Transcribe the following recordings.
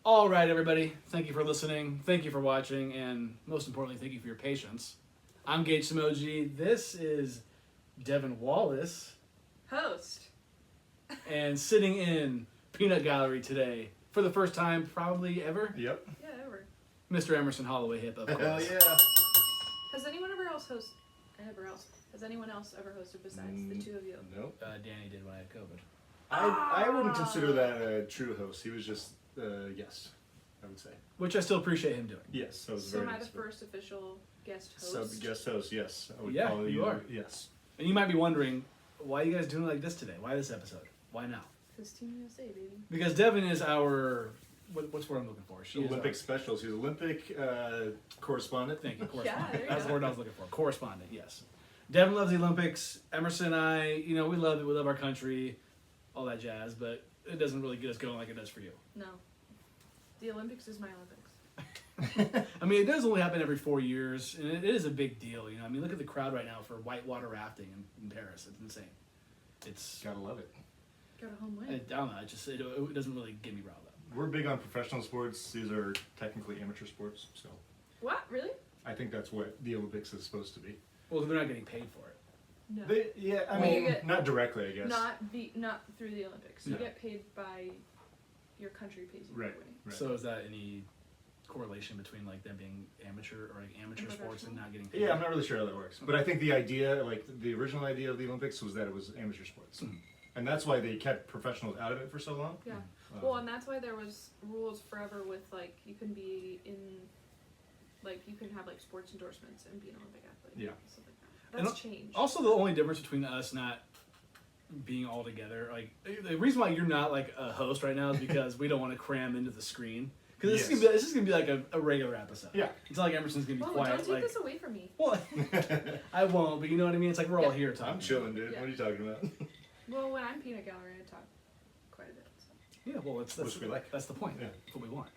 All right, everybody. Thank you for listening. Thank you for watching. And most importantly, thank you for your patience. I'm Gage Samoji. This is Devyn Wallace. Host. And sitting in Peanut Gallery today, for the first time probably ever, Yep. Yeah, ever. Mr. Emerson Holloway Hip, of course. Hell yeah. Has anyone Has anyone else ever hosted besides the two of you? Nope. Danny did when I had COVID. I wouldn't consider that a true host. He was just a guest, I would say. Which I still appreciate him doing. Yes, that was So very am I the nice. first official guest host? Guest host, yes. I would Yeah, call you are. Yes. And you might be wondering, why are you guys doing it like this today? Why this episode? Why now? Because Team USA, baby. Because Devyn is our... what's the word I'm looking for? She Olympic is specials. He's Olympic correspondent. Thank you, Yeah, correspondent. there you That's the go. word I was looking for. Correspondent, yes. Devyn loves the Olympics. Emerson and I, we love it. We love our country, all that jazz, but it doesn't really get us going like it does for you. No. The Olympics is my Olympics. I mean, it does only happen every 4 years, and it is a big deal. I mean, look at the crowd right now for whitewater rafting in Paris. It's insane. It's Gotta love it. Got a home win. I don't know. It doesn't really get me riled up. We're big on professional sports. These are technically amateur sports, so What? Really? I think that's what the Olympics is supposed to be. Well, they're not getting paid for it. No. I Well, you mean, get- not directly, I guess. Not through the Olympics. No. You get paid by your country pays you Right. for winning. Right. So is that any correlation between like them being amateur or like amateur sports and not getting paid? Yeah, I'm not really sure how that works. But I think the idea, like the original idea of the Olympics was that it was amateur sports. Mhm. And that's why they kept professionals out of it for so long. Yeah. Um, Well, and that's why there was rules forever with like you can be in, like you can have like sports endorsements and be an Olympic athlete. Yeah. Stuff like that. And That's changed. Also, the only difference between us not being all together, like the reason why you're not like a host right now is because we don't want to cram into the screen. Because Yes. this is gonna be like a regular episode. Yeah. It's not like Emerson's gonna be Oh, quiet. don't take Like, this away from me. well, I won't. But you know what I mean. It's like we're all here talking. I'm chilling, dude. Yeah. What are you talking about? Well, when I'm peanut gallery, I talk quite a bit. So. Yeah. Well, that's Which we like. That's the point. Yeah. That's what we want.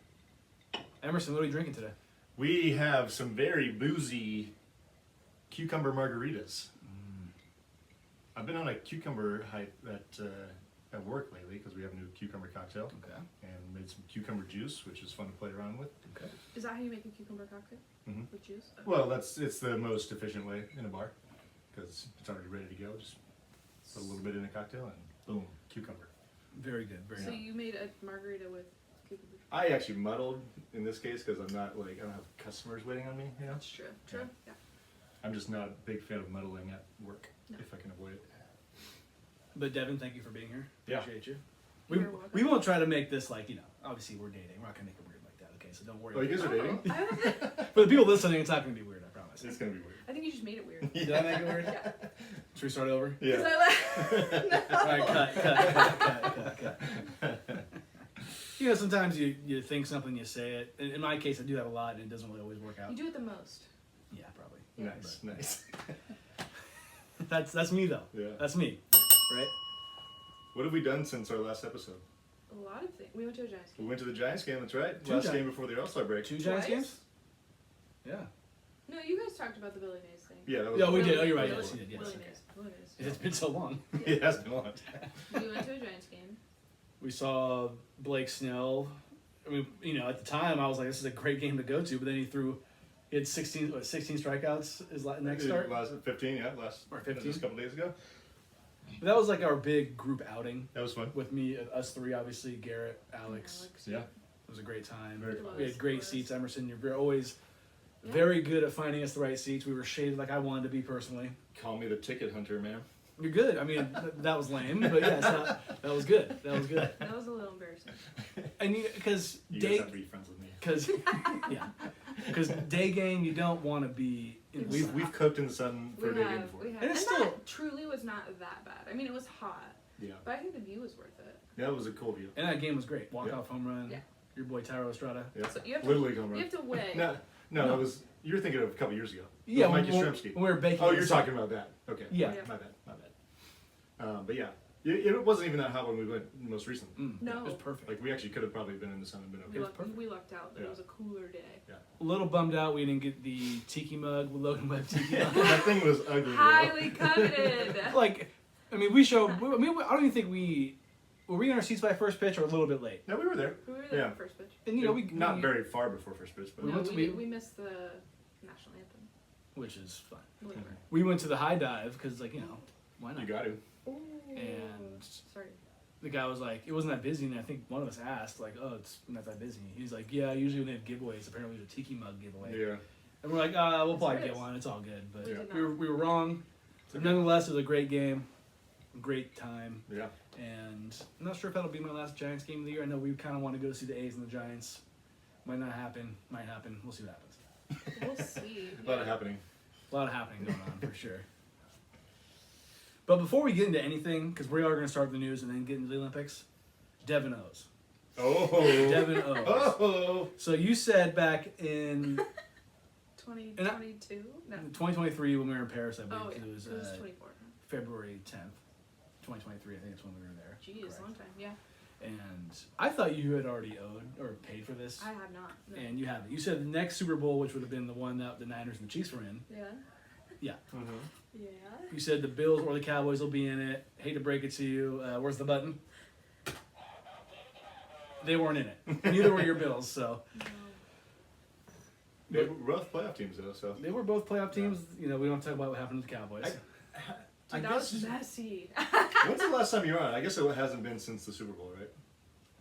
Emerson, what are you drinking today? We have some very boozy cucumber margaritas. I've been on a cucumber hype at work lately because we have a new cucumber cocktail Okay. and made some cucumber juice, which is fun to play around with. Okay. Is that how you make a cucumber cocktail? Mhm. With juice? Okay. Well, it's the most efficient way in a bar because it's already ready to go. Just put a little bit in a cocktail and boom, cucumber. Very good. Very So good. you made a margarita with cucumber. I actually muddled in this case because I don't have customers waiting on me. You know, That's true. True. Yeah. I'm just not a big fan of muddling at work No. if I can avoid it. But Devyn, thank you for being here. Yeah. Appreciate you. You're welcome. We won't try to make this like obviously we're dating. We're not gonna make it weird like that. Okay, so don't worry. Oh, you guys are dating? Oh, I, was- For the people listening, it's not gonna be weird. I promise. It's gonna be weird. I think you just made it weird. Did I make it weird? Yeah. Should we start over? Yeah. 'Cause I no. All right, cut. Sometimes you think something, you say it. In my case, I do that a lot, and it doesn't really always work out. You do it the most. Yeah, probably. Yeah. Nice. That's me though. Yeah. That's me, right? What have we done since our last episode? A lot of things. We went to a Giants We game. went to the Giants game. That's right. Two Last Giants. game before the All-Star break. 2 Giants Twice? games. Yeah. No, you guys talked about the Billy Mays thing. Yeah, that was. Yeah, we did. Oh, you're right. Willie- Yes, you did. Yes. Willie Okay. Mays. Willie Mays. It's been so long. It has been a long time. We went to a Giants game. We saw Blake Snell. I mean, at the time, I was like, "This is a great game to go to." But then he had 16 strikeouts his next start. Last 15, yeah, Or 15? just a couple days ago. But that was like our big group outing That was fun. with me, us three, obviously, Garrett, Alex. Yeah. It was a great time. Very fun. We had It great was. seats. Emerson, you're always Yeah. very good at finding us the right seats. We were shaded like I wanted to be personally. Call me the ticket hunter, man. You're good. I mean, that was lame, but yes, that was good. That was good. That was a little embarrassing. And because You guys have to be friends with me. because day game, you don't want to be in the sun. We've cooked in the sun for a day game before. We have. And it's and still- that truly was not that bad. I mean, it was hot, Yeah. but I think the view was worth it. Yeah, it was a cool view. And that game was great. Walk Yeah. off home run. Yeah. Your boy Tyro Estrada. Yeah. So you have to, Little League home run. you have to weigh. No, No. that was. You're thinking of a couple years ago. It Yeah, was Mikey when Shrimpsky. we were baking. Oh, in you're the sun. talking about that. Okay. Yeah. Yeah. My bad. But yeah, it wasn't even that hot when we went most recently. No. It was perfect. Like we actually could have probably been in the sun and been We, okay. was lucked, perfect. we lucked out that Yeah. it was a cooler day. A little bummed out we didn't get the tiki mug with Logan Webb tiki mug. That thing was ugly. bro. Highly coveted. Like, I mean, we showed. I mean, I don't even think were we in our seats by first pitch or a little bit late. No, we were there. We were there Yeah. for first pitch. And you know, we not very far before first base, but We No, went to- we missed the national anthem. which is fun. Whatever. We went to the high dive because, like, you know, why not? you got to. Ooh. And Sorry. the guy was like, it wasn't that busy, and I think one of us asked, like, oh, it's not that busy. He's like, yeah, usually when they have giveaways, apparently there's a tiki mug giveaway. Yeah. And we're like, we'll That's probably nice. get one. It's all good. But We did we not. were wrong. But nonetheless, it was a great game, great time. Yeah. And I'm not sure if that'll be my last Giants game of the year. I know we kind of want to go see the A's and the Giants. Might not happen. Might happen. We'll see what happens. We'll see. A lot of happening. A lot of happening going on for sure. But before we get into anything, because we are going to start with the news and then get into the Olympics, Devyn O's. Oh. Devyn O's. Oh. So you said back in 2022? No. 2023 when we were in Paris, I believe, Oh, yeah. 'cause It was 24. February 10th, 2023. I think that's when we were there. Geez, Correct. long time. Yeah. And I thought you had already owed or paid for this, I have not. No. and you haven't. You said the next Super Bowl, which would have been the one that the Niners and the Chiefs were in. Yeah. Yeah. Mm-hmm. Yeah. You said the Bills or the Cowboys will be in it. Hate to break it to you. Where's the button? They weren't in it. Neither were your Bills, so No. They were rough playoff teams though, so. they were both playoff teams. You know, we don't talk about what happened to the Cowboys. Dude, that was messy. When's the last time you were on? I guess it hasn't been since the Super Bowl, right?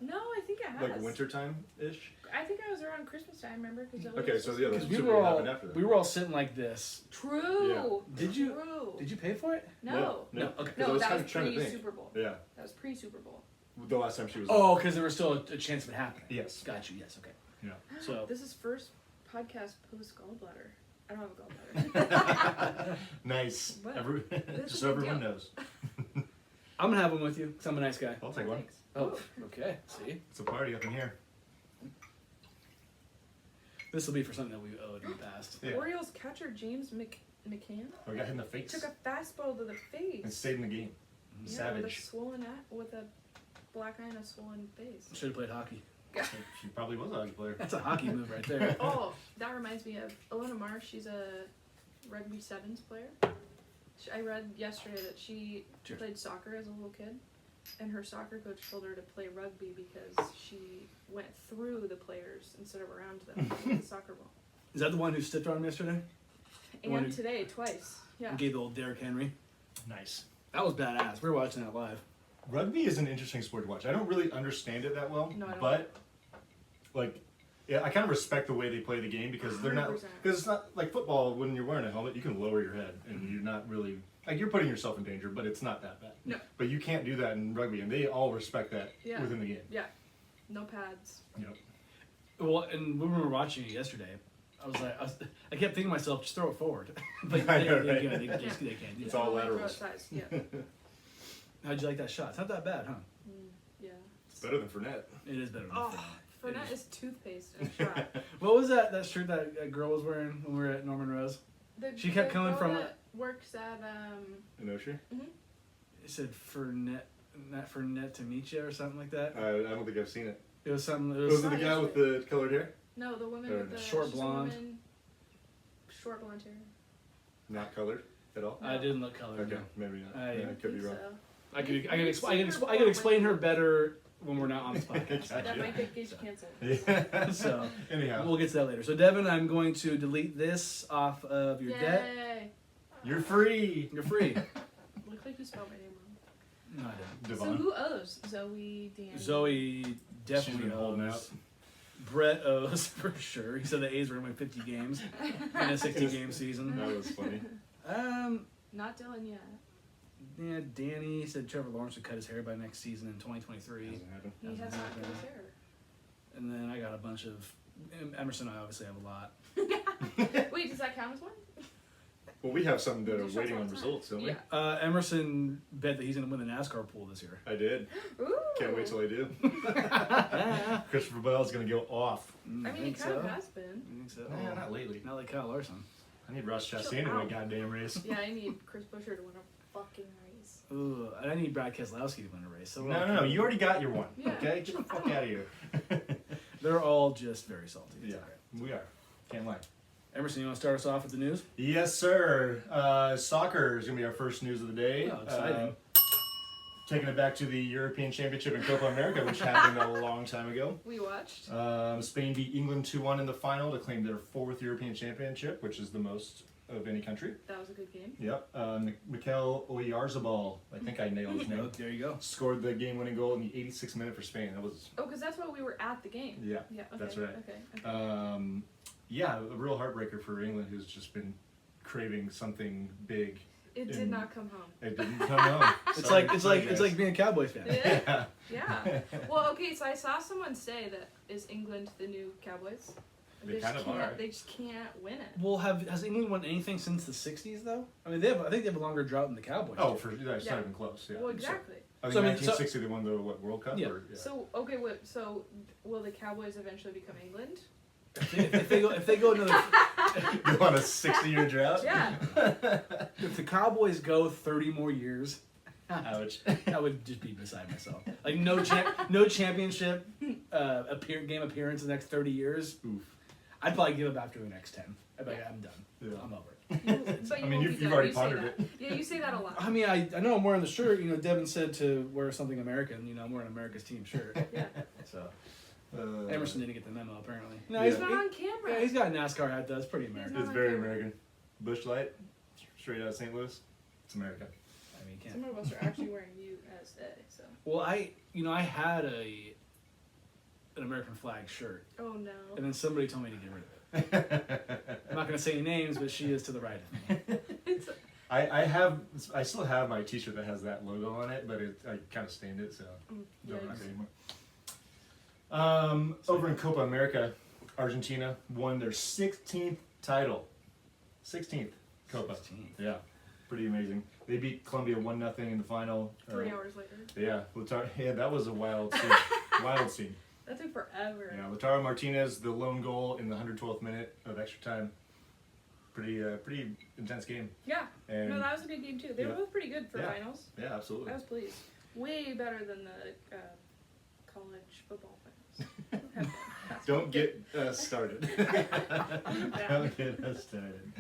No, I think it has. Like winter time ish. I think I was around Christmas time, remember? Cause it Okay, was so yeah, the Because we Super were Bowl all happened after that. we were all sitting like this. True. Did you- True. Did you pay for it? No. No. Okay. 'Cause I No, was that kind was of trying to pre think. Super Bowl. Yeah. That was pre Super Bowl. The last time she was. Oh, because there was still a chance of it happening. Yes. Got you. Yes. Okay. Yeah. So This is first podcast post gallbladder. I don't have a gallbladder. Nice. Well, Every, is just a so big everyone deal. knows. I'm gonna have one with you because I'm a nice guy. I'll take one. Thanks. Oh, okay. See, It's a party up in here. this will be for something that we owed in the past. Yeah. Orioles catcher James McCann We got hit in the face took a fastball to the face. and stayed in the game. Yeah, with a Savage. swollen with a black eye and a swollen face. Should have played hockey. She probably was a hockey player. That's a hockey move right there. Oh, that reminds me of Ilona Marsh. She's a rugby sevens player. I read yesterday that she Cheers. played soccer as a little kid, and her soccer coach told her to play rugby because she went through the players instead of around them with the soccer ball. Is that the one who stepped on him yesterday? The one And who- today, twice. Yeah. Gave the old Derrick Henry. Nice. That was badass. We were watching that live. Rugby is an interesting sport to watch. I don't really understand it that well, No, I don't. but like, yeah, I kind of respect the way they play the game because they're not 100%. because it's not like football. When you're wearing a helmet, you can lower your head and you're not really like you're putting yourself in danger, but it's not that bad. No. But you can't do that in rugby, and they all respect that Yeah. within the game. Yeah. No pads. Yep. Well, and when we were watching it yesterday, I kept thinking to myself, just throw it forward. But I they know, right? can't do It's that. all Only throw laterals. it size. Yeah. How'd you like that shot? It's not that bad, huh? Yeah. It's better than Fournette. It is better than Oh, Fournette. Fournette is toothpaste in a shot. What was that shirt that girl was wearing when we were at Norman Rose? She kept coming girl from- that works at In Oshie? It said Fournette, not Fournette to meet you or something like that. I don't think I've seen it. It was something. It Was was it the guy with the colored hair? no, the woman Or with the short she's a blonde. woman- short blonde hair. Not colored at all. I didn't look colored. Okay, no. maybe not. I Yeah, I could be think wrong. so. I could Super I could explain her Bowl better when we're not on this podcast. Gotcha. That might get Gage canceled. Yeah. So Anyhow, we'll get to that later. So Devin, I'm going to delete this off of your debt. Yay! you're free. You're free. Looked like you spelled my name wrong. No, I didn't. So Devon. who owes? Zoe, Dan. Zoe She's definitely been holding out. owes. Brett owes for sure. He said the A's were going to win 50 games in a 60-game season. That was funny. Not Dylan yet. Yeah, Danny said Trevor Lawrence would cut his hair by next season in 2023. Hasn't happened. He has not cut his hair. And then I got a bunch of Emerson. I obviously have a lot. Wait, does that count as one? Well, we have some that We are do shots waiting all on the time. results, don't we? Yeah. Emerson bet that he's going to win the NASCAR pool this year. I did. Ooh. Can't wait till I do. Christopher Bell's gonna go off. I mean, think it kind so? of has been. You think so? Nah, not lately. Not like Kyle Larson. I need Ross Chastain to win a goddamn race. Yeah, I need Chris Buescher to win a fucking race. Ooh, and I need Brad Keselowski to win a race. So No. You already got your one. Yeah. Okay, get the fuck out of here. They're all just very salty. It's Yeah, okay. we are. Can't lie. Emerson, you want to start us off with the news? Yes, sir. Soccer is gonna be our first news of the day. Oh, exciting. taking it back to the European Championship in Copa America, which happened a long time ago. We watched. Spain beat England 2-1 in the final to claim their 4th European Championship, which is the most of any country. That was a good game. Yep. Mikel Oyarzabal, I think I nailed his name, There you go. scored the game-winning goal in the 86th minute for Spain. That was, Oh, because that's why we were at the game. yeah, Yeah. Okay. that's right. Okay. Yeah, a real heartbreaker for England, who's just been craving something big. It did not come home. It didn't come home. It's Sorry, like guys. being a Cowboys fan. Yeah. Yeah. Well, okay, so I saw someone say that is England the new Cowboys? They kind just of can't, are. They just can't win it. Well, has England won anything since the '60s though? I mean, I think they have a longer drought than the Cowboys. Oh, do. that's Yeah. not even close. Yeah. Well, exactly. I think So, I mean, 1960 they won the World Cup. Yeah. Or, yeah. So okay, so will the Cowboys eventually become England? If they go another, Go on a 60-year drought. Yeah. if the Cowboys go 30 more years, Ouch. I would just be beside myself. Like no championship game appearance in the next 30 years. Oof. I'd probably give up after the next 10. I'd be like, I'm done. Yeah. I'm over it. But I mean, won't you've be done. already You say pondered that. Yeah, you say that a lot. I mean, I know I'm wearing the shirt. You know, Devyn said to wear something American. You know, I'm wearing America's team shirt. Yeah. So Uh, Emerson didn't get the memo apparently. No, Yeah. He's not on camera. yeah, he's got a NASCAR hat though. It's pretty American. not It's on very camera. American. Bush Light, straight out of St. Louis. It's America. I mean, you Some can't. of us are actually wearing USA, so. Well, I had an American flag shirt, Oh no. and then somebody told me to get rid of it. I'm not gonna say any names, but she is to the right of me. It's, I still have my T-shirt that has that logo on it, but I kind of stained it, so don't rock yikes. it anymore. Over in Copa America, Argentina won their 16th title. 16th Copa. 16. Yeah, pretty amazing. They beat Colombia 1-0 in the final. 3 hours later. Yeah, yeah, that was a wild scene. Wild scene. That took forever. Yeah, Lautaro Martinez, the lone goal in the 112th minute of extra time. Pretty intense game. Yeah. And No, that was a good game too. They were Yeah. both pretty good for Yeah. finals. yeah, absolutely. I was pleased. Way better than the college football finals. Don't get us started. Don't get us started.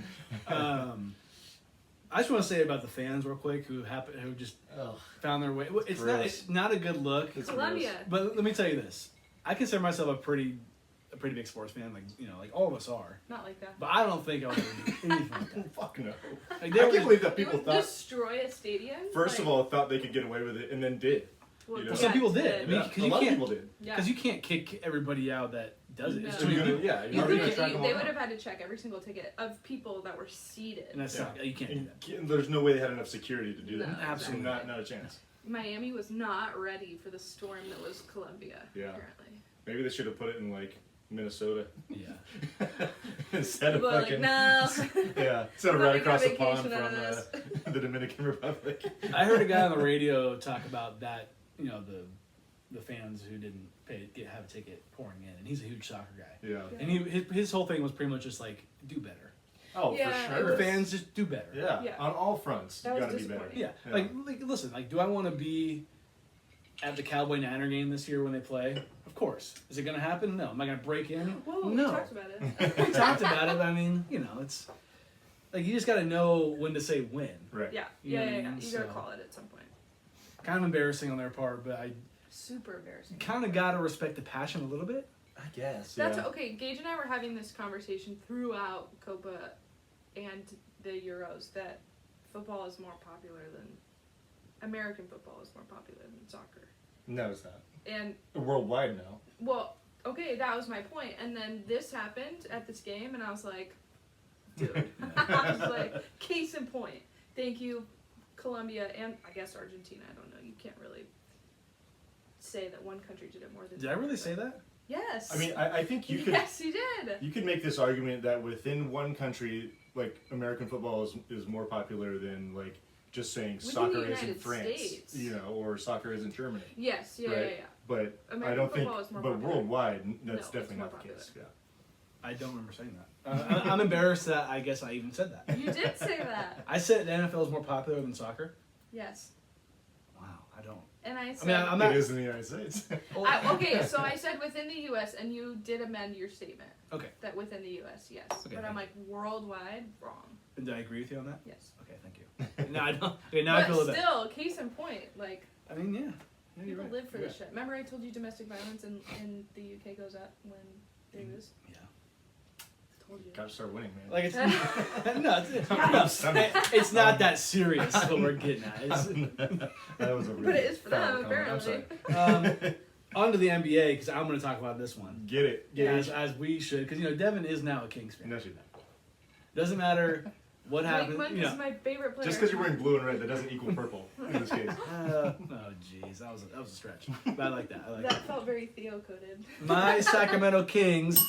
I just want to say about the fans real quick who just Ugh. found their way. It's Gross. it's not a good look. It's Colombia. But let me tell you this: I consider myself a pretty big sports fan. Like like all of us are. Not like that. But I don't think I would ever do anything like that. Fuck no. Like, I they were can't believe that You people would thought. destroy a stadium? First of Like, all, thought they could get away with it, and then did. well, you know. Some people did. yeah, I mean, Yeah, 'cause a you lot of can't- people did. yeah. Because you can't kick everybody out that does it. It's No. too many. Yeah, You you're could- gonna track them they all would have down. had to check every single ticket of people that were seated. And that's not, you can't do that. And there's no way they had enough security to do that. No, Absolutely. Not a chance. Miami was not ready for the storm that was Colombia. Yeah. Apparently. Maybe they should have put it in like Minnesota Yeah. instead of People are fucking. like, no. Yeah, instead of Not right making a across the pond vacation out from of the Dominican Republic. I heard a guy on the radio talk about that. The fans who didn't have a ticket pouring in, and he's a huge soccer guy. Yeah. Yeah. And his whole thing was pretty much just like do better. Oh, Yeah, for it sure. was- Fans just do better. Yeah. Yeah. On all fronts, That you was gotta be better. disappointing. Yeah. Yeah. Like listen, like do I want to be at the Cowboy Niner game this year when they play? Of course. Is it gonna happen? No. Am I gonna break in? Whoa, no. we talked about it. We talked about it. But I mean, it's like you just got to know when to say when. Right. Yeah. You know Yeah, what I yeah, yeah. mean? You gotta So- call it at some point. Kind of embarrassing on their part, but I Super embarrassing. kind of got to respect the passion a little bit. I guess. That's okay. Gage and I were having this conversation throughout Copa and the Euros that football is more popular than American football is more popular than soccer. No, it's not. And Worldwide now. well, okay, that was my point. And then this happened at this game, and I was like, dude, I was like, case in point. Thank you, Colombia, and I guess Argentina. I don't know. You can't really say that one country did it more than. Did I really say that? Yes. I mean, I think you could. Yes, you did. You could make this argument that within one country, like American football is more popular than like just saying Within soccer the is in United France, States. or soccer is in Germany. Yes. Yeah. Right. Yeah. Yeah. But I American don't think, football is more but popular. worldwide, that's No, it's definitely more not the popular. case. Yeah. I don't remember saying that. I'm embarrassed that I guess I even said that. You did say that. I said the NFL is more popular than soccer. Yes. Wow, I don't. And I I said. mean, I'm not. It is in the United States. Okay, so I said within the U.S. and you did amend your statement. Okay. That within the U.S. Yes. Okay, But I'm thank like worldwide wrong. Did I agree with you on that? Yes. Okay, thank you. Now I don't. Okay, now I feel But that. still, case in point, like I mean, yeah. Yeah, you're People right. live for You're this shit. Remember I told you domestic violence in the UK goes up when they lose? Yeah. Told you. Gotta start winning, man. Like it's no, Sunday. it's not that serious. Is what we're getting at. It's, That was a really But it is for foul them, comment. I'm apparently. sorry. on to the NBA because I'm going to talk about this one. Get it. As we should, because Devin is now a Kings fan. No, she's not. Doesn't matter what Mike happens. Monk is my favorite player. Just because you're wearing blue and red, that doesn't equal purple in this case. Oh jeez, that was a stretch. But I like that. I like that that. felt very Theo coded. My Sacramento Kings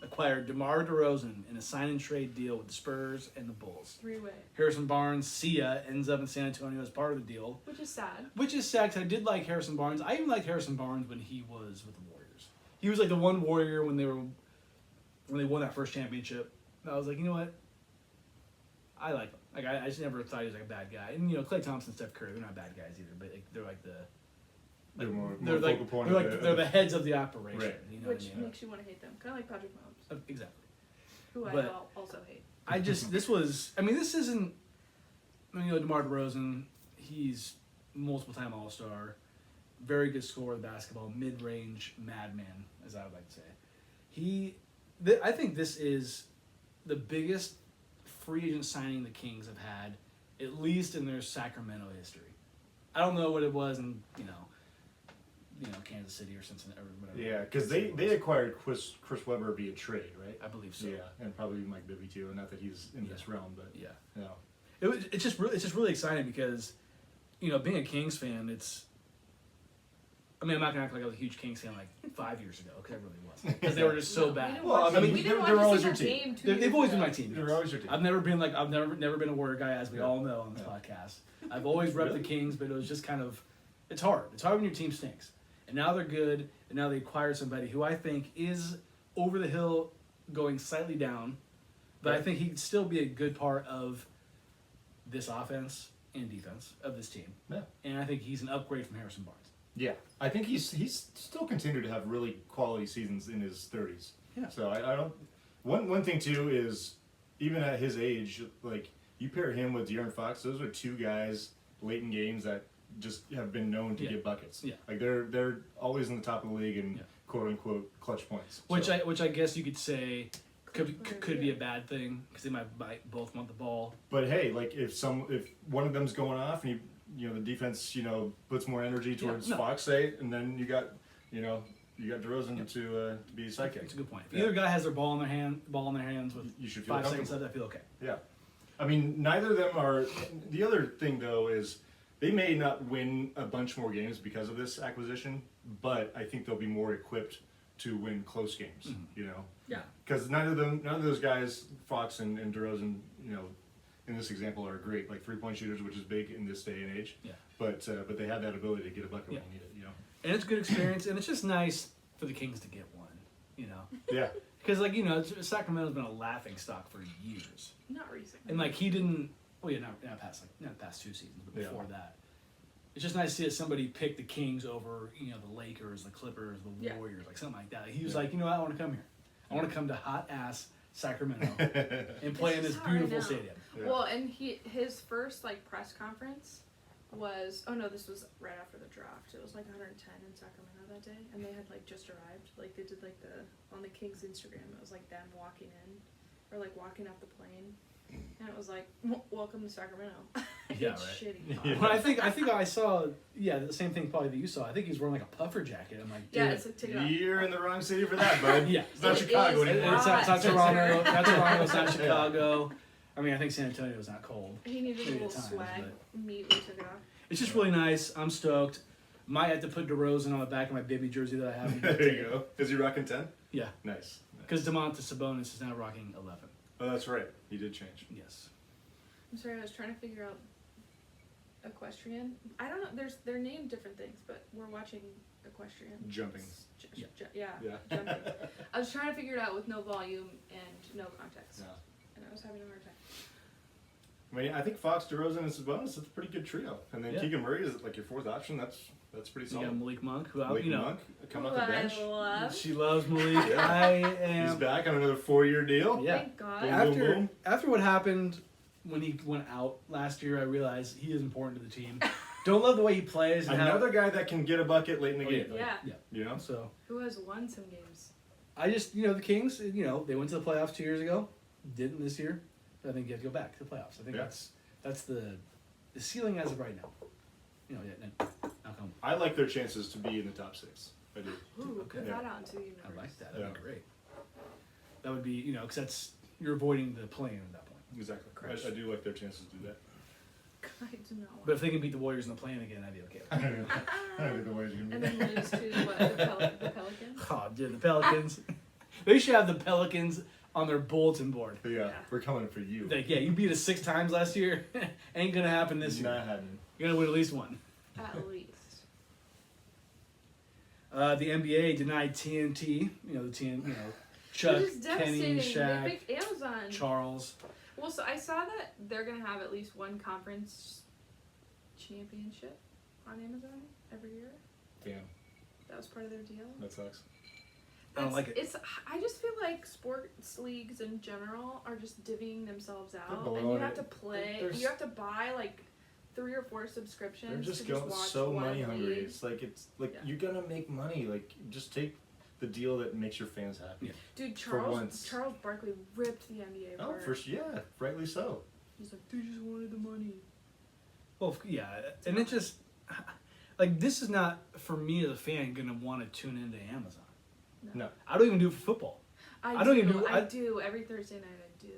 acquired DeMar DeRozan in a sign and trade deal with the Spurs and the Bulls. 3-way. Harrison Barnes, Sia, ends up in San Antonio as part of the deal. Which is sad. Which is sad 'cause I did like Harrison Barnes. I even liked Harrison Barnes when he was with the Warriors. He was like the one Warrior when they won that first championship. And I was like, you know what? I like him. Like I just never thought he was like a bad guy. And Klay Thompson, Steph Curry, they're not bad guys either. But like, they're like the They're more they're focal like point they're of like the- they're the heads of the operation. Right. You know Which what I mean? makes you want to hate them. Kind of like Patrick Mahomes, Exactly. who But- I also hate. I just this isn't. DeMar DeRozan, he's multiple time All-Star, very good scorer of basketball, mid-range madman, as I would like to say. I think this is the biggest free agent signing the Kings have had, at least in their Sacramento history. I don't know what it was in Kansas City or Cincinnati or whatever. Yeah, because they acquired Chris Webber via trade, right? I believe so. Yeah, and probably Mike Bibby too. Not that he's in this realm, but Yeah. no. It's just really exciting because, being a Kings fan, I'm not gonna act like I was a huge Kings fan like 5 years ago because I really wasn't because they were just so No, bad. We didn't Well, watch, I mean, we didn't they're watch always a your single team. game 2 They've years always been ago. my team. They're always your team. I've never been a Warrior guy, as we all know on this podcast. I've always repped the Kings, but it was just kind of, it's hard. It's hard when your team stinks. And now they're good, and now they acquired somebody who I think is over the hill, going slightly down, but I think he could still be a good part of this offense and defense of this team. Yeah. And I think he's an upgrade from Harrison Barnes. Yeah, I think he's still continued to have really quality seasons in his 30s. Yeah. So I don't. One thing too is even at his age, like you pair him with De'Aaron Fox, those are two guys late in games that just have been known to get buckets. Yeah. Like they're always in the top of the league in quote unquote clutch points. Which So- I guess you could say could be a bad thing because they might both want the ball. But hey, like if one of them's going off and the defense puts more energy towards Fox, say, and then you got DeRozan to be a sidekick. That's a good point. If either guy has their ball in their hands with You should feel 5 seconds comfortable. left, I feel okay. Yeah. I mean, neither of them are. The other thing, though, is they may not win a bunch more games because of this acquisition, but I think they'll be more equipped to win close games, Yeah. Because none of those guys, Fox and DeRozan, in this example, are great, like 3-point shooters, which is big in this day and age. Yeah. But they have that ability to get a bucket when you need it, And it's a good experience, and it's just nice for the Kings to get one, Yeah. Because, Sacramento's been a laughing stock for years. Not recently. And, he didn't, not past 2 seasons, but before that. It's just nice to see that somebody picked the Kings over, the Lakers, the Clippers, the Warriors, something like that. He was like, I want to come here. I want to come to hot-ass Sacramento and play in this How I beautiful know. stadium. Yeah. Well, and his first press conference was this was right after the draft. It was 110 in Sacramento that day, and they had just arrived. They did on the Kings Instagram. It was them walking in or walking off the plane, and it was welcome to Sacramento. Yeah, It's right. shitty. Yeah. Well, I think I saw the same thing probably that you saw. I think he was wearing a puffer jacket. I'm like, dude, Yeah, it's take it off. You're in the wrong city for that, bud. Yeah. It's not It Chicago is anymore. It's not Toronto. Not Toronto. It's not Yeah. Chicago. I think San Antonio's not cold. He needed a Maybe little at times, swag. Immediately took it off. It's just really nice. I'm stoked. Might have to put DeRozan on the back of my Bibby jersey that I have. There you go. Is he rocking 10? Yeah, Nice. because Domantas Sabonis is now rocking 11. Oh, that's right. He did change. Yes. I'm sorry, I was trying to figure out equestrian. I don't know. They're named different things, but we're watching equestrian. Jumping. Yeah. Yeah. Yeah. Jumping. I was trying to figure it out with no volume and no context, Yeah. and I was having a hard time. I think Fox, DeRozan, and Sabonis, that's a pretty good trio. And then Yeah. Keegan Murray is your fourth option. That's pretty You got solid. Malik Monk, who Malik you know, Monk coming Who off the bench. I love. she loves Malik. Yeah. I He's am. back on another 4-year deal. Yeah. Thank God. Boom, boom, boom. After what happened when he went out last year, I realized he is important to the team. don't love the way he plays. And Another guy that can get a bucket late in the game. Yeah. You know? So Who has won some games? I just, the Kings, they went to the playoffs 2 years ago, didn't this year. I think you have to go back to the playoffs. I think that's the ceiling as of right now. Now come. I like their chances to be in the top 6. I do. Ooh, Okay. put that out into the universe. I like that. That'd be great. That would be, because that's you're avoiding the play-in at that point. Exactly. Correct. I do like their chances to do that. I do not want But if they can beat the Warriors in the play-in again, I'd be okay. I don't think the Warriors are going to And be then lose to what, the Pelicans? Oh, dude, the Pelicans. They should have the Pelicans on their bulletin board. Yeah, we're coming for you. Like, yeah, you beat us 6 times last year. Ain't gonna happen this year. Not happening. You're gonna win at least one. At least. The NBA denied TNT. Chuck, Which is Kenny, devastating. Shaq, They picked Amazon. Charles. Well, so I saw that they're gonna have at least one conference championship on Amazon every year. Damn, That was part of their deal. that sucks. I don't like it. I just feel like sports leagues in general are just divvying themselves out, and blowing you have it. to play. There's- You have to buy like 3 or 4 subscriptions. They're just to going watch so one money hungry. league. It's like Yeah. you're gonna make money. Like just take the deal that makes your fans happy. Yeah. Dude, once. Charles Barkley ripped the NBA Oh, apart. rightly so. He's like, they just wanted the money. Well, yeah, and it just like this is not for me as a fan gonna want to tune into Amazon. No. I don't even do it for football. I don't do. even do- I I- do every Thursday night. I do.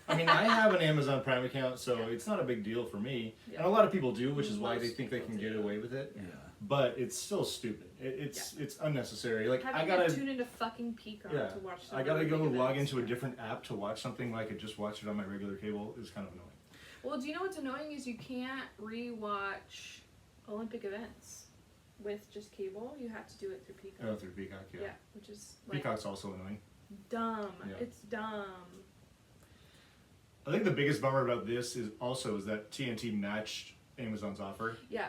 I mean, I have an Amazon Prime account, so Yeah. it's not a big deal for me. Yeah. And a lot of people do, which is why they Most think they people can get do. away with it. Yeah. But it's still stupid. It's unnecessary. Like Having I gotta to tune into fucking Peacock yeah, to watch. I gotta go Olympic log events. into a different app to watch something where I could just watch it on my regular cable is kind of annoying. Well, do you know what's annoying is you can't rewatch Olympic events with just cable. You have to do it through Peacock. Oh, through Peacock, yeah. Which is like Peacock's also annoying. dumb. Yeah. It's dumb. I think the biggest bummer about this is that TNT matched Amazon's offer. Yeah.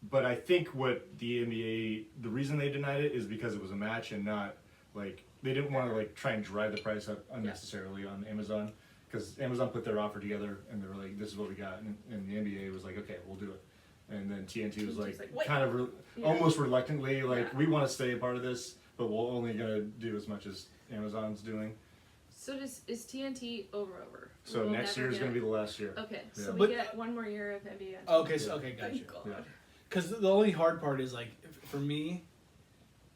But I think what the NBA, the reason they denied it is because it was a match and not like they didn't want to like try and drive the price up unnecessarily on Amazon because Amazon put their offer together and they were like, this is what we got, and the NBA was like, okay, we'll do it. And then TNT was like, Wait. kind of Yeah. almost reluctantly like, Yeah. we want to stay a part of this, but we're only gonna do as much as Amazon's doing. So is TNT over? So We'll next never year is get- gonna be the last year. Okay, Yeah. so we But- get one more year of NBA. Okay, Yeah. okay, gotcha. Thank God. Yeah. Because the only hard part is like for me,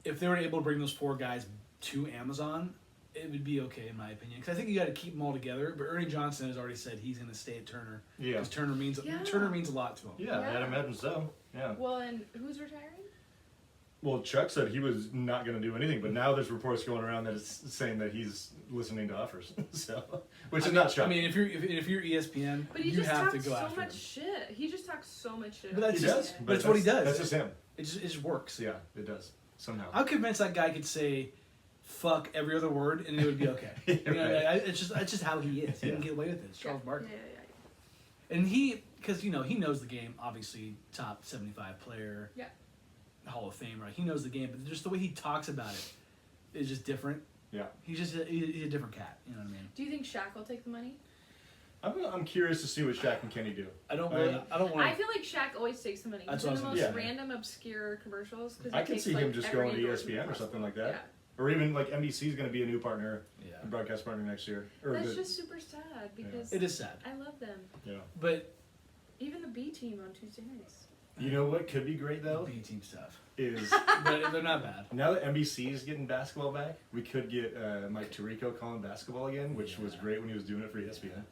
if they were able to bring those 4 guys to Amazon, it would be okay in my opinion. Because I think you got to keep them all together. But Ernie Johnson has already said he's going to stay at Turner. Yeah. Because Turner means Yeah. a lot to him. Yeah, Yeah. I'd imagine so. Yeah. Well, and who's retiring? Well, Chuck said he was not going to do anything, but now there's reports going around that it's saying that he's listening to offers. So, which is not I shocking. mean, if you're ESPN, But he you just have to talks go so after much him. shit. He just talks so much shit. But that's he just- does, but it's what he does. That's just him. It just works. Yeah, it does somehow. I'm convinced that guy could say "fuck" every other word and it would be okay. Yeah, right. It's just how he is. He Yeah. can get away with it. It's Charles Barkley. Yeah. And because he knows the game, obviously top 75 player, Yeah. Hall of Famer. He knows the game, but just the way he talks about it is just different. Yeah. He's a different cat. You know what I mean? Do you think Shaq will take the money? I'm curious to see what Shaq and Kenny do. I don't I want. I feel like Shaq always takes the money. That's He's in what the I most was gonna say. random, obscure commercials. 'Cause I he can takes, see like, him just every going to endorsement ESPN or something like that. Yeah. Or even like NBC is going to be a new partner, Yeah. a broadcast partner next year. Or That's the- just super sad because It is sad, I love them. yeah. but Even the B team on Tuesday nights. You know what could be great though B team stuff, is but they're not bad. now that NBC is getting basketball back, we could get Mike Tirico calling basketball again, which was Yeah. great when he was doing it for ESPN.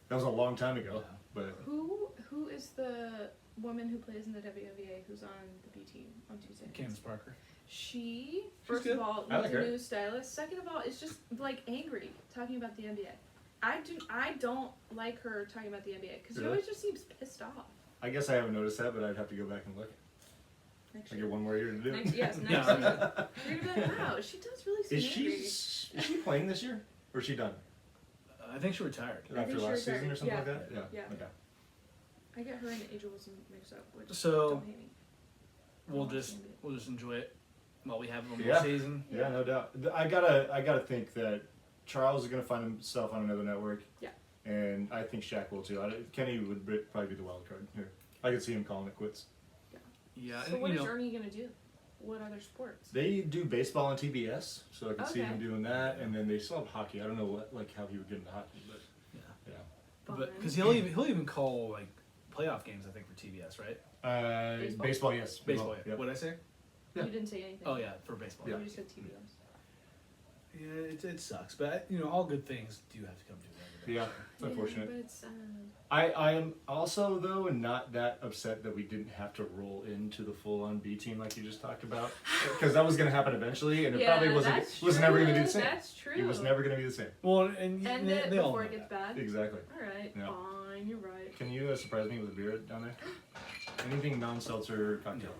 That was a long time ago, Yeah. but Who is the woman who plays in the WNBA who's on the B team on Tuesday nights? Candace Parker. She, first good. of all, I needs like a her. new stylist. Second of all, is just like angry talking about the NBA. I don't like her talking about the NBA because she Really? always just seems pissed off. I guess I haven't noticed that, but I'd have to go back and look. Next I year. get one more year to do it. Next, yes, next Yeah. year. You're gonna be like, wow, she does really seem Is angry. she playing this year, or is she done I think she retired. I think after she last season or retired. something Yeah. like that? Yeah. Okay. I get her and Angel Wilson mixed up, which So- don't hate me. We'll just enjoy it while we have one more Yeah. season. Yeah, no doubt. I gotta think that Charles is gonna find himself on another network. Yeah. And I think Shaq will too. Kenny would probably be the wild card here. I could see him calling it quits. Yeah, So and, what you is know, Ernie gonna do? What other sports? They do baseball on TBS, so I can see Okay. him doing that, and then they still have hockey. I don't know how he would get into hockey, but yeah, yeah. but because he'll even call like playoff games, I think, for TBS, right? Baseball, yes. Baseball. Yeah. Yep. What did I say? Yeah. You didn't say anything. Oh yeah, for baseball. You just said TBS. Yeah, it sucks, but you know, all good things do have to come to an end. Yeah, it's unfortunate. But it's sad. I am also though not that upset that we didn't have to roll into the full-on B team like you just talked about, because that was going to happen eventually, and it probably was never going to be the same. That's true. It was never going to be the same. Well, and End they, it they all before know it gets that. bad. Exactly. All right, Yeah. fine, you're right. Can you surprise me with a beer down there? Anything non-seltzer cocktail?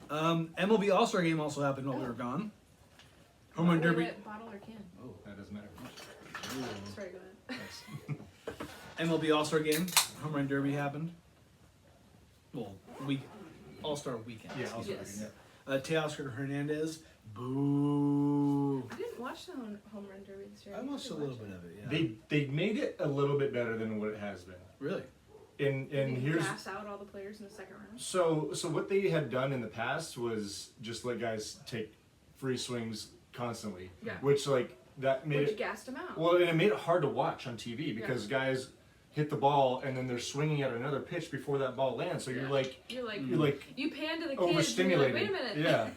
MLB All-Star Game also happened while we were gone. Home Run Derby. Wait, bottle or can? Oh, That doesn't matter. Sorry, go ahead. MLB All-Star Game, Home Run Derby happened. Well, All-Star Weekend. Yeah, also Yes. Teoscar Hernandez, boo. I didn't watch the home run derby this year. I watched a little bit of it, yeah. They made it a little bit better than what it has been. Really? And Did you here's gas out all the players in the second round? so what they had done in the past was just let guys take free swings constantly. Yeah. Which like that made Which it gassed them out. well, and it made it hard to watch on TV because guys hit the ball and then they're swinging at another pitch before that ball lands. So Yeah. you're like You're like, you pan to the kids and you're like, overstimulated. wait a minute. Yeah.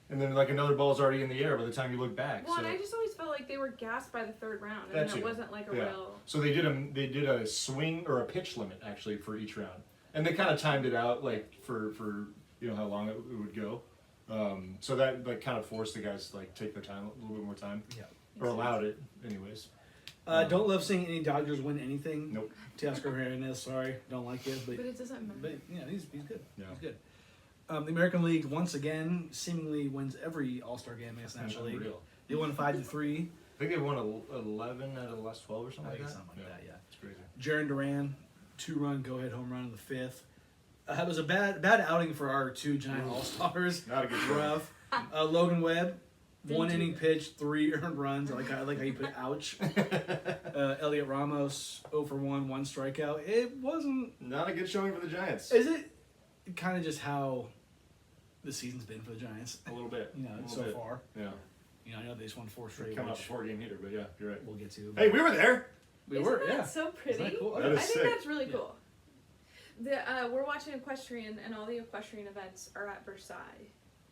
And then like another ball's already in the air by the time you look back. Well, so and I just always felt like they were gassed by the third round, and That it too. wasn't like a Yeah. real. So they did a swing or a pitch limit actually for each round, and they kind of timed it out like for you know how long it would go. So that like kind of forced the guys to like take their time a little bit more time, Yeah. or allowed it anyways. Don't love seeing any Dodgers win anything. Nope. Teoscar Hernandez, sorry, don't like it, But it doesn't matter. but yeah, he's good. Yeah. He's good. The American League once again seemingly wins every All-Star game against the National League. Unreal. They won 5-3. I think they won 11 out of the last 12 or something like that. Something like that, yeah. It's crazy. Jaron Duran, 2-run go-ahead home run in the 5th. It was a bad outing for our two giant All-Stars. Not a good shot. Rough. Logan Webb, Didn't 1 do inning that. pitch, 3 earned runs. I like how you put ouch. Elliot Ramos, 0-for-1, 1 strikeout. It wasn't. Not a good showing for the Giants. Is it kind of just how the season's been for the Giants? A little bit. You know, A little so bit. far. Yeah. You know, I know they just won 4 straight. Coming off Which a 4-game heater, but yeah, you're right. we'll get to. Hey, we were there. We Isn't were, that yeah. so pretty? Isn't that cool? That is I think sick. that's really Yeah. cool. We're watching equestrian, and all the equestrian events are at Versailles,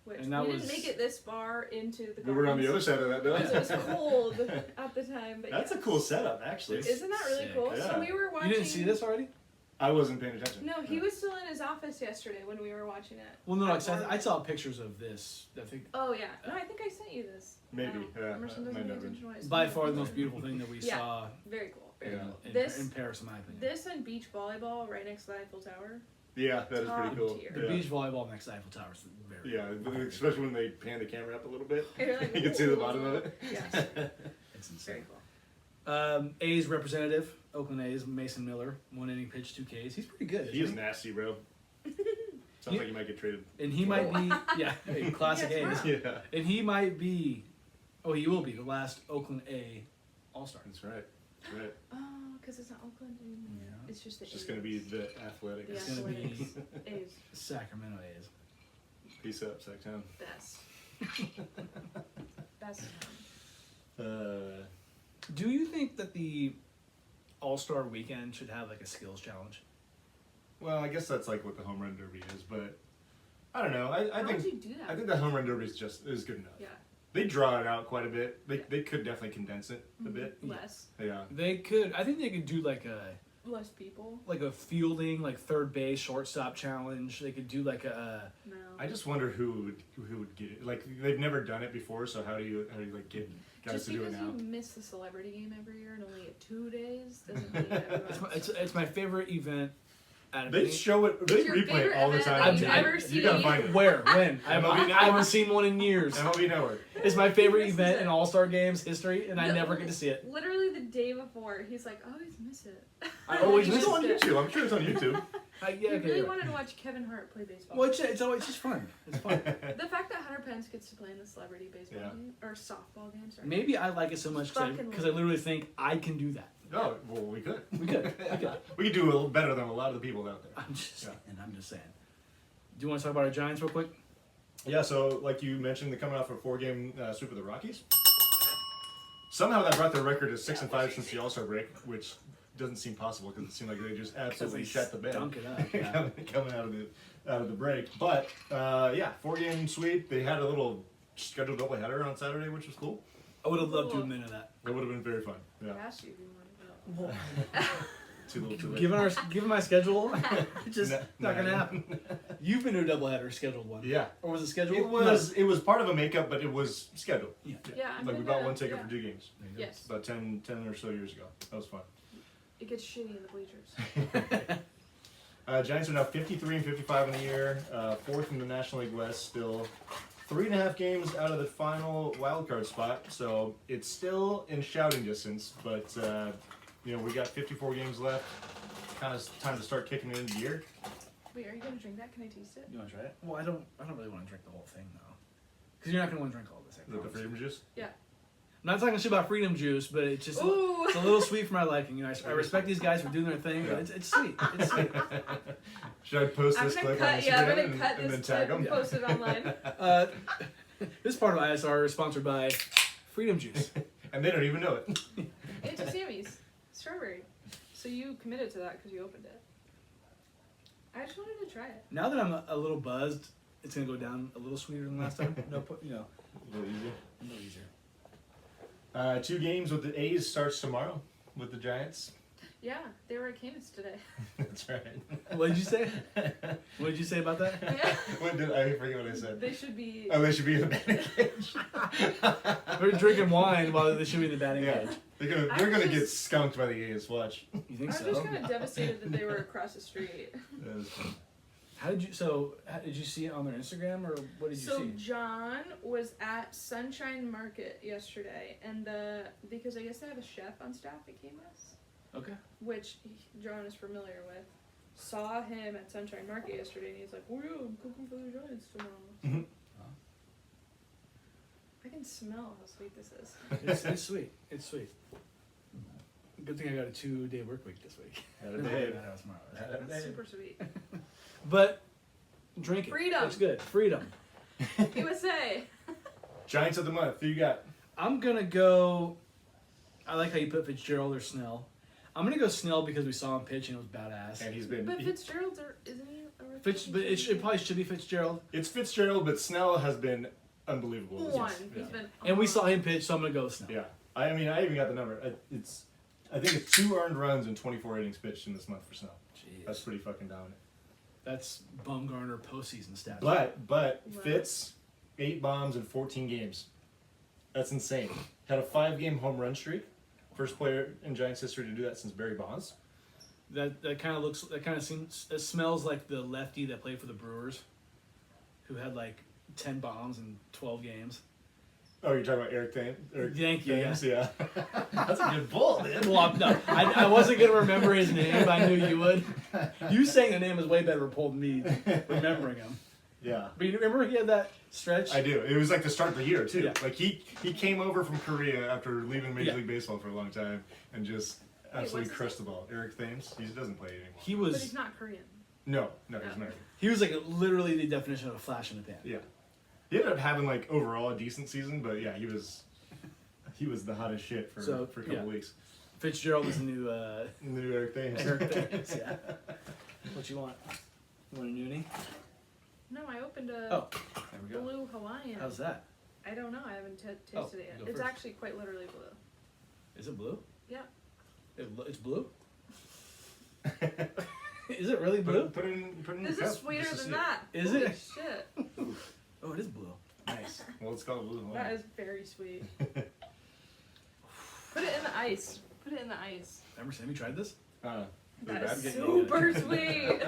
which And that we was- didn't make it this far into the. We were on the other gardens side of that, though. because it was cold at the time. But That's a yes. cool setup, actually. Isn't that really Sick. cool? Yeah. So we were watching. You didn't see this already? I wasn't paying attention. No, he was still in his office yesterday when we were watching it. Well, no, At 'cause I Warner. saw pictures of this. I think Oh yeah, no, I think I sent you this. Maybe, Wow. yeah, Emerson doesn't might pay not have attention to what I by send far the him. most beautiful thing that we Yeah. saw Very cool. Very Yeah. cool. in, This in Paris, in my opinion. this and beach volleyball right next to the Eiffel Tower. Yeah, that is Top pretty cool. tier. The Yeah. beach volleyball next to Eiffel Tower is very Yeah, especially when they pan the camera up a little bit. You're like, You can see the "Ooh." bottom of it. Yes, It's very insane. cool. A's representative, Oakland A's, Mason Miller, 1 inning pitch, 2 Ks. He's pretty good. He is isn't nasty, bro. Sounds like you might get traded. And he might be, yeah, hey, classic Yes, A's. wow. Yeah, And he might be, he will be the last Oakland A All-Star. that's right. That's right. Oh, because it's not Oakland anymore. Yeah. It's just the It's just A's. gonna be the Athletics. the It's gonna be- Athletics. A's. Sacramento A's. Peace up, Sacktown. Best. Best. Do you think that the All-Star Weekend should have like a skills challenge? Well, I guess that's like what the home run derby is, but I don't know. I How think would you do that? I think the home run derby is good enough. Yeah. They draw it out quite a bit. They could definitely condense it a bit. Less. Yeah. They could. I think they could do like Less people. a fielding, like third base, shortstop challenge. They could do like a. No. I just wonder who would get it. Like they've never done it before, so how do you like get guys Just to do it because now? you miss the celebrity game every year and only get 2 days doesn't mean everyone's. It's my favorite event. Out of They any- show it. They It's your replay it favorite all the event time. that you've never You seen. gotta find it. Where? When? I MLB haven't seen one in years. MLB Network. It's my favorite Misses event it. in All-Star Games history, and I No, never get to see it. Literally the day before, he's like, "I always miss it." I always It's miss on it. YouTube. I'm sure it's on YouTube. Yeah, I okay, really right. wanted to watch Kevin Hart play baseball. Well, it's always just fun. It's fun. The fact that Hunter Pence gets to play in the celebrity baseball Yeah. game or softball game, sorry. Maybe I like it so much Fucking because I literally think I can do that. Oh, well, we could. We could. We could do a little better than a lot of the people out there. I'm just Yeah. saying. I'm just saying. Do you want to talk about our Giants real quick? Yeah, so like you mentioned, they're coming off a 4-game sweep of the Rockies. Somehow that brought their record to 6-5 since the All-Star break, which doesn't seem possible because it seemed like they just absolutely shut the bed Dunk it up. Yeah. coming out of the break. But yeah, 4-game sweep. They had a little scheduled doubleheader on Saturday, which was cool. I would have loved to have been in that. That would have been very fun. Yeah, I asked you if you wanted to go. too little, too late. Given my schedule, it's just not gonna Nah. happen. You've been to a doubleheader, scheduled one. Yeah, Or was it scheduled? it was part of a makeup, but it was scheduled. Yeah. Yeah, I'm Like we gonna- bought one ticket yeah. for 2 games. Yes. About 10 or so years ago. That was fun. It gets shitty in the bleachers. Giants are now 53 and 55 in the year, 4th in the National League West still. 3.5 games out of the final wild card spot, so it's still in shouting distance. But we got 54 games left. Kind of time to start kicking it into the year. Wait, are you gonna drink that? Can I taste it? You want to try it? Well, I don't really want to drink the whole thing though, because you're not gonna want to drink all this. I Is that the promise. freedom juice? Yeah. I'm not talking shit about freedom juice, but it's just Ooh. it's a little sweet for my liking. You know, I respect these guys for doing their thing, but it's sweet. It's sweet. Should I post I'm this gonna clip cut. on Yeah, I'm Instagram gonna cut and then this tag clip and them? post it online. This part of ISR is sponsored by Freedom Juice. And they don't even know it. Auntie Sammy's strawberry. So you committed to that because you opened it. I just wanted to try it. Now that I'm a little buzzed, it's gonna go down a little sweeter than last time. A little easier. a little easier. 2 games with the A's starts tomorrow with the Giants. Yeah, they were at Canis today. That's right. What did you say? What did you say about that? I forget what I said. They should be. Oh, they should be in the batting cage. They're drinking wine while they should be in the batting Yeah. cage. They're gonna get skunked by the A's. Watch. You think I was so? just kind of devastated that they were across the street. That was fun. How did you see it on their Instagram or what did you So see? John was at Sunshine Market yesterday, and because I guess they have a chef on staff at Canis, Okay. which John is familiar with, saw him at Sunshine Market yesterday, and he's like, "Oh yeah, I'm cooking for the Giants tomorrow." Mhm. I can smell how sweet this is. It's sweet. It's sweet. Good thing I got a 2-day work week this week. Had a day. That's super sweet. But drink it. Freedom. It's good. Freedom. USA. Giants of the month. Who you got? I'm gonna go. I like how you put Fitzgerald or Snell. I'm gonna go Snell because we saw him pitch and it was badass. And he's been. But Fitzgerald's isn't he? A But it probably should be Fitzgerald. It's Fitzgerald, but Snell has been unbelievable. this One. year. He's been. And we on. saw him pitch, so I'm gonna go with Snell. Yeah. I mean, I even got the number. I think it's 2 earned runs and 24 innings pitched in this month for Snell. Jeez. That's pretty fucking dominant. That's Bumgarner postseason stats. But Wow. Fitz, 8 bombs in 14 games. That's insane. Had a 5-game home run streak. First player in Giants history to do that since Barry Bonds. That kind of seems. It smells like the lefty that played for the Brewers, who had like 10 bombs in 12 games. Oh, you're talking about Eric Thames? Thank you, Thames, yeah. That's a good bull, man. Well, no, I wasn't gonna remember his name. But I knew you would. You saying the name is way better pull than me remembering him. Yeah. But you remember he had that stretch? I do. It was like the start of the year, too. Yeah. Like, he came over from Korea after leaving Major Yeah. League Baseball for a long time and just absolutely what's crushed the ball. Eric Thames, he doesn't play anymore. He But was he's not Korean. No, he's Yeah. American. he was like literally the definition of a flash in the pan. Yeah. He ended up having, like, overall a decent season, but yeah, he was the hottest shit for a couple yeah. weeks. Fitzgerald is the new The new Eric Thames. Eric Thames, yeah. What you want? You want a noonie? No, I opened a Oh, there we go. blue Hawaiian. How's that? I don't know. I haven't tasted Oh, it yet. go It's first. actually quite literally blue. Is it blue? Yeah. It's blue? Is it really blue? Put it in This the cup is sweeter just to than see it. that. Is Holy it? Shit. Oh, it is blue. Nice. Well, it's called blue. That is very sweet. Put it in the ice. Put it in the ice. Emerson, have you tried this? Is it That bad? is Getting super sweet.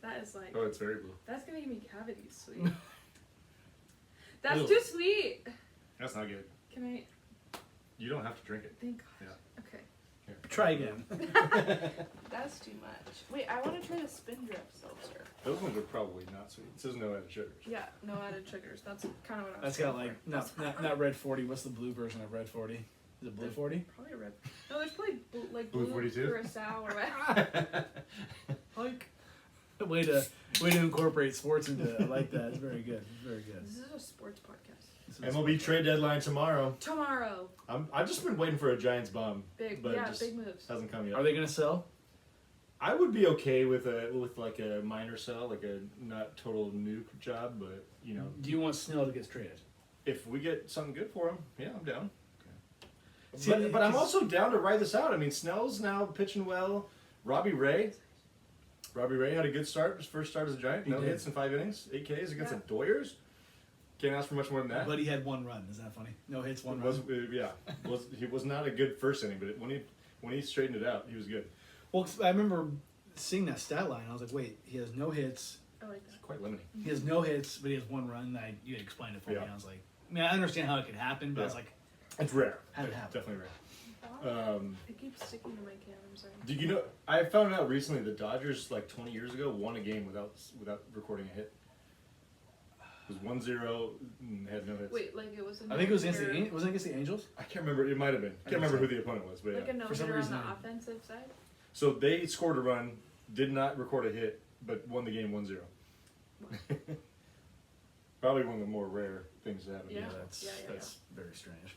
That is like, Oh, it's very blue. that's gonna give me cavities sweet. That's Ew. too sweet. That's not good. Can I? You don't have to drink it. Thank God. Yeah. Okay. Try again. That's too much. Wait, I want to try the spin drip seltzer. Those ones are probably not sweet. It says no added sugars. Yeah, no added sugars. That's kind of what I was That's got going like for. not red 40. What's the blue version of red 40? Is it blue 40? Probably a red. No, there's probably like Blue blue 42? curacao or what. Like way to incorporate sports into it. I like that. It's very good. It's very good. This is a sports podcast. This is MLB trade deadline tomorrow. Tomorrow. I've just been waiting for a Giants bomb. Big, but yeah, it just big moves. hasn't come yet. Are they gonna sell? I would be okay with like a minor sell, like a not total nuke job, but you know, Do you want Snell to get traded? if we get something good for him, yeah, I'm down. See, But I'm also down to ride this out. I mean, Snell's now pitching well. Robbie Ray had a good start. His first start as a Giant. He No did. hits in 5 innings. 8 Ks against Yeah. the Doyers. Can't ask for much more than that. But he had one run. Isn't that funny? No hits, one was, run. he was not a good first inning, but when he straightened it out, he was good. Well, 'cause I remember seeing that stat line. I was like, wait, he has no hits. I like It's that. quite limiting. He has no hits, but he has one run. You had explained it for me. Yeah. I was like, I mean, I understand how it could happen, but I was Yeah. like, It's rare. How did it happen? Definitely rare. Wow. It keeps sticking to my can. I'm sorry. Do you know? I found out recently the Dodgers, like 20 years ago, won a game without recording a hit. It was 1-0 and had no hits. Wait, like it was. I think it was against wasn't it against the Angels? I can't remember. It might have been. Can't remember who the opponent was, but Like yeah. a no For some hitter on reason, the offensive side. So they scored a run, did not record a hit, but won the game 1-0. Probably one of the more rare things to happen. Yeah. That's very strange.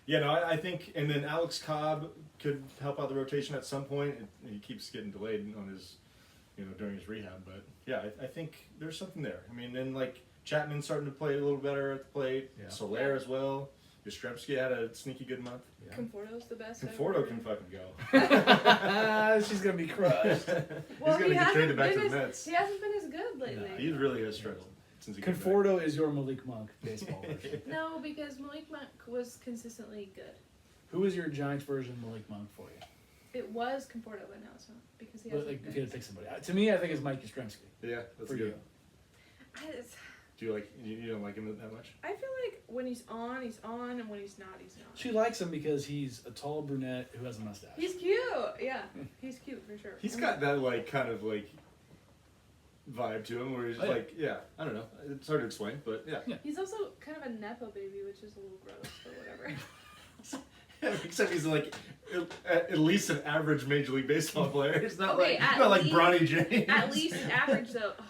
Yeah, no, I think, and then Alex Cobb could help out the rotation at some point. He keeps getting delayed on his, during his rehab. But yeah, I think there's something there. I mean, and like Chapman's starting to play a little better at the plate. Yeah. Soler as well. Yastrzemski had a sneaky good month. Yeah. Conforto's the best. I've Conforto ever can heard. fucking go. She's gonna be crushed. Well, He's gonna he get hasn't traded back to been the as- Mets. He hasn't been as good lately. No, He really has struggled since he came back. Conforto is your Malik Monk baseball version. No, because Malik Monk was consistently good. Who is your Giants version of Malik Monk for you? It was Conforto, but now it's not because he But, hasn't like, been. if you had to pick somebody, to me, I think it's Mike Yastrzemski. Yeah, that's For good. you. Do you like? You don't like him that much? I feel like when he's on, and when he's not, he's not. She likes him because he's a tall brunette who has a mustache. He's cute. Yeah, he's cute for sure. He's got that kind of vibe to him where he's Oh, yeah. like, yeah, I don't know. It's hard to explain, but yeah. He's also kind of a nepo baby, which is a little gross, but whatever. Except he's like at least an average Major League Baseball player. He's not Okay, like at not like least- Bronny James. At least average though. Ugh,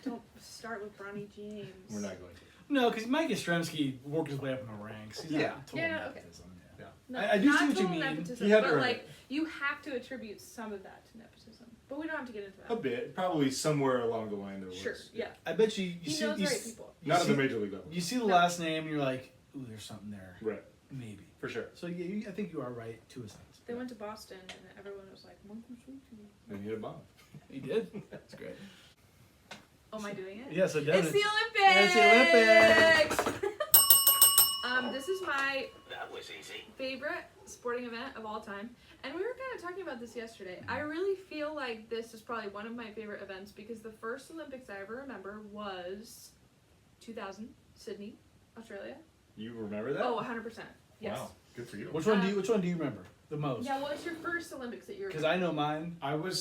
don't start with Bronny James. We're not going to. No, because Mike Yastrzemski worked his way up in the ranks. He's Yeah. not total Yeah, okay. nepotism. Yeah. No, I do not see what you total mean. nepotism, He had to but earn like it. you have to attribute some of that to nepotism. But we don't have to get into A that. bit, probably somewhere along the line there was. Sure, yeah. I bet you He see knows you, the right s- people. you Not at see, the Major League level. you see the No. last name and you're like, ooh, there's something there. Right, Maybe. for sure. So yeah, I think you are right to a sense. They went to Boston and everyone was like, Monkey Sushi. And he hit a bomb. He did. That's great. Oh, am I doing it? Yeah, so It's Devyn, the Olympics! It's the Olympics! This is my That was easy. favorite sporting event of all time. And we were kind of talking about this yesterday. I really feel like this is probably one of my favorite events because the first Olympics I ever remember was 2000, Sydney, Australia. You remember that? Oh, 100%. Yes. Wow, good for you. Which one do you remember the most? Yeah, what's your first Olympics that you Because remember? I know mine. I would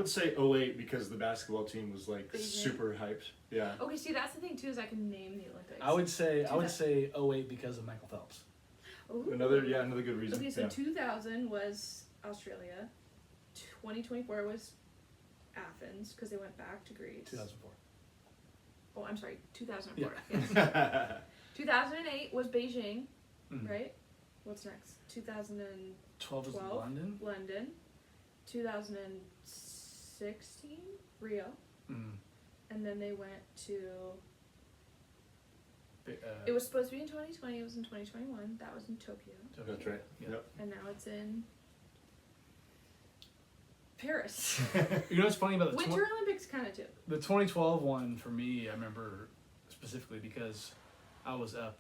say 08 because the basketball team was like Beijing? super hyped. Yeah. Okay, see, that's the thing too is I can name the Olympics. I would say 08 because of Michael Phelps. Ooh. Another good reason. Okay, so yeah. 2000 was Australia. 2024 was Athens because they went back to Greece. 2004. Oh, I'm sorry, 2004. Yes. 2008 was Beijing, Mhm. right? What's next? 2012 12 was London. London. 2016 Rio, Mm. and then they went to. Bi- It was supposed to be in 2020. It was in 2021. That was in Tokyo, That's right. Yeah. Yep. and now it's in Paris. You know what's funny about the Winter Olympics kind of too. the 2012 one for me? I remember specifically because I was up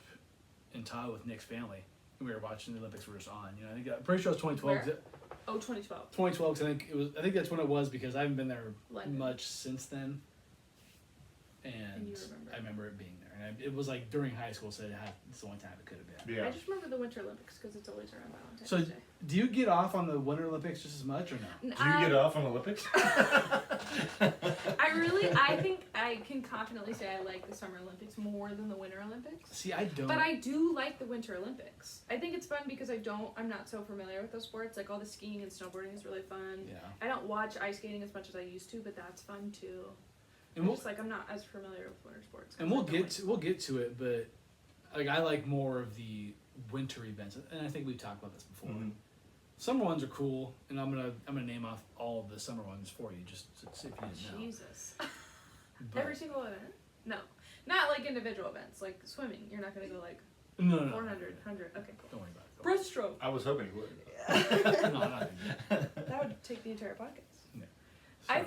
in Tahoe with Nick's family and we were watching the Olympics. We were just on. You know, I'm pretty sure it was 2012. Where? Oh, 2012. 2012. 'Cause I think that's when it was because I haven't been there London. much since then. And And you remember. I remember it being there. And it was like during high school, so it's the only time it could have been. Yeah. I just remember the Winter Olympics because it's always around Valentine's So, Day. do you get off on the Winter Olympics just as much or no? Do you get off on Olympics? I think I can confidently say I like the Summer Olympics more than the Winter Olympics. See, I don't. But I do like the Winter Olympics. I think it's fun because I'm not so familiar with those sports. Like all the skiing and snowboarding is really fun. Yeah. I don't watch ice skating as much as I used to, but that's fun too. And I'm not as familiar with winter sports. And we'll get to it, but like I like more of the winter events, and I think we've talked about this before. Mm-hmm. Summer ones are cool, and I'm gonna name off all of the summer ones for you, just to see if you didn't know. Jesus. But, Every single event? No. Not like individual events, like swimming. You're not going to go like no, 400, 100. Okay, cool. Don't worry about it. Breaststroke. I was hoping you would. No, not That would take the entire podcast. Yeah.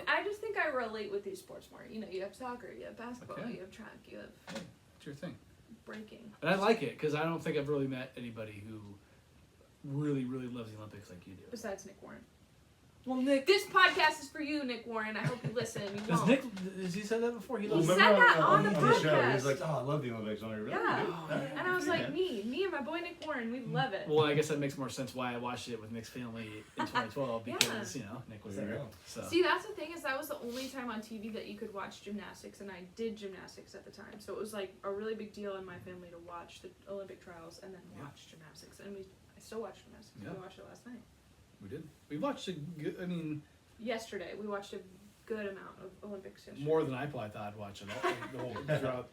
I just think I relate with these sports more. You know, you have soccer, you have basketball, Okay. you have track, you have It's your thing. breaking. And I like it because I don't think I've really met anybody who really, really loves the Olympics like you do. Besides Nick Warren. Well, Nick. This podcast is for you, Nick Warren. I hope you listen. You Has won't. he said that before? He Well, loves said remember that on the show, podcast. he's like, "Oh, I love the Olympics." I'm like, really? Yeah. You do? Oh, yeah. And I was like, Yeah. me and my boy Nick Warren, we love it. Well, I guess that makes more sense why I watched it with Nick's family in 2012 Yeah. because Nick was There you there. go. So See, that's the thing is that was the only time on TV that you could watch gymnastics, and I did gymnastics at the time, so it was like a really big deal in my family to watch the Olympic trials and then Yeah. watch gymnastics, and I still watch gymnastics. Yeah. We watched it last night. we did. We watched a good, Yesterday, we watched a good amount of Olympics. Yesterday. more than I probably thought I'd watch it all, the whole throughout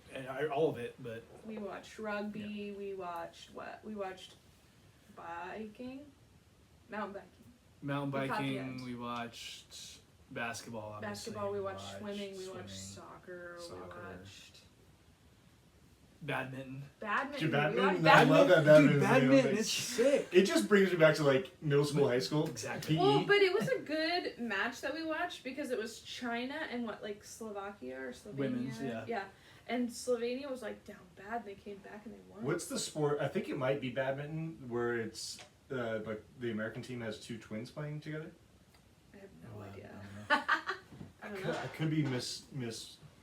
all of it. But We watched rugby. We watched what? We watched biking, mountain biking. mountain We caught the biking, end. we watched basketball. Obviously. Basketball. We watched swimming. We watched soccer. We Soccer. watched badminton. badminton. Dude, We watched badminton, I love that badminton. Dude, in the badminton Olympics. is sick. It just brings me back to like middle school, high school. Exactly. PE. Well, but it was a good match that we watched because it was China and Slovakia or Slovenia. Women's, yeah. Yeah. And Slovenia was like down bad. They came back and they won. What's the sport? I think it might be badminton, where it's like the American team has two twins playing together. I have no idea. I I don't could, know. I could be miss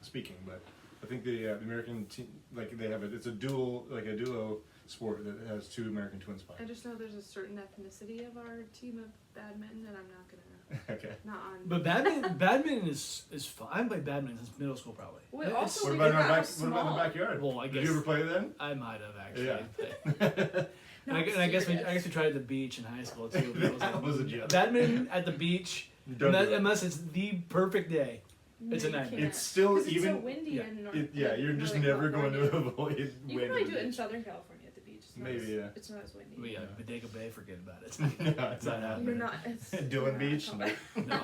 speaking, but I think the American team, like they have it. It's a duo sport that has two American twins I playing. just know there's a certain ethnicity of our team of badminton, and I'm not gonna Okay. not on. But badminton is fun. I haven't played badminton since middle school probably. Well, It's- also- What we about in figure out how what about in the small. backyard? Well, I Did guess- you ever play then? I might have actually. Yeah. but- No, and I guess we serious. tried the beach in high school too. but it That was a joke. Badminton at the beach, Don't do it. unless it's the perfect day. It's a You nightmare. can't. It's still 'Cause it's even. so windy yeah. in North. You're just Northern never going to California. avoid You wind. can probably at do the it in beach. Southern California at the beach. It's not Maybe, as, yeah. It's not as windy. But yeah, Yeah. Bodega Bay, forget about it. No, it's not happening. You're not. It's, Dillon Beach. No. No.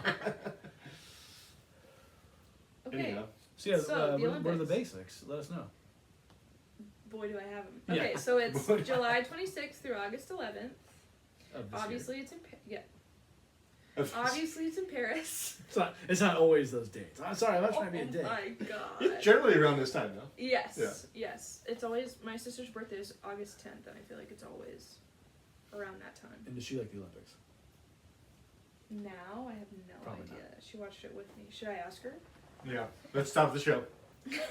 Okay. Anyhow. So yeah, So, the what are the Olympics. basics? Let us know. Boy, do I have them. Yeah. Okay, so it's Boy. July 26th through August 11th. Of this Obviously, it's in year. Obviously, it's in Paris. It's not always those dates. I'm sorry, I'm not Oh trying to be a dick. my god. It's generally around this time, though. Yes. Yeah. Yes. It's always my sister's birthday is August 10th, and I feel like it's always around that time. And does she like the Olympics? Now I have no Probably idea. She watched it with me. Should I ask her? Yeah. Let's stop the show.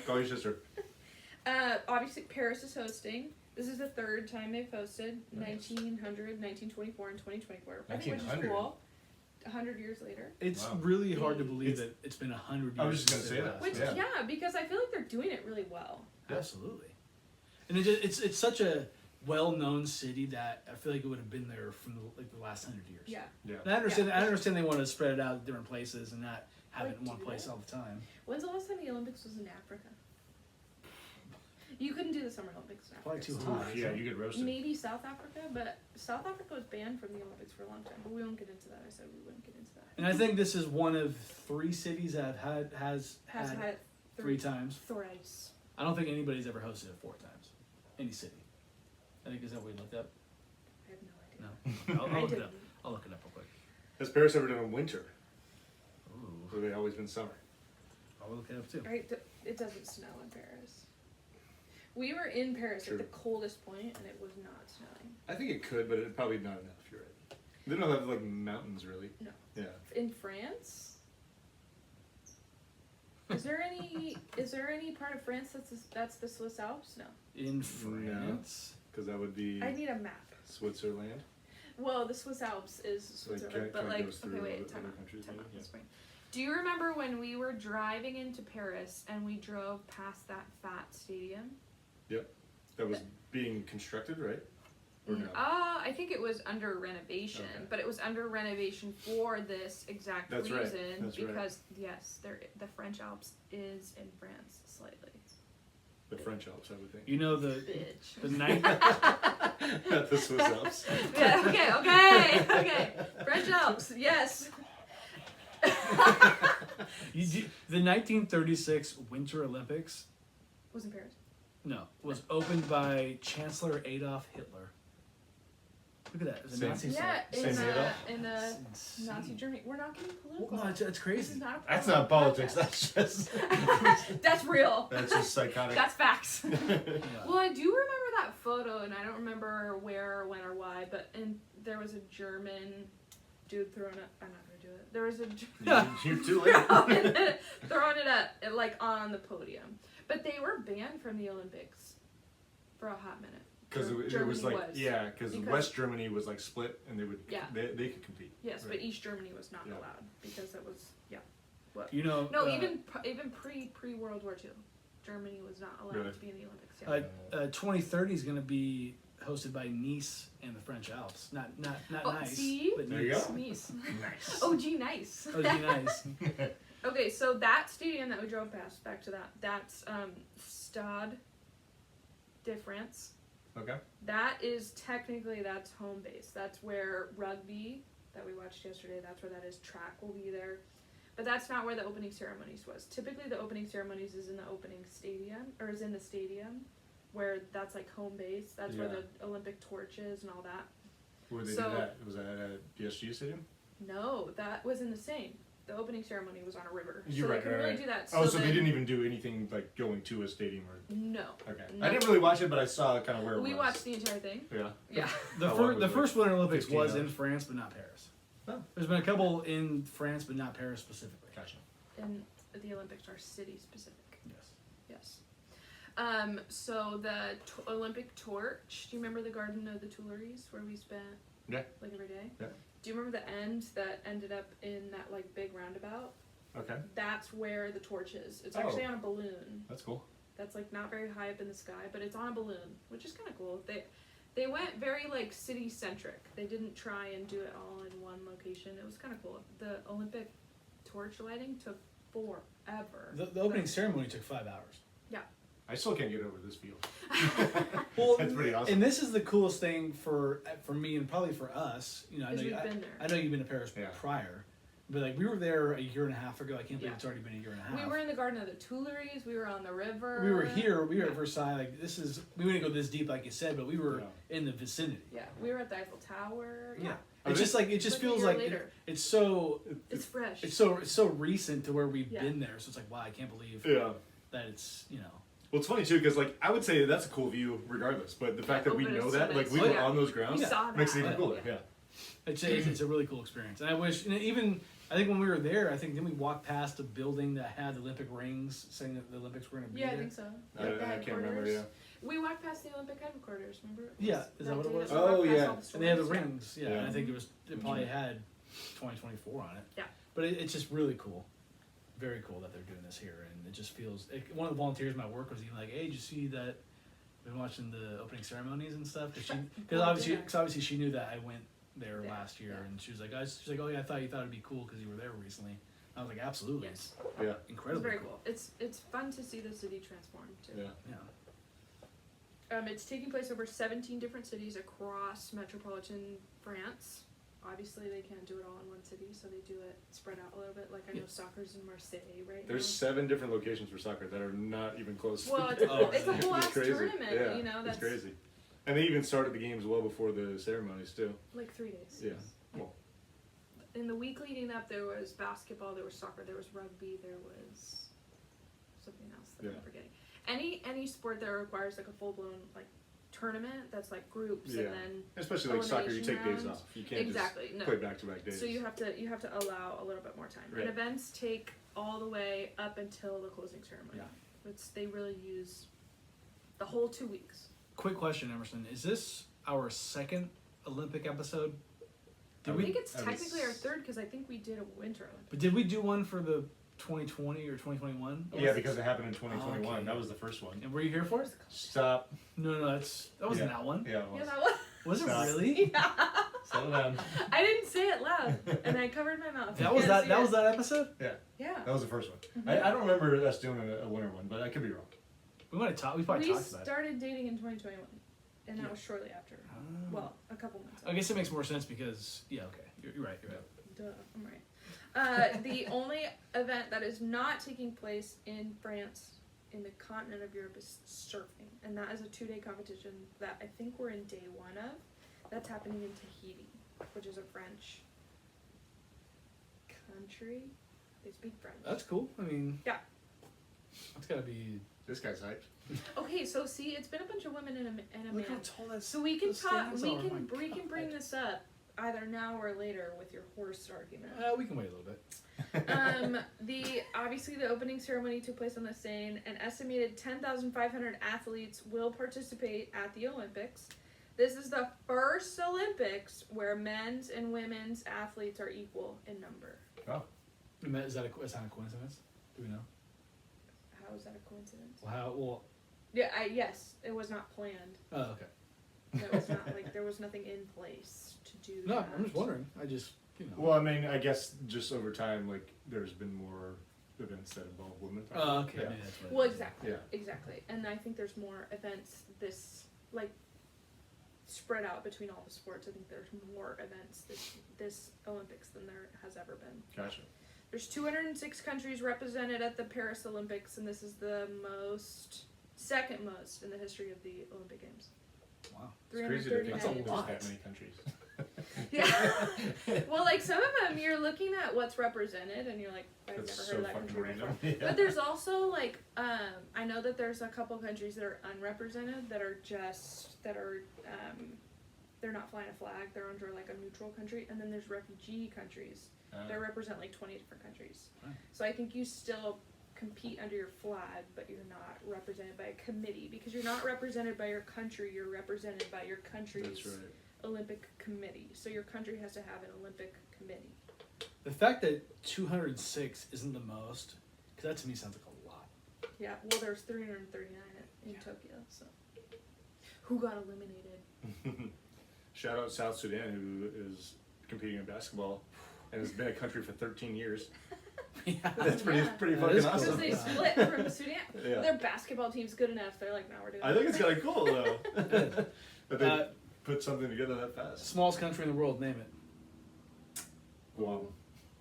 Call your sister. Obviously, Paris is hosting. This is the third time they've hosted. Nice. 1900, 1924, and 2024. I think which is 1900. cool. 100 years later. It's Wow. really hard to believe It's- that it's been 100 years. I was just gonna since say they that. last Which, did it. yeah, because I feel like they're doing it really well. Absolutely. And it's such a well-known city that I feel like it would have been there from the last 100 years. Yeah. Yeah. And I understand. Yeah. I understand they want to spread it out to different places and not have it in Like, one do place that. all the time. When's the last time the Olympics was in Africa? You couldn't do the Summer Olympics in Africa. Probably too It's hot. hot. Yeah, you get roasted. Maybe South Africa, but South Africa was banned from the Olympics for a long time. But we won't get into that. I said we wouldn't get into that. And I think this is one of 3 cities that has Has had had 3 times. thrice. I don't think anybody's ever hosted it 4 times. Any city. I think is that what we looked up? I have no idea. No. I'll I look it didn't. up. I'll look it up real quick. Has Paris ever done a winter? Ooh. Or they always been summer? I'll look it up too. Right, it doesn't snow in Paris. We were in Paris True. at the coldest point, and it was not snowing. I think it could, but it's probably not enough. You're right. They don't have like mountains really. No. Yeah. In France, Is there any part of France that's the Swiss Alps? No. In France. Because that would be I need a map. Switzerland. Well, the Swiss Alps is Switzerland, but like, okay, wait, time out. Let's bring. Do you remember when we were driving into Paris and we drove past that fat stadium? Yep. That was being constructed, right? Or no? I think it was under renovation, but it was under renovation for this exact reason. Right. That's because yes, the French Alps is in France slightly. The French Alps, I would think. You know the Bitch. the night. Not the Swiss Alps. Yeah. Okay. French Alps. Yes. The 1936 Winter Olympics. Was in Paris. No, was opened by Chancellor Adolf Hitler. Look at that. It was a Nazi Yeah, Saint in Nazi Germany. We're not getting political. Well, no, that's This is crazy. not a That's political not politics. podcast. That's just. That's real. That's just psychotic. That's facts. Yeah. Well, I do remember that photo, and I don't remember where, when, or why, but there was a German dude throwing it. I'm not gonna do it. There was a You're too late. throwing it at like on the podium, but they were banned from the Olympics for a hot minute. Because it was like because West Germany was like split, and they would they could compete. Yes, right. but East Germany was not allowed because it was What? You know. No, even pre World War II, Germany was not allowed to be in the Olympics. Yeah. 2030 is going to be hosted by Nice and the French Alps. Not nice. See? But There you Nice. go. Nice. Nice. Oh, gee, nice. Oh, gee, nice. Okay, so that stadium that we drove past, back to that's Stade de France. Okay. That's home base. That's where rugby that we watched yesterday, that's where that is. Track will be there. But that's not where the opening ceremonies was. Typically the opening ceremonies is in the opening stadium, or is in the stadium, where that's like home base. That's where the Olympic torch is and all that. Where did they do that? Was that at PSG Stadium? No, that was in the same. The opening ceremony was on a river. You're so right, they couldn't really right. do that. So they didn't even do anything like going to a stadium or. No. Okay. No. I didn't really watch it, but I saw kind of where it was. We watched the entire thing. Yeah. Yeah. The first Winter Olympics 15 was in hours? France, but not Paris. Oh. There's been a couple in France, but not Paris specifically. Gotcha. And the Olympics are city specific. Yes. Yes. So the Olympic torch. Do you remember the Garden of the Tuileries where we spent like every day? Yeah. Do you remember the end that ended up in that like big roundabout? Okay. That's where the torch is. It's actually on a balloon. That's cool. That's like not very high up in the sky, but it's on a balloon, which is kind of cool. They went very like city centric. They didn't try and do it all in one location. It was kind of cool. The Olympic torch lighting took forever. The opening ceremony took 5 hours. Yeah. I still can't get over this view. Well, That's pretty awesome. And this is the coolest thing for me and probably for us. You know, I know We've been there. I know you've been to Paris prior, but like we were there a year and a half ago. I can't believe it's already been a year and a half. We were in the Garden of the Tuileries. We were on the river. We were here. We were at Versailles. Like this is. We wouldn't go this deep, like you said, but we were in the vicinity. Yeah, we were at the Eiffel Tower. Yeah. It's just like it just feels like it's so. It's fresh. It's so recent to where we've been there. So it's like wow, I can't believe that it's Well, it's funny too because like I would say that's a cool view regardless, but the fact that we know that like we were on those grounds makes it even cooler. Yeah. It's a really cool experience, and I wish even. I think when we were there, then we walked past a building that had the Olympic rings, saying that the Olympics were going to be there. I think so. I can't remember. Yeah. We walked past the Olympic headquarters. Remember? Yeah, is that what it was? Oh yeah. And they had the rings. Yeah, Yeah. and I think it probably had 2024 on it. Yeah. But it's just really cool, very cool that they're doing this here, and it just feels. One of the volunteers in my work was even like, "Hey, did you see that? We've been watching the opening ceremonies and stuff." Because obviously she knew that I went there last year, and she was like, "She's like, oh yeah, I thought you thought it'd be cool because you were there recently." I was like, "Absolutely, Yes. Yeah, incredible, it's very cool. It's fun to see the city transform too. Yeah. It's taking place over 17 different cities across metropolitan France. Obviously, they can't do it all in one city, so they do it spread out a little bit. Like I know soccer's in Marseille right There's 7 different locations for soccer that are not even close. Well, it's a whole ass crazy. tournament. Yeah, You know, that's it's crazy. And they even started the games well before the ceremonies too. like 3 days. Yeah. Well. In the week leading up, there was basketball, there was soccer, there was rugby, there was something else that I'm forgetting. Any sport that requires like a full blown like tournament that's like groups Yeah. and then Especially like soccer, you take days rounds. off. You can't Exactly. just No. play back-to-back days. So you have to allow a little bit more time. Right. And events take all the way up until the closing ceremony. Yeah. They really use the whole 2 weeks. Quick question, Emerson. Is this our second Olympic episode? I think it's I was- technically our third because I think we did a Winter Olympics. But did we do one for the 2020 or 2021? Yeah, because it happened in 2021. Okay. That was the first one. And were you here for it? Stop. No, that wasn't Yeah. that one. Yeah, it Yeah, was. that was. Was it Stop. really? Yeah. Settle down. I didn't say it loud, and I covered my mouth. That You was can't that. see That it. was that episode. Yeah. That was the first one. Mm-hmm. I don't remember us doing a winter one, but I could be wrong. We might have talked. We probably We talked about it. started dating in 2021, and that Yeah. was shortly after. Ah. Well, a couple months. I guess it makes more sense because okay, you're right. You're right. Duh, I'm right. The only event that is not taking place in France, in the continent of Europe, is surfing, and that is a 2-day competition that I think we're in day 1 of. That's happening in Tahiti, which is a French country. They speak French. That's cool. I mean, Yeah. That's gotta be. This guy's hyped. Okay, so see, it's been a bunch of women and a Look how man. tall that. So we can the talk. stands We are. can My we can bring God. this up either now or later with your horse argument. We can wait a little bit. Obviously the opening ceremony took place on the Seine. An estimated 10,500 athletes will participate at the Olympics. This is the first Olympics where men's and women's athletes are equal in number. Oh. Is that a coincidence? Do we know? How is that a coincidence? Well, Yeah, yes, it was not planned. oh, okay. That was not like there was nothing in place to do No, that. I'm just wondering. I just, Well, I mean, I guess just over time, like, there's been more events that involve women. Oh, okay. Yeah. Maybe that's what it Well, is. exactly. Yeah. Exactly. And I think there's more events spread out between all the sports. I think there's more events this Olympics than there has ever been. Gotcha. There's 206 countries represented at the Paris Olympics, and this is the second most in the history of the Olympic Games. Wow. It's crazy to think 339. there's lot. that many countries. Yeah. Well, like some of them, you're looking at what's represented, and you're like, I've That's never so heard of that fucking country random. before. Yeah. But there's also like, I know that there's a couple countries that are unrepresented that are they're not flying a flag. They're under like a neutral country, and then there's refugee countries that represent like 20 different countries. Right. So I think you still compete under your flag, but you're not represented by a committee because you're not represented by your country. You're represented by your country's That's right. Olympic committee. So your country has to have an Olympic committee. The fact that 206 isn't the most, because that to me sounds like a lot. Yeah. Well, there's 339 in Tokyo. So who got eliminated? Shout out South Sudan, who is competing in basketball and has been a country for 13 years. Yeah. That's pretty Yeah. pretty That fucking is cool. Because awesome. they split from Sudan. Yeah. Their basketball team's good enough. They're like, no, we're doing I think it's kind of cool though. But they Uh, put something together that fast. Smallest country in the world, name it. Guam.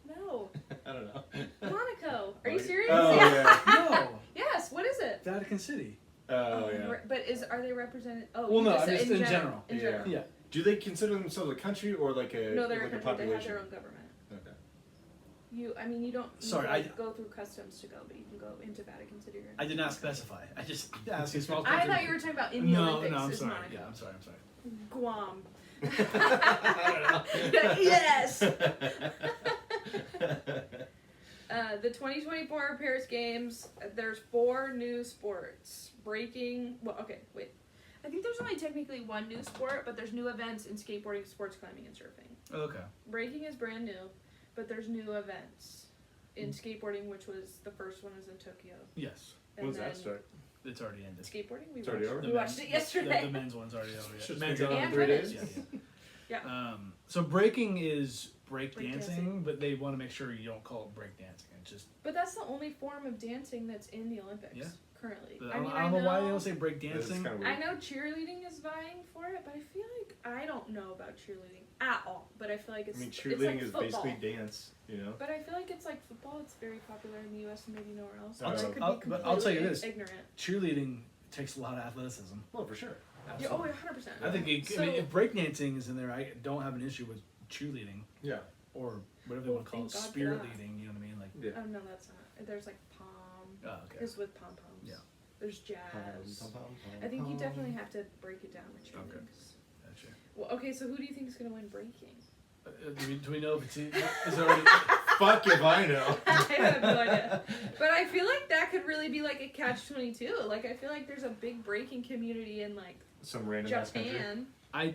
No. I don't know. Monaco. Are you Oh, serious? Oh Yeah. yeah. No. Yes. What is it? Vatican City. Oh yeah. But are they represented? Oh, Well, you no, just I said mean, in general. In Yeah. general. Yeah. Do they consider themselves a country or like a No, they're like a a country. They have population? their own government. Okay. You don't need Sorry, to go through customs to go, but you can go into Vatican City. I did not specify. I just asked you small I country. thought you were talking about in the No, Olympics. no, I'm is sorry. Monaco. Yeah, I'm sorry. I'm sorry. Guam. I don't know. Yes. The 2024 Paris Games, there's 4 new sports. Breaking, well, okay, wait. I think there's only technically 1 new sport, but there's new events in skateboarding, sports climbing, and surfing. Okay. Breaking is brand new, but there's new events in skateboarding, which was, the first one is in Tokyo. Yes. And When's that then start? It's already ended. Skateboarding? It's already over? We watched it yesterday. The men's one's already over. Shit's Men's been going and on 3 women's. days? Yeah. Yeah. So breaking is breakdancing, Breakdancing. but they want to make sure you don't call it breakdancing. It's just. But that's the only form of dancing that's in the Olympics Yeah. currently. I don't know why they don't say breakdancing. It's kind of weird. I know cheerleading is vying for it, but I feel like I don't know about cheerleading at all. But I feel like it's I mean, it's cheerleading like is football. basically dance, you know? But I feel like it's like football. It's very popular in the U.S. and maybe nowhere else. I'll But I tell- could I'll- be but I'll tell you completely this. ignorant. Cheerleading takes a lot of athleticism. Well, for sure. Yeah, oh, Absolutely. 100%. I think So- I mean, if breakdancing is in there, I don't have an issue with cheerleading Yeah. or whatever they Well, want to call it, thank God for spirit that. leading. You know what I mean? Like, Yeah. Oh no, that's not. There's like pom. oh, okay. It's with pom poms. Yeah. There's jazz. I think you definitely have to break it down with your Okay. legs. Gotcha. Well, okay, so who do you think is gonna win breaking? Do we know if is already? Fuck if I know. I have no idea. But I feel like that could really be like a catch-22. Like I feel like there's a big breaking community in like Some random ass country. Japan. I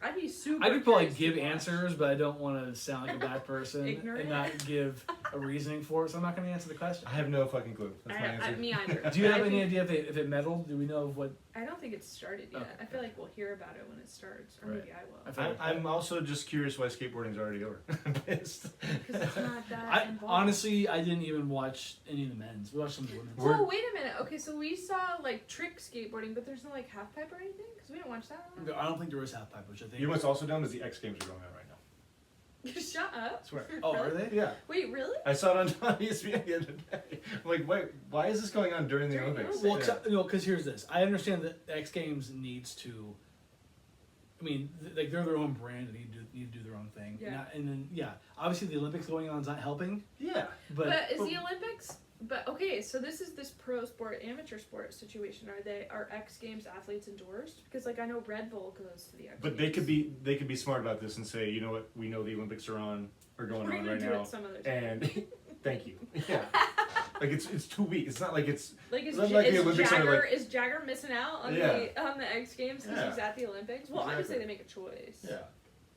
I'd be super. could probably curious to give watch. answers, but I don't want to sound like a bad person Ignorant. and not give a reasoning for it, so I'm not going to answer the question. I have no fucking clue. That's my answer. Me either. Do you have I any think- idea if it meddled? Do we know of what? I don't think it's started yet. Okay. I feel like we'll hear about it when it starts, or Right. maybe I will. I feel like I'm also just curious why skateboarding's already over. I'm pissed. Because it's not that involved. Honestly, I didn't even watch any of the men's. We watched some of the women's. Whoa, wait a minute. Okay, so we saw like trick skateboarding, but there's no like half pipe or anything? Because we didn't watch that one. I don't think there was half pipe, which I think. You know what's also dumb is the X Games are going on right now. Shut up. I swear. Oh, Really? are they? Yeah. Wait, really? I saw it on ESPN the other day. I'm like, wait, why is this going on during the During the Olympics? Olympics. Well, because here's this. I understand that the X Games needs to. I mean, like they're their own brand. They need to do their own thing. Yeah. And then obviously the Olympics going on is not helping. Yeah. But is the Olympics? But okay, so this is this pro sport, amateur sport situation. Are X Games athletes endorsed? Because like I know Red Bull goes to the X But Games. they could be smart about this and say, you know what, we know the Olympics are going We're on gonna right do now, it some other time. and thank you. Yeah. Like it's 2 weeks. It's not like it's Like is, It's not like the Olympics are, Jagger like- is Jagger missing out on Yeah. the X Games because Yeah. he's at the Olympics? Well, Exactly. obviously they make a choice. yeah.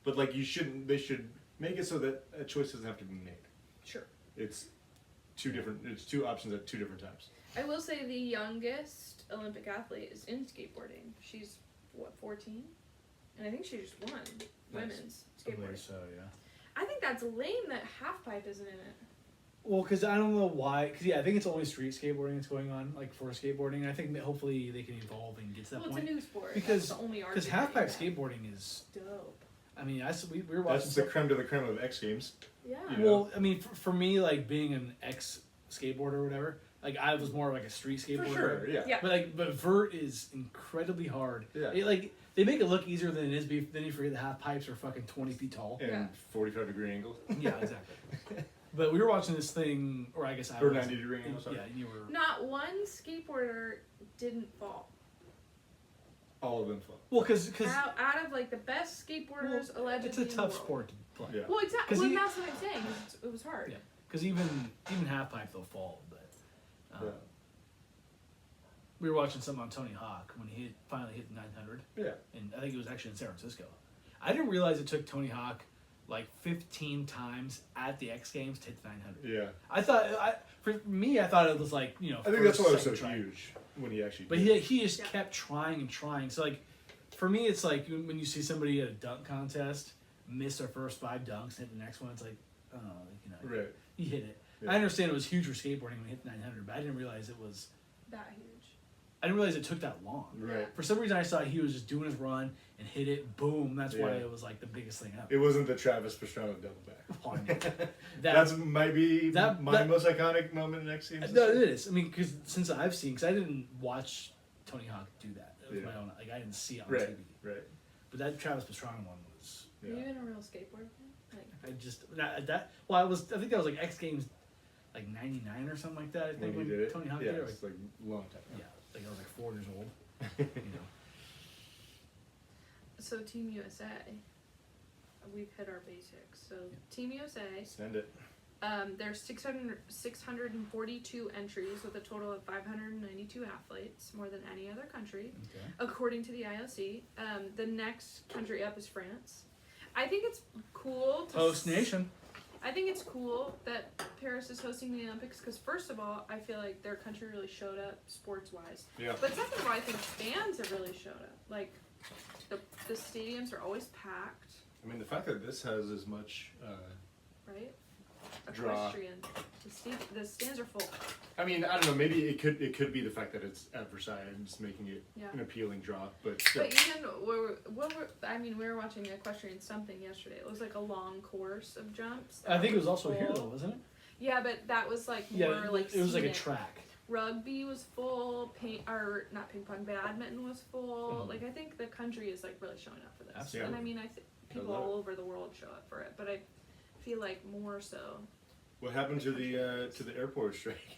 But like you shouldn't. They should make it so that a choice doesn't have to be made. Sure. It's two different. It's two options at two different times. I will say the youngest Olympic athlete is in skateboarding. She's what 14, and I think she just won women's I believe skateboarding. so, yeah. I think that's lame that half pipe isn't in it. Well, because I don't know why. Because I think it's only street skateboarding that's going on, like for skateboarding. I think that hopefully they can evolve and get to that Well, point. it's a new sport. Because- that's the only Because argument half pipe you have. skateboarding is. Dope. I mean, we were watching. That's the creme de la creme of X Games. Yeah. You know? Well, I mean, for me, like being an ex skateboarder or whatever, like I was more like a street skateboarder. For sure. Yeah. Yeah. But vert is incredibly hard. Yeah. Like they make it look easier than it is. Then you forget the half pipes are fucking 20 feet tall. And Yeah. 45-degree angle. Yeah, exactly. But we were watching this thing, or I guess I Or was. 90-degree angle. Sorry. Yeah, and you were. Not one skateboarder didn't fall. All of them fall. Well, because Out of like the best skateboarders allegedly. it's a in the tough world. sport to play. Yeah. Well, exactly. 'Cause Well, he- that's what I'm saying. It was hard. Yeah. Because even half pipe they'll fall, but. Yeah. We were watching something on Tony Hawk when he finally hit the 900, Yeah. and I think it was actually in San Francisco. I didn't realize it took Tony Hawk like 15 times at the X Games to hit the 900. Yeah. I thought, for me, I thought it was like, you know. I think that's why it was first, so second try. huge when he actually. But did. he just Yeah. kept trying and trying. So like, for me, it's like when you see somebody at a dunk contest miss their first 5 dunks, hit the next one, it's like, oh, you know, Right. he hit it. Yeah. I understand it was huge for skateboarding when he hit the 900, but I didn't realize it was. That huge. I didn't realize it took that long. Right. For some reason, I saw he was just doing his run and hit it. Boom! That's why Yeah. it was like the biggest thing ever. It wasn't the Travis Pastrana double back. Oh, I mean, That's might be that- my most iconic moment in X Games. no, it is. I mean, because since I've seen, because I didn't watch Tony Hawk do that. It was Yeah. my own. Like I didn't see it on Right. TV. Right. But that Travis Pastrana one was. Are you Yeah. in a real skateboard fan? Like, I just that. Well, I think that was like X Games, like '99 or something like that. I think When he did it. Tony Hawk Yeah. did it. It's like a long time. Yeah, like I was like 4 years old. You know. so Team USA. We've hit our basics. So Team USA. Send it. There's 642 entries with a total of 592 athletes, more than any other country, Okay. according to the IOC. The next country up is France. I think it's cool to Host nation. I think it's cool that Paris is hosting the Olympics because, first of all, I feel like their country really showed up sports-wise. Yeah. But second of all, I think fans have really showed up. Like, the stadiums are always packed, I mean, the fact that this has as much. right? Draw. Equestrian. The stands are full. I mean, I don't know. Maybe it could be the fact that it's at Versailles and just making it Yeah. an appealing draw. But still. But even we were watching equestrian something yesterday. It was like a long course of jumps. I think it was also full. here though, wasn't it? Yeah, but that was like Yeah, more like it was like a scenic. track. Rugby was full. Not ping pong. Badminton was full. Like I think the country is like really showing up for this. Absolutely. And I mean, people love all it. over the world show up for it, but I feel like more so. What happened to the airport strike?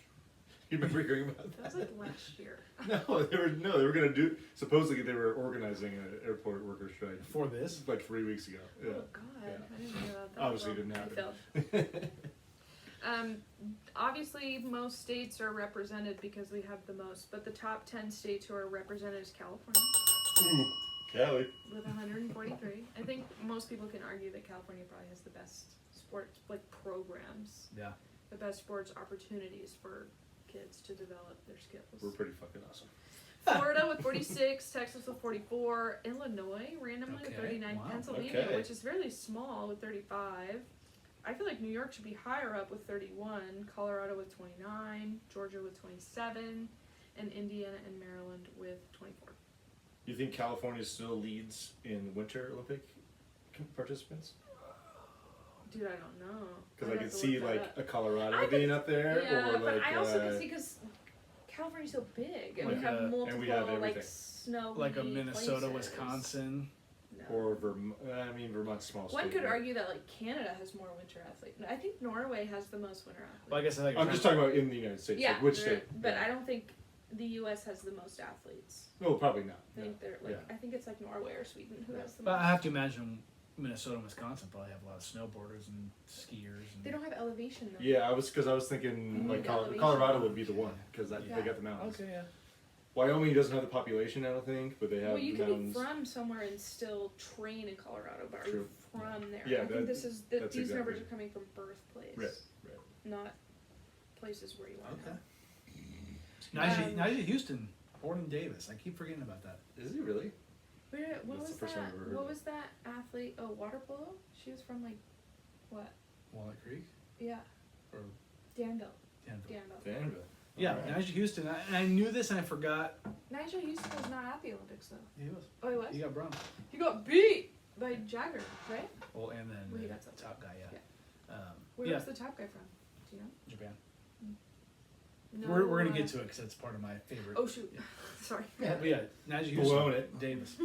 You remember hearing about That was like last year. No, they were gonna do. Supposedly, they were organizing an airport worker strike For this? like 3 weeks ago. Yeah. Oh God, Yeah. I didn't know about that. Obviously, it Well, didn't they happen. failed. Obviously, most states are represented because we have the most, but the top 10 states who are represented is California Ooh, Cali. with 143. I think most people can argue that California probably has the best sports programs, Yeah. the best sports opportunities for kids to develop their We're skills. pretty fucking awesome. Florida with 46, Texas with 44, Illinois randomly with Okay, 39, wow, Pennsylvania, okay. which is really small, with 35. I feel like New York should be higher up with 31, Colorado with 29, Georgia with 27, and Indiana and Maryland with 24. You think California still leads in Winter Olympic participants? Dude, I don't know. Because I'd I have could to see look that like up. a Colorado I could- being up there, Yeah, or but like I also could see because California's so big, and Like, we have multiple and we have like everything. snowy Like a Minnesota, places. Wisconsin. No. or Vermont. I mean, Vermont's small state. One could but- argue that like Canada has more winter athletes. I think Norway has the most winter athletes. Well, I guess I think I'm just talking about in the United States. yeah, like which they're- state? but Yeah. I don't think the U.S. has the most athletes. No, probably not. I think they're like Yeah. I think it's like Norway or Sweden who has the But most. I have to imagine Minnesota and Wisconsin probably have a lot of snowboarders and skiers. And They don't have elevation though. Yeah, I was thinking like need elevation. Colorado would be the one because Yeah. they got the mountains. Okay, yeah. Wyoming doesn't have the population, I don't think, but they have Well, you can be mountains. from somewhere and still train in Colorado, but are True. you from there? Yeah, I think that- these that's numbers exactly- are coming from birthplace, Right, right. not places where you are Okay. now. Najee Houston, born in Davis. I keep forgetting about that. Is he really? What That's was the first that? time I've ever heard What of was that athlete? Oh, water polo. She was from like, what? Walnut Creek Yeah, or Danville. Danville. Danville. Danville. Yeah, Alright. Najee Houston. And I knew this and I forgot. Nigel Houston was not at the Olympics though. He was. Oh, he was. He got bronze. He got beat by Jagger, right? Well, and then Well, he the got something. top guy, yeah. Where yeah, was the top guy from? Do you know? Japan. No. We're gonna get to it because it's part of my favorite. Oh shoot! Yeah. Sorry. Yeah, but yeah, Najee Blown Houston, it. Davis.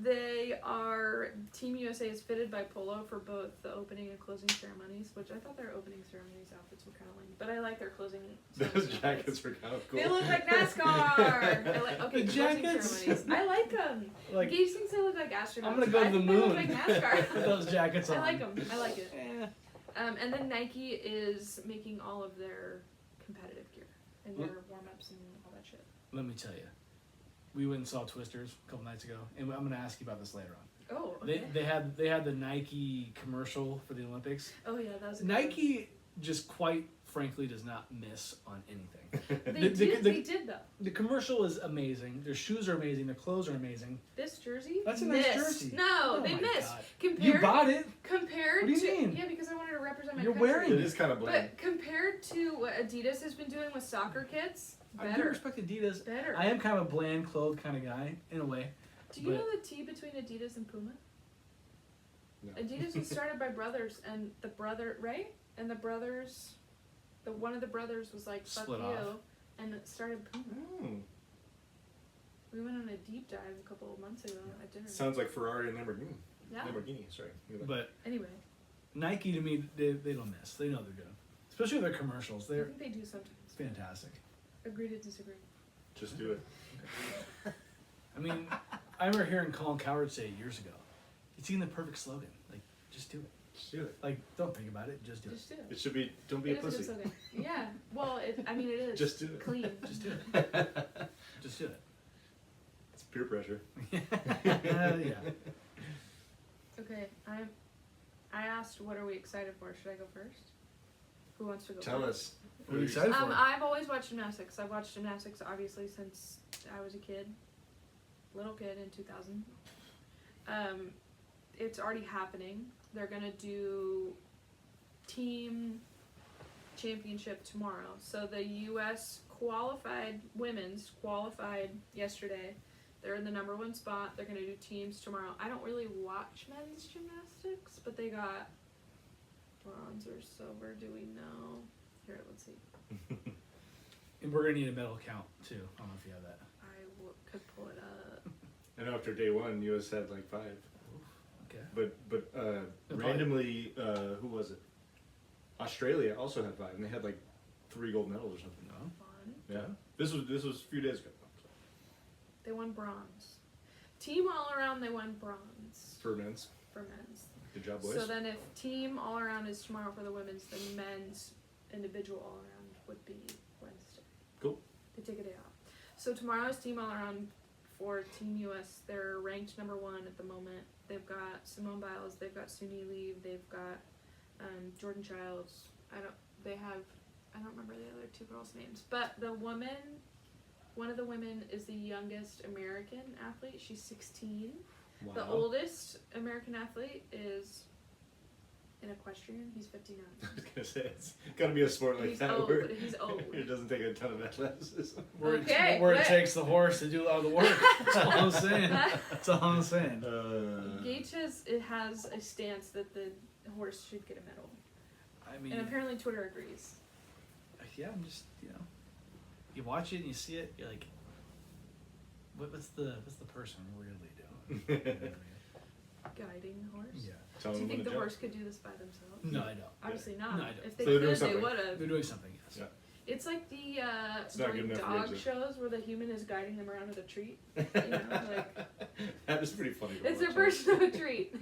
They are Team USA is fitted by Polo for both the opening and closing ceremonies, which I thought their opening ceremonies outfits were kind of lame, but I like their closing. Those ceremonies jackets outfits. were kind of cool. They look like NASCAR. I like The closing jackets. ceremonies. I like them. Like, Gage thinks they look like astronauts. I'm gonna go but to I the think they look moon like NASCAR. with those jackets on. I like them. I like it. Eh. And then Nike is making all of their competitive gear and their warm-ups and all that shit. Let me tell you, we went and saw Twisters a couple nights ago, and I'm gonna ask you about this later on. Oh, okay. They had the Nike commercial for the Olympics. Oh yeah, that was a good one. Nike just quite frankly does not miss on anything. They did though. The commercial is amazing. Their shoes are amazing. Their clothes are amazing. This jersey? That's a nice missed. jersey. No, Oh they my missed. God. Compared, You bought it. Compared What do you to mean? yeah, because I wanted to represent my You're country. wearing It is kind of bland. But compared to what Adidas has been doing with soccer kits, I do better. respect Adidas. Better. I am kind of a bland clothed kind of guy in a way. Do you but- know the T between Adidas and Puma? No. Adidas was started by brothers, and the brother, right? And the brothers, one of the brothers was like, "Fuck Split you," off. and it started Puma. Mm. We went on a deep dive a couple of months ago at dinner. Sounds like Ferrari and Lamborghini. Yeah. Lamborghini, sorry. But Anyway, Nike to me, they don't miss. They know they're good, especially with their commercials. I They're think they do sometimes. fantastic. Agree to disagree. Just do it. I mean, I remember hearing Colin Cowherd say it years ago. It's even the perfect slogan. Like, just do it. Just do it. Like, don't think about it. Just do it. Just do it. It should be, don't be a It is pussy. good slogan. Yeah. Well, I mean, it is. Just do it. Clean. Just do it. Just do it. It's peer pressure. Yeah. Okay. I asked, what are we excited for? Should I go first? Who wants to go Tell first? us. What are you excited for? I've always watched gymnastics. I've watched gymnastics obviously since I was a kid, little kid in 2000. It's already happening. They're gonna do team championship tomorrow. So the U.S. women's qualified yesterday. They're in the #1 spot. They're gonna do teams tomorrow. I don't really watch men's gymnastics, but they got bronze or silver. Do we know? Here, let's see. And we're gonna need a medal count too. I don't know if you have that. Could pull it up. And after day one, US had like 5. Okay. But They're randomly, who was it? Australia also had 5, and they had like 3 gold medals or something. No? Fun. Yeah. This was a few days ago. They won bronze. Team all around, they won bronze For men's. for men's. Good job, boys. So then, if team all around is tomorrow for the women's, then men's individual all around would be Wednesday. Cool. They take a day off. So tomorrow is team all around for Team US. They're ranked number 1 at the moment. They've got Simone Biles. They've got Suni Lee. They've got Jordan Childs. I don't remember the other 2 girls' names. But one of the women is the youngest American athlete. She's 16. Wow. The oldest American athlete is an equestrian. He's 59. I was gonna say it's gotta be a sport like He's that old. where He's old. it doesn't take a ton of athleticism. Where Okay, it but- takes the horse to do a lot of the work. That's all I'm saying. That's all I'm saying. Gage has a stance that the horse should get a medal, I mean, and apparently Twitter agrees. yeah, I'm just, you watch it and you see it, you're like, what's the person really doing? Guiding the horse. Yeah. Tell Do you them think when the to jump. horse could do this by themselves? No, I don't. Obviously not. No, I don't. If they So they're doing could, they something. would have. They're doing something, yes. Yeah. It's like the not good like enough for dog exit. shows where the human is guiding them around with a treat. You know, like That is pretty funny. To it's their watch. version of a treat.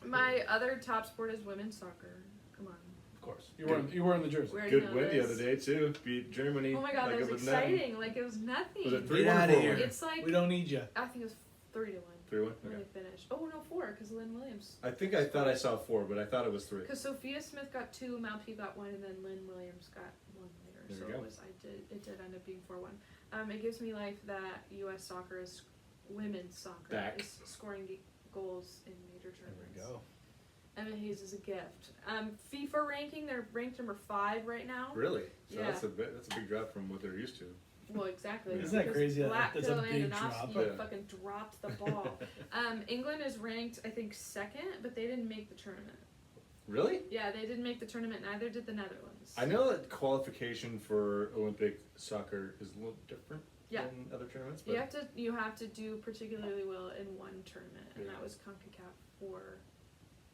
My other top sport is women's soccer. Come on. Of course. You're wearing the jersey. We already Good know win the this. other day too. Beat Germany. Oh my god, like that it was nothing. exciting. Like it was nothing. Was it Get 3-1 or outta 4-1? here. It's like We don't need you. I think it was 3-1 3-1. when Okay. they finished. Oh no, 4 because Lynn Williams. I thought I saw 4, but I thought it was 3. Because Sophia Smith got 2, Malpe got 1, and then Lynn Williams got 1 later. There So we go. it did end up being 4-1. It gives me life that U.S. soccer is women's soccer Back. is scoring goals in major There tournaments. we go. Emma Hayes is a gift. FIFA ranking, they're ranked number 5 right now. Really? So Yeah. that's a big drop from what they're used to. Well, exactly. Isn't that because crazy? That's a Vlatko big Andonovski drop. Yeah. fucking dropped the ball. England is ranked, I think, 2nd, but they didn't make the tournament. Really? Yeah, they didn't make the tournament. Neither did the Netherlands. I know that qualification for Olympic soccer is a little different Yeah. than other tournaments, but You have to do particularly well in one tournament, and Yeah. that was CONCACAF for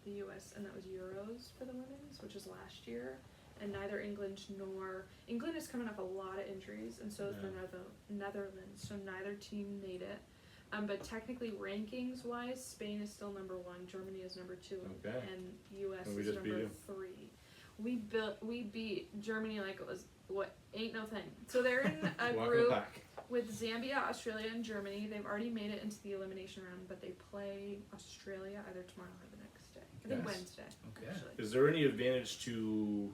the U.S. and that was Euros for the women's, which was last year. And neither England is coming off a lot of injuries, and so is the Netherlands. So neither team made it. But technically, rankings wise, Spain is still number 1, Germany is number 2, Okay. and U.S. And we is just beat number you. 3. We beat Germany like it was ain't no thing. So they're in a walk group the pack. with Zambia, Australia, and Germany. They've already made it into the elimination round, but they play Australia either tomorrow or the next day. I think Yes. Wednesday. Okay. Actually. Is there any advantage to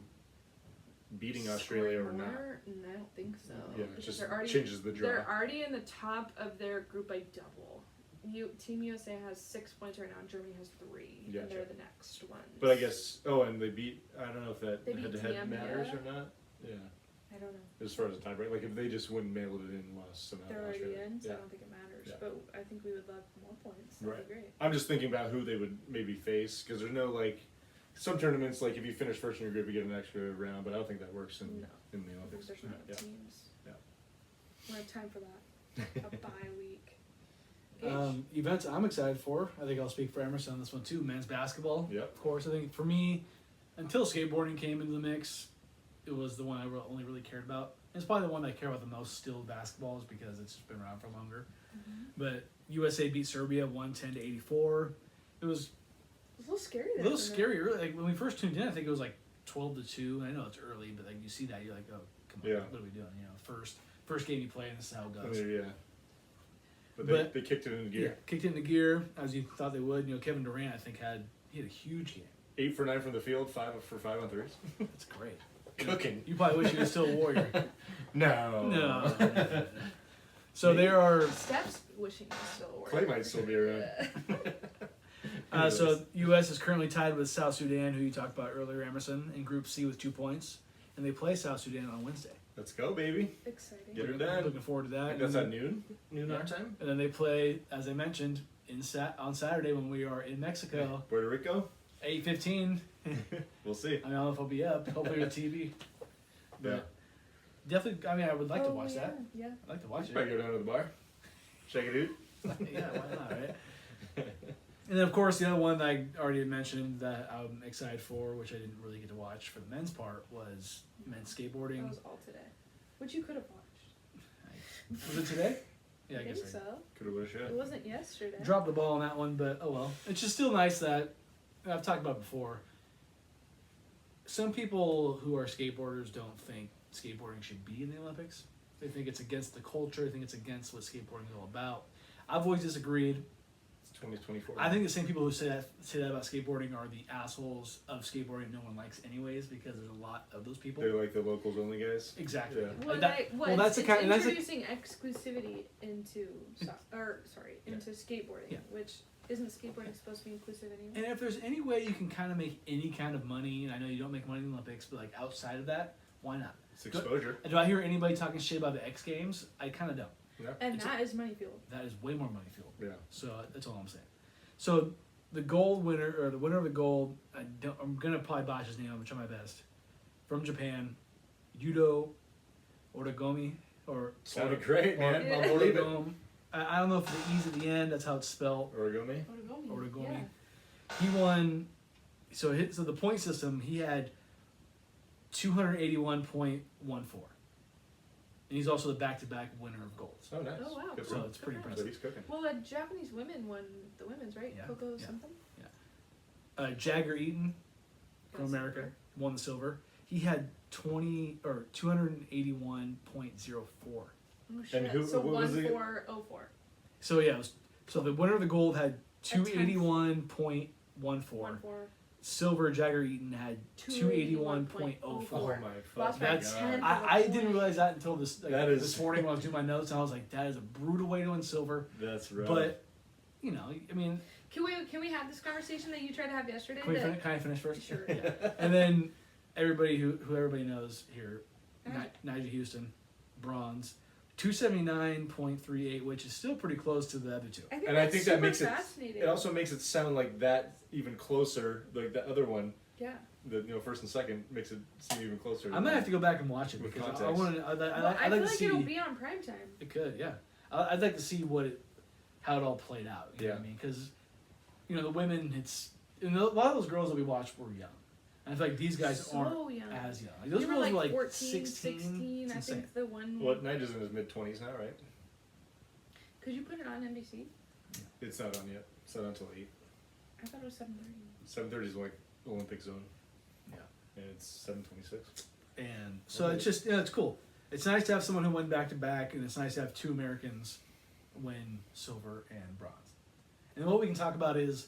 beating Australia or Scoring not? more? No, I don't think so. Yeah, it Because just they're already changes the draw. they're already in the top of their group by double. Team USA has 6 points right now, and Germany has 3, and Gotcha. they're the next one. But I guess and they beat. I don't know if that They beat head-to-head Zambia. matters or not. Yeah, I don't know. as far as the tiebreak, like if they just wouldn't mailed it in and lost somehow. They're already Australia. in, so Yeah. I don't think it matters. Yeah. But I think we would love more points. That'd Right. be great. I'm just thinking about who they would maybe face because there's no some tournaments like if you finish first in your group you get an extra round, but I don't think that works in No. in the I think Olympics. there's not Yeah. teams. Yeah. We don't have time for that. A bye week. Events I'm excited for. I think I'll speak for Emerson on this one too. Men's basketball. Yep. Of course, I think for me, until skateboarding came into the mix, it was the one I only really cared about. It's probably the one that I care about the most still, basketball, is because it's just been around for longer. Mm-hmm. But USA beat Serbia 110-84. It was It was a little scary. a little scary early. Like when we first tuned in, I think it was like 12-2. I know it's early, but like you see that, you're like, oh, come on, Yeah. what are we doing? First game you play, and this is how it goes. Yeah. But But- they kicked it into Yeah, gear. kicked it into gear as you thought they would. Kevin Durant, I think, had a huge game. 8 for 9 from the field, 5 for 5 on threes. That's great. Cooking. You probably wish you were still a Warrior. No. No. So there are. Steph's wishing he was still a Warrior. Clay might still be around. So U.S. is currently tied with South Sudan, who you talked about earlier, Emerson, in Group C with 2 points, and they play South Sudan on Wednesday. Let's go, baby. Exciting. Get her done. Looking forward to that. That's at noon our time. And then they play, as I mentioned, on Saturday when we are in Mexico, Puerto Rico. 8:15. We'll see. I don't know if I'll be up. Hopefully with TV. But Yeah. definitely, I would like to watch yeah, that. Yeah. I'd like to watch it. Probably go down to the bar. Check it out. Yeah, why not, right? And then, of course, the other one that I already mentioned that I'm excited for, which I didn't really get to watch for the men's part, was men's skateboarding. That was all today. Which you could have watched. Was it today? Yeah, I I guess think so. Could have wished It wasn't yesterday. Dropped the ball on that one, but oh well. It's just still nice that I've talked about it before. Some people who are skateboarders don't think skateboarding should be in the Olympics. They think it's against the culture. They think it's against what skateboarding is all about. I've always disagreed. It's 2024. I think the same people who say that about skateboarding are the assholes of skateboarding no one likes anyways, because there's a lot of those people. They're like the locals only guys. Exactly. Yeah. Well, That's the kind. And that's introducing exclusivity into into skateboarding, Yeah. which isn't skateboarding supposed to be inclusive anyway? And if there's any way you can kind of make any kind of money, and I know you don't make money in the Olympics, but like outside of that, why not? It's exposure. Do I hear anybody talking shit about the X Games? I kind of don't. Yeah. And that is money fueled. That is way more money fueled. Yeah. So that's all I'm saying. So the gold winner, or the winner of the gold, I'm gonna probably botch his name. I'm gonna try my best. From Japan, Yudo Origami, or Sounded great, man. Yeah. I'll believe it. Origami. I don't know if the E's at the end. That's how it's spelled. Origami. Origami. Yeah. He won. So the point system, he had 281.14, and he's also the back-to-back winner of golds. Oh, nice. Oh, wow. Good So for him. it's pretty Good for him. So impressive. he's cooking. Well, the Japanese women won the women's, right? Yeah, Coco yeah. something? Jagger Eaton from Yes. America won the silver. He had 281.04. Oh, shit. who- so what was the- 1404. So yeah, so the winner of the gold had 281.14. 14. Silver, Jagger Eaton had 281.04. Oh my Lost fucking by That's 10. god. I didn't realize that until this That is- this morning when I was doing my notes, and I was like, that is a brutal way to win silver. That's right. But you know, I mean, Can we have this conversation that you tried to have yesterday? can I finish first? Sure. Yeah. And then everybody who everybody knows here, Alright. Nigel Houston, bronze, 279.38, which is still pretty close to the other two. I think And I think that makes it. fascinating. It also makes it sound like that even closer. Like the other one, Yeah. the first and second makes it seem even closer. I might have to go back and watch it With because I context. want to. Well, I'd I like feel to like see. it'll be on prime time. It could, yeah. I'd like to see how it all played out. You know what I Yeah. mean? Because the women, a lot of those girls that we watched were young, and I feel like these guys So aren't young. as young. Like, those They were girls like were like 14, 16. 16. It's I insane. think the one. Well, Nigel's in his mid-20s now, right? Could you put it on NBC? It's not on yet. It's not until 8. I thought it was 7:30. 7:30 is like Olympic zone. Yeah. And it's 7:26. And so it's just it's cool. It's nice to have someone who won back to back, and it's nice to have two Americans win silver and bronze. And what we can talk about is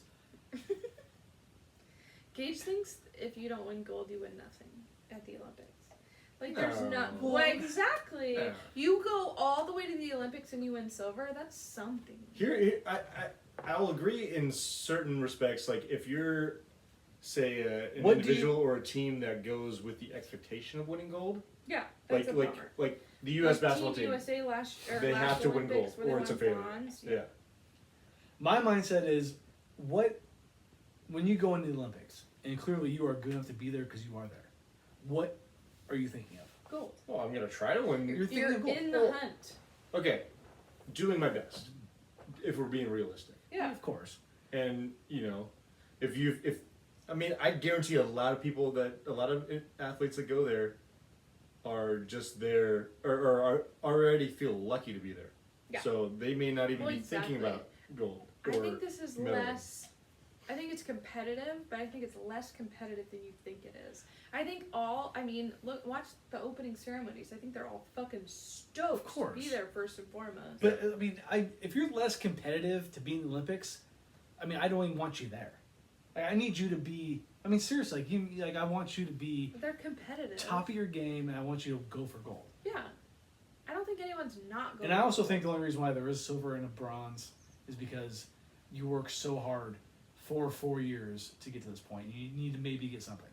Gage thinks if you don't win gold, you win nothing at the Olympics. Like there's No. not. Well, Well, exactly. no. You go all the way to the Olympics and you win silver. That's something. I'll agree in certain respects. Like if you're, say, an What do individual or a team that goes with the expectation of winning gold, Yeah, that's a bummer. like the U.S. Like basketball Team team, USA last they last have to win Olympics gold where or they it's a won failure. bronze. Yeah. my mindset is when you go into the Olympics, and clearly you are good enough to be there because you are there. What are you thinking of? Gold. Well, I'm gonna try to win. You're thinking You're of gold. in the Well, hunt. Okay, doing my best. If we're being realistic, Yeah. Of course. and I guarantee a lot of athletes that go there are just there or are already feel lucky to be there. Yeah. So they may not even Well, be thinking exactly. about gold. I or think this is medal. less. I think it's competitive, but I think it's less competitive than you think it is. I think watch the opening ceremonies. I think they're all fucking stoked Of course. to be there first and foremost. But if you're less competitive to be in the Olympics, I don't even want you there. Like, I need you to be. Seriously, I want you to be But they're competitive. top of your game, and I want you to go for gold. Yeah. I don't think anyone's not going. And I also think the only reason why there is silver and a bronze is because you work so hard for 4 years to get to this point. You need to maybe get something.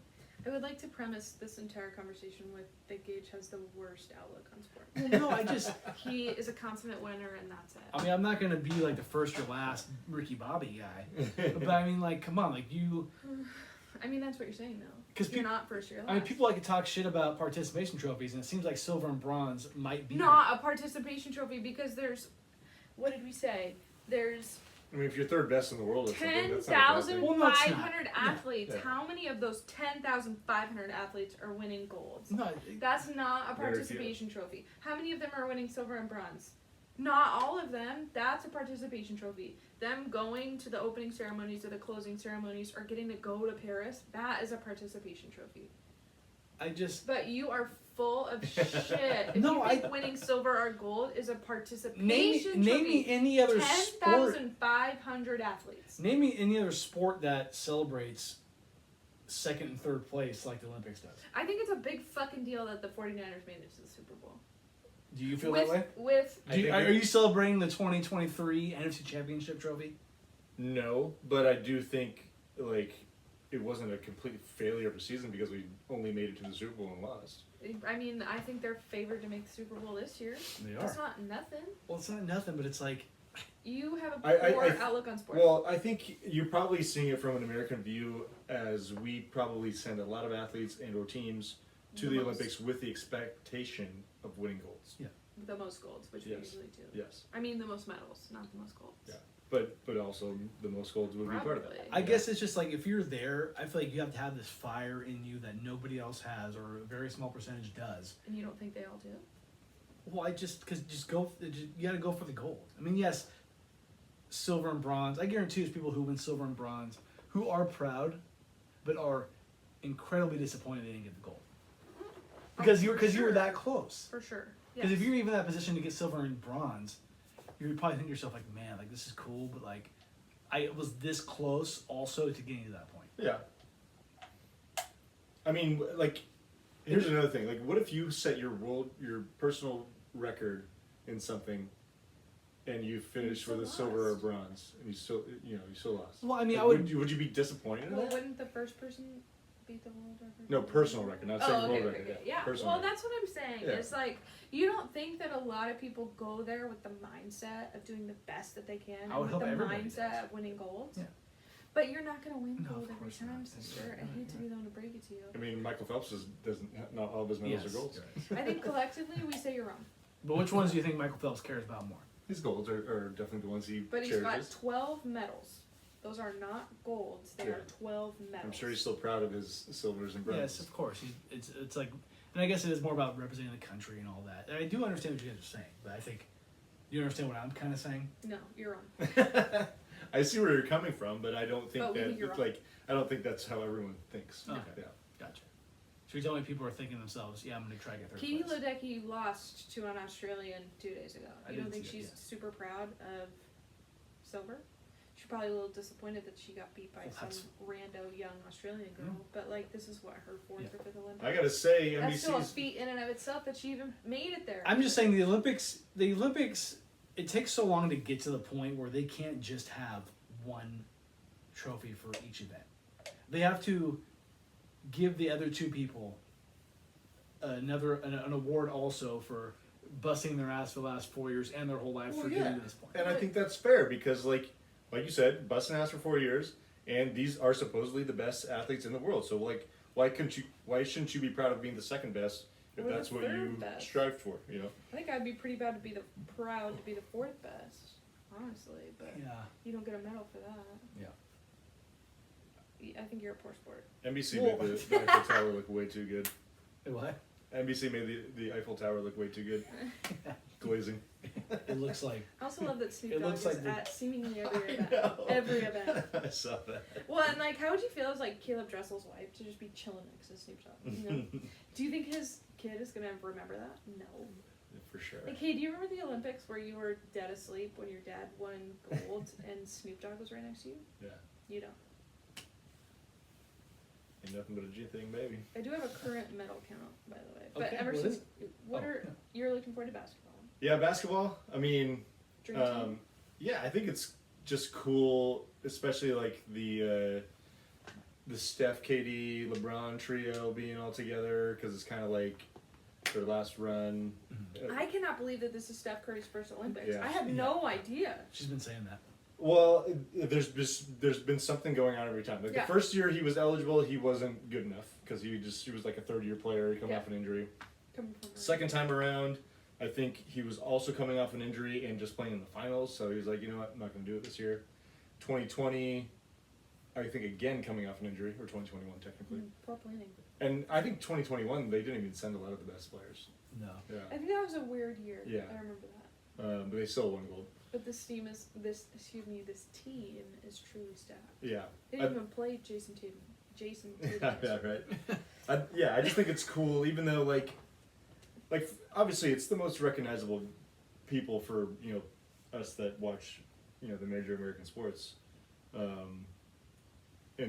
I would like to premise this entire conversation with that Gage has the worst outlook on sports. Well, no, I just. He is a consummate winner, and that's it. I'm not gonna be like the first or last Ricky Bobby guy, but come on, you. That's what you're saying, though. 'Cause You're not first, you're last. People like to talk shit about participation trophies, and it seems like silver and bronze might be Not a participation trophy because there's. What did we say? There's I mean, if you're third best in the world or something, that's not a bad thing. 10,500 athletes. Yeah. How many of those 10,500 athletes are winning golds? No, That's not a Very few. participation trophy. How many of them are winning silver and bronze? Not all of them. That's a participation trophy. Them going to the opening ceremonies or the closing ceremonies or getting to go to Paris, that is a participation trophy. But you are full of shit. If No, you think winning silver or gold is a participation name trophy. me any other sport. 10,500 athletes. Name me any other sport that celebrates second and third place like the Olympics does. I think it's a big fucking deal that the 49ers made it to the Super Bowl. Do you feel that way? Are you celebrating the 2023 NFC Championship trophy? No, but I do think like it wasn't a complete failure of a season because we only made it to the Super Bowl and lost. I mean, I think they're favored to make the Super Bowl this year. They are. That's not nothing. Well, it's not nothing, but it's like You have a poor outlook on sports. Well, I think you're probably seeing it from an American view, as we probably send a lot of athletes and or teams to the Olympics with the expectation of winning golds. Yeah. The most golds, which we usually do. Yes. I mean, the most medals, not the most golds. Yeah. But also the most golds would be part of that. I guess it's just like if you're there, I feel like you have to have this fire in you that nobody else has, or a very small percentage does. And you don't think they all do? Well, you got to go for the gold. I mean, yes, silver and bronze. I guarantee there's people who win silver and bronze who are proud, but are incredibly disappointed they didn't get the gold because you were that close. For sure. Because if you're even in that position to get silver and bronze, you would probably think to yourself like, man, like this is cool, but like I was this close also to getting to that point. Yeah. I mean, like, here's another thing. Like, what if you set your personal record in something, and you finished with a silver or bronze, and you still lost? Well, I mean, like, would you be disappointed in Well, that? wouldn't the first person beat the world record? No, personal record, not saying world record. Okay. Yeah. Personal Well, record. that's what I'm saying. Yeah. It's like you don't think that a lot of people go there with the mindset of doing the best that they can, I would and hope with the everybody mindset does. of winning gold. Yeah. But you're not gonna win No, gold of every course not. time, sister. I hate to be the one to break it to you. I mean, Michael Phelps doesn't. Not all of his medals Yes. are golds. I think collectively we say you're wrong. But which ones do you think Michael Phelps cares about more? His golds are definitely the ones he But he's got cherishes. 12 medals. Those are not golds. They are 12 medals. I'm sure he's still proud of his silvers and bronzes. Yes, of course. It's like, and I guess it is more about representing the country and all that. And I do understand what you guys are saying, but I think you understand what I'm kind of saying. No, you're wrong. I see where you're coming from, but I don't think Oh, we think you're wrong. I don't think that's how everyone thinks. No. Yeah. Gotcha. So you're telling me people are thinking to themselves, yeah, I'm going to try to get third Katie place. Ledecky lost to an Australian 2 days ago. I You don't did think see that, she's yeah. super proud of silver? She's probably a little disappointed that she got beat by Well, some rando young Australian girl. But like, this is what her fourth or fifth Olympics. I gotta say, That's still a NBC's feat in and of itself that she even made it there. I'm just saying the Olympics, it takes so long to get to the point where they can't just have one trophy for each event. They have to give the other two people an award also for busting their ass for the last 4 years and their whole lives for getting to this point. and I think that's fair because, like you said, busting ass for 4 years, and these are supposedly the best athletes in the world. So, like, why shouldn't you be proud of being the second best if Or the that's what third you best. strive for? You know. I think I'd be pretty proud to be the fourth best, honestly. But Yeah. you don't get a medal for that. Yeah. I think you're a poor sport. NBC Well- made the Eiffel Tower look way too good. What? NBC made the Eiffel Tower look way too good. Glazing. It looks like I also love that Snoop It Dogg looks is like the- at seemingly every I event. know. Every event. I saw that. Well, and like, how would you feel as like Caleb Dressel's wife to just be chilling next to Snoop Dogg? You know? Do you think his kid is gonna remember that? No. For sure. Like, hey, do you remember the Olympics where you were dead asleep when your dad won gold and Snoop Dogg was right next to you? Yeah. You don't. Ain't nothing but a G thing, baby. I do have a current medal count, by the way. But Okay, ever what since, is what Oh, are yeah. you're looking forward to basketball? Yeah, basketball. I mean, Dream team. yeah, I think it's just cool, especially like the Steph, KD, LeBron trio being all together because it's kind of like their last run. I cannot believe that this is Steph Curry's first Olympics. Yeah. I had no idea. she's been saying that. Well, there's been something going on every time. Like Yeah. the first year he was eligible, he wasn't good enough because he was like a third-year player coming Yeah. off an injury. Coming from her. Second time around, I think he was also coming off an injury and just playing in the finals. So he was like, you know what, I'm not going to do it this year. 2020, I think again coming off an injury, or 2021 technically. Poor planning. And I think 2021 they didn't even send a lot of the best players. No. Yeah. I think that was a weird year. Yeah. I remember that. But they still won gold. But this team is team is truly stacked. Yeah. They didn't even play Jason Tatum. Jason Tatum. Yeah, right. I just think it's cool, even though like obviously it's the most recognizable people for us that watch the major American sports, and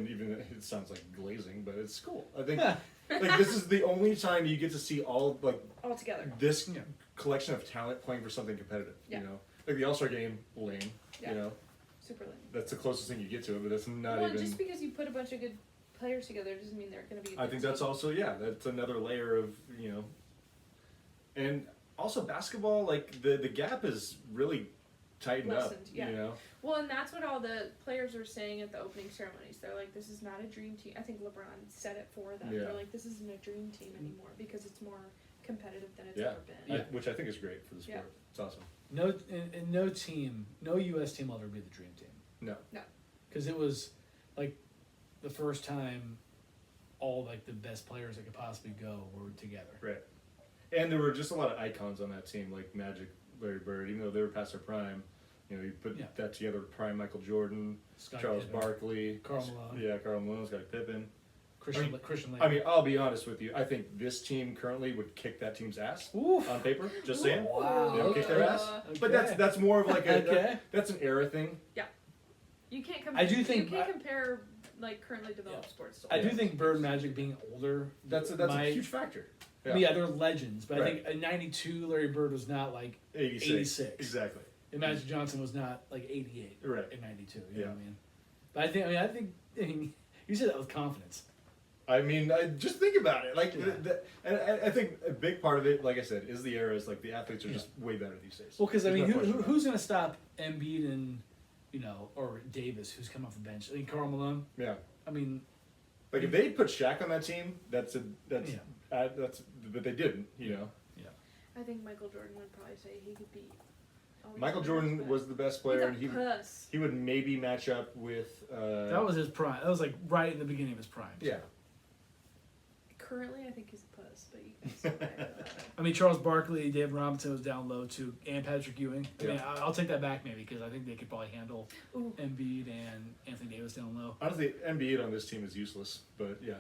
even it sounds like glazing, but it's cool. I think like this is the only time you get to see all together. this collection of talent playing for something competitive. Yeah. Like the All-Star game, lame. Yeah. Super lame. That's the closest thing you get to it, but that's not Well, even. just because you put a bunch of good players together doesn't mean they're going to be. A I good think that's team. also that's another layer of and also basketball, like the gap is really tightened Lessened, up. yeah. Well, and that's what all the players were saying at the opening ceremonies. They're like, "This is not a dream team." I think LeBron said it for them. Yeah. They're like, "This isn't a dream team anymore because it's more competitive than it's Yeah. ever been." Yeah. Which I think is great for the sport. Yeah. It's awesome. No, and no team, no U.S. team will ever be the dream team. No. Because it was like the first time all like the best players that could possibly go were together. Right. And there were just a lot of icons on that team, like Magic, Larry Bird, even though they were past their prime. You put that together with prime Michael Jordan, Scottie Charles Pippen, Barkley, Karl Malone. Yeah, Karl Malone, Scottie Pippen. Christian Laettner. I mean, I'll be honest with you. I think this team currently would kick that team's ass Oof. on paper. Just saying. Wow. They would kick their ass. But that's more of like that's an era thing. You can't compare. I do think you can't compare like currently developed sports. I do think Bird Magic being older. That's a huge factor. Yeah, they're legends. But I think in '92, Larry Bird was not like 86. Exactly. And Magic Johnson was not like 88. Right. In '92. You know what I mean? But I think you said that with confidence. I mean, just think about it. Like, and I think a big part of it, like I said, is the era. Is like the athletes are just way better these days. Well, because I There's mean, no question about who's going to stop Embiid and or Davis, who's come off the bench? I mean, Karl Malone. it. Yeah. I mean, Like if they put Shaq on that team, that's but they didn't. I think Michael Jordan would probably say he could beat. Michael Jordan was the best player, and he would maybe match up with. that was his prime. That was like right in the beginning of his prime. Yeah. Currently, I think he's a puss, but you can still back that up. I mean, Charles Barkley, David Robinson was down low too, and Patrick Ewing. I mean, Yeah. I'll take that back maybe because I think they could probably handle Ooh. Embiid and Anthony Davis down low. Honestly, Embiid on this team is useless, but yeah.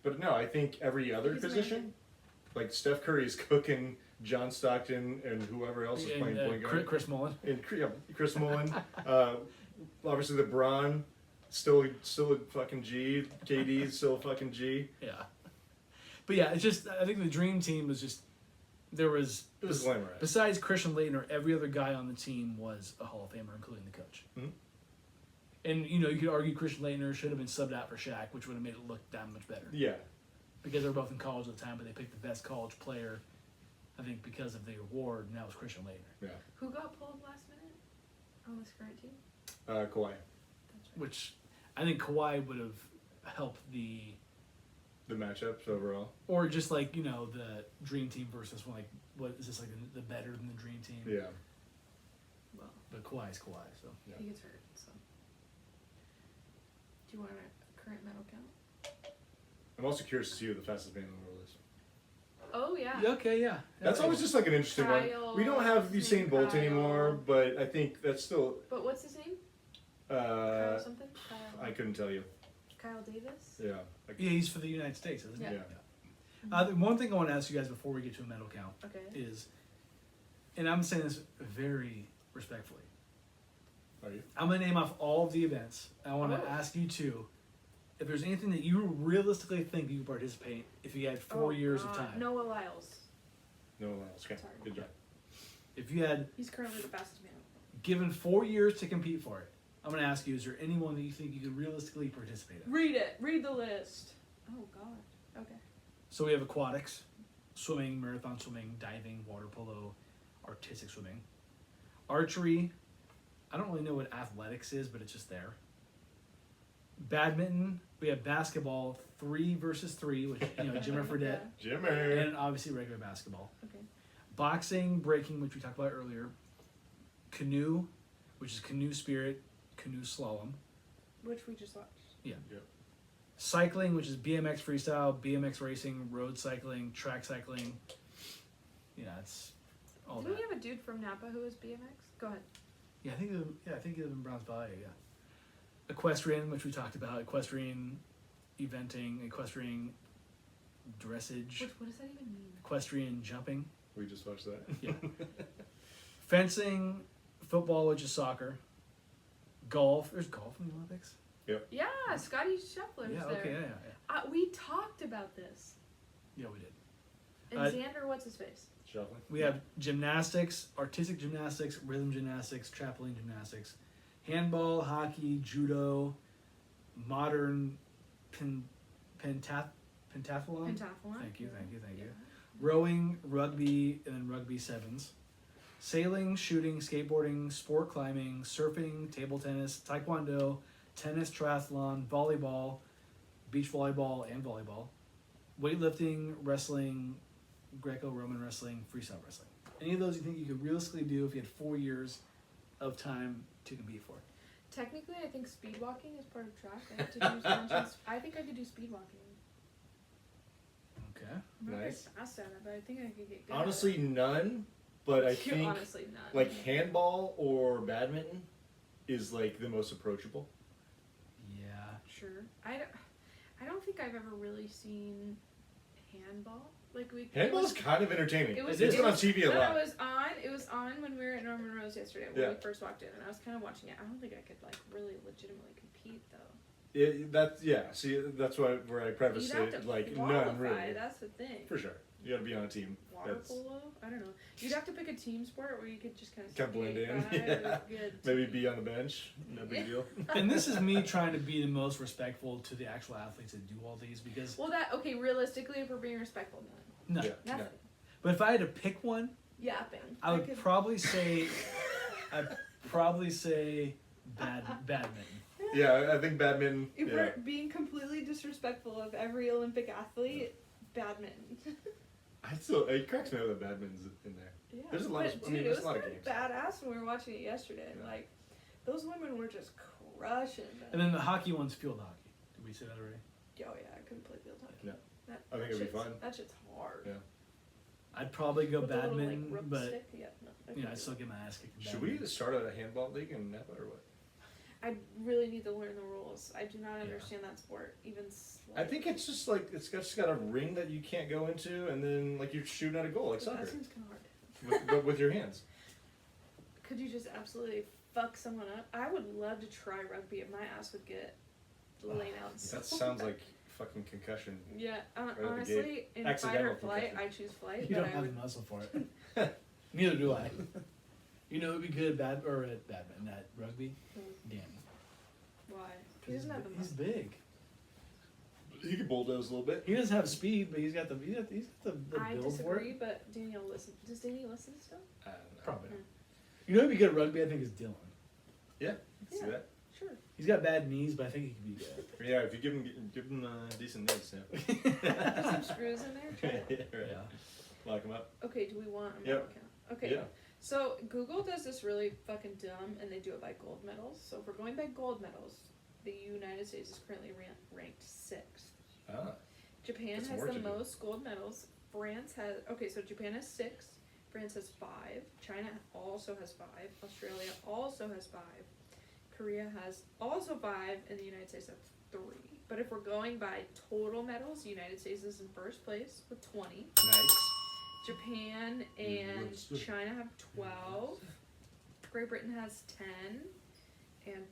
But no, I think every other He's position, amazing. like Steph Curry is cooking John Stockton and whoever else is playing point guard. Chris Mullin. And Chris Mullin, obviously LeBron, still a fucking G. KD's still a fucking G. Yeah. But yeah, it's just I think the dream team was just there was It was glamorous. besides Christian Laettner, every other guy on the team was a Hall of Famer, including the coach. Mhm. And you could argue Christian Laettner should have been subbed out for Shaq, which would have made it look that much better. Yeah. Because they were both in college at the time, but they picked the best college player, I think, because of the award, and that was Christian Laettner. Yeah. Who got pulled last minute on this current team? Kawhi. That's right. Which I think Kawhi would have helped the matchups overall. or just like the dream team versus like what is this like the better than the dream team? Yeah. Well, But Kawhi's Kawhi, so Yeah. he gets hurt. So, do you want a current medal count? I'm also curious to see who the fastest man in the world is. Oh yeah. okay, yeah. That's always just like an interesting Kyle, one. We don't have Usain Bolt Kyle. anymore, but I think that's still. But what's his name? Kyle something. Kyle. I couldn't tell you. Kyle Davis. Yeah. Yeah, he's for the United States, isn't he? Yeah. The one thing I want to ask you guys before we get to a medal count Okay. is, and I'm saying this very respectfully, Are you? I'm going to name off all of the events. I want to Oh. ask you two, if there's anything that you realistically think you could participate if you had 4 years of time. Noah Lyles. No one else. Okay. Sorry. Good job. If you had He's currently the fastest man. given 4 years to compete for it, I'm going to ask you, is there anyone that you think you could realistically participate in? Read it. Read the list. Oh God. Okay. So we have aquatics, swimming, marathon swimming, diving, water polo, artistic swimming. Archery, I don't really know what athletics is, but it's just there. Badminton, we have basketball, 3 versus 3, which, Jimmer Fredette, Jimmy. and obviously regular basketball. Okay. Boxing, breaking, which we talked about earlier. Canoe, which is canoe spirit, canoe slalom. Which we just watched. Yeah. Yep. Cycling, which is BMX freestyle, BMX racing, road cycling, track cycling. Yeah, it's all Didn't that. we have a dude from Napa who was BMX? Go ahead. Yeah, I think he was in Browns Valley. Yeah. Equestrian, which we talked about, equestrian eventing, equestrian dressage, What does that even mean? equestrian jumping. We just watched that. Yeah. Fencing, football, which is soccer. Golf. There's golf in the Olympics. Yeah, Scotty Scheffler's Yeah. there. Okay. Yeah. We talked about this. Yeah, we did. And Xander, what's his face? Shuffling. We have gymnastics, artistic gymnastics, rhythm gymnastics, trampoline gymnastics, handball, hockey, judo, modern pentathlon. Pentathlon. Thank you. Yeah. Rowing, rugby, and then rugby sevens. Sailing, shooting, skateboarding, sport climbing, surfing, table tennis, taekwondo, tennis, triathlon, volleyball, beach volleyball, and volleyball. Weightlifting, wrestling, Greco-Roman wrestling, freestyle wrestling. Any of those you think you could realistically do if you had 4 years of time to compete for? Technically, I think speed walking is part of track. I have to do dimensions. I think I could do speed walking. Okay. I'm not Nice. very fast at it, but I think I could get good. Honestly, none. But I at it. think Honestly, none. like handball or badminton is like the most approachable. Yeah. Sure. I don't think I've ever really seen handball. Like we. Handball is kind of entertaining. It was. It's it been on was- TV a no, lot. It was on when we were at Norman Rose yesterday when Yeah. we first walked in, and I was kind of watching it. I don't think I could like really legitimately compete though. See, that's where I preface You'd have it to like qualify. none really. That's the thing. For sure, you got to be on a team. Water That's polo? I don't know. You'd have to pick a team sport where you could just kind of Kinda blend in, yeah. Maybe be on the bench. No big deal. And this is me trying to be the most respectful to the actual athletes that do all these because. Well, realistically, if we're being respectful, none. No. Yeah. Nothing. But if I had to pick one, Yapping. I would could- probably say. I'd probably say badminton. Yeah, I think badminton. If Yeah. we're being completely disrespectful of every Olympic athlete, badminton. It cracks me up that badminton's in there. Yeah. There's a lot of- But, I mean, dude, there's it a was lot of kinda games. badass when we were watching it yesterday. Yeah. Like, those women were just crushing them. And then the hockey one's field hockey. Did we say that already? Oh yeah, I couldn't play field hockey. Yeah. That I think it'd be shit's- fun. That shit's hard. Yeah. I'd probably go With the little, badminton, rope but stick? Yeah, no, I I'd couldn't still do get my ass kicked. in Should we badminton. start a handball league in Napa or what? it. I really need to learn the rules. I do not understand that sport even slightly. I think it's just like just got a ring that you can't go into, and then like you're shooting at a goal like soccer, That seems kind of hard. but with your hands. Could you just absolutely fuck someone up? I would love to try rugby if my ass would get laid out. so That sounds bad. like fucking concussion. Yeah, at the honestly, in fight Accidental or flight, concussion. I choose flight. You but don't I have would, the muscle for it. Neither do I. You know who'd be good at badminton, at rugby? Danny. why? He doesn't have the He's muscle. big. He can bulldoze a little bit. He doesn't have speed, but he's got the I build for disagree, it. but Danielle listen. Does Danielle listen still? I don't know. Probably. Hmm. You know who'd be good at rugby? I think is Dylan. Yeah, see Yeah. that? Sure. He's got bad knees, but I think he could be good. Yeah, if you give him decent knees, yeah. Put some screws in there. Try it. Right. Yeah. Lock him up. Okay, do we want a Yep. medal count? Okay. Yeah. So Google does this really fucking dumb, and they do it by gold medals. So if we're going by gold medals, the United States is currently ranked 6th. Ah. Japan Got some has work the to do. most gold medals. France has so Japan has 6. France has 5. China also has 5. Australia also has 5. Korea has also 5, and the United States has 3. But if we're going by total medals, the United States is in first place with 20. Nice. Japan and USA. China have 12. Great Britain has 10. And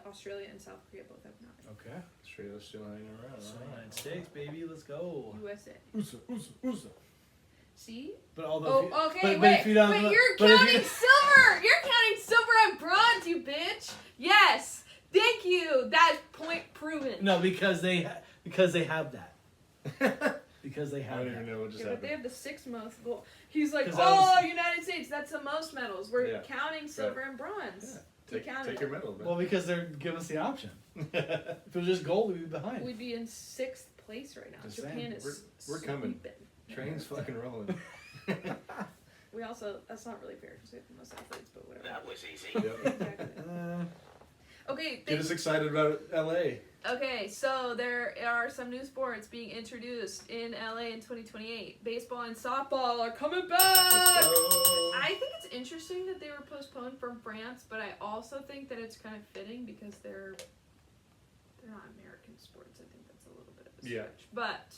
Australia and South Korea both have 9. Okay. Australia's still hanging around. So right? United States, baby, let's go. USA. USA. See? But although, Oh, okay, but wait. if you don't, Wait, you're but if counting you- silver! You're counting silver and bronze, you bitch! Yes! Thank you! That's point proven. No, because they have that. Because they I have don't that. even know what just Yeah, but they happened. have the 6th most gold. He's like, 'Cause that oh, was- United States, that's the most medals. We're Yeah. counting silver and bronze. We counted Take your them. medal, Well, because they're giving us the option. If it was just gold, we'd be behind. We'd be in 6th place right now. Just Japan saying, is we're coming. sweeping. Train's fucking rolling. We also, that's not really fair because we have the most athletes, but whatever. That was easy. Exactly. Okay, Get us excited about LA. Okay, so there are some new sports being introduced in LA in 2028. Baseball and softball are coming back! I think it's interesting that they were postponed from France, but I also think that it's kind of fitting because they're not American sports. I think that's a little bit of a switch. Yeah. But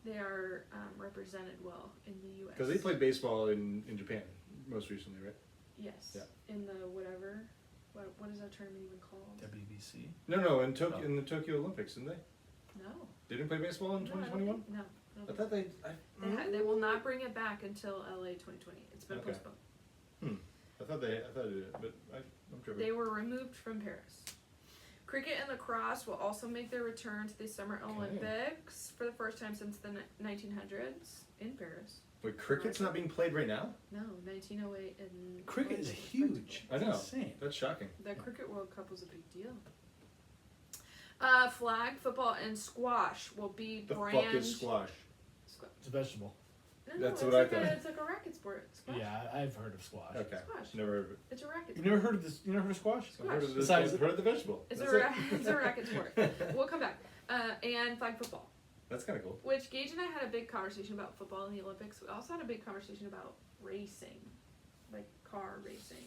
they are represented well in the U.S. Because they played baseball in Japan most recently, right? Yes. Yeah. In the whatever. What is that tournament even called? WBC. No, in Tokyo in the Tokyo Olympics, didn't they? No. They didn't play baseball in 2021. No. I thought they. They will not bring it back until LA 2020. It's been Okay. postponed. I thought they did, but I'm tripping. They were removed from Paris. Cricket and lacrosse will also make their return to the Summer Olympics for the first time since the 1900s in Paris. Wait, cricket's not being played right now? No, 1908 and Cricket is Olympics, huge. I know. Insane. That's shocking. The Cricket World Cup was a big deal. Flag football and squash will be The brand. fuck is squash? It's a vegetable. No, That's it's what I like thought. It's like a racket sport. Squash. Yeah, I've heard of squash. Okay, Squash. never heard of it. It's a racket You sport. never heard of this? You never heard of squash? I've heard of this. Besides- I've heard of the vegetable. It's That's a it. it's a racket sport. We'll come back. And flag football. That's kind of cool. Which Gage and I had a big conversation about football in the Olympics. We also had a big conversation about racing, like car racing.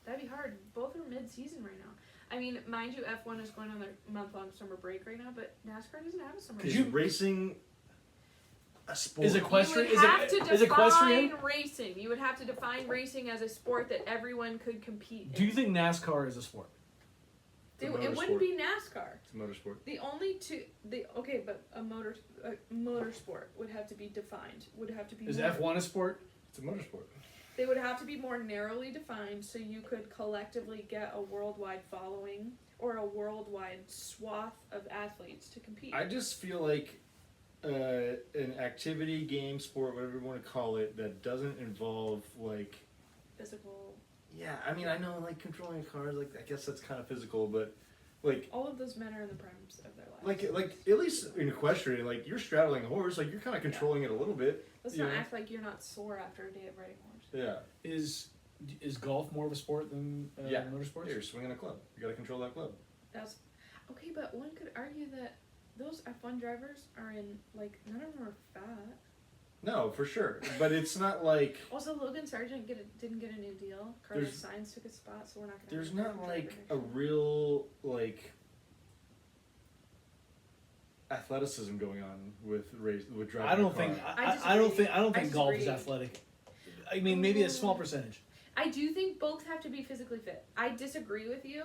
That'd be hard. Both are mid-season right now. I mean, mind you, F1 is going on their month-long summer break right now, but NASCAR doesn't have a summer break. Is racing a sport? Is equestrian? You would have to is equestrian? define racing. You would have to define racing as a sport that everyone could compete in. Do you think NASCAR is a sport? It, It's a it wouldn't motorsport. be NASCAR. It's a motorsport. The only two, but a motorsport would have to be defined. Would have to be. Is more, F1 a sport? It's a motorsport. They would have to be more narrowly defined, so you could collectively get a worldwide following or a worldwide swath of athletes to compete. I just feel like an activity, game, sport, whatever you want to call it, that doesn't involve like. Physical. Yeah, I mean, I know like controlling a car, like I guess that's kind of physical, but like. All of those men are in the primes of their lives. Like at least in equestrian, like you're straddling a horse, like you're kind of controlling it a little bit. Let's you not know? act like you're not sore after a day of riding a horse. Yeah. Is golf more of a sport than Yeah. motorsports? You're swinging a club. You got to control that club. That's okay, but one could argue that those F1 drivers are in like none of them are fat. No, for sure, but it's not like Also, Logan Sargent didn't get a new deal. Carlos There's- Sainz took his spot, so we're not gonna. there's have an not F1 like driver a next year. real like athleticism going on with driving. I don't a car. think. I I don't think. disagree. I don't I think golf is disagree. athletic. I mean, maybe a small percentage. I do think both have to be physically fit. I disagree with you.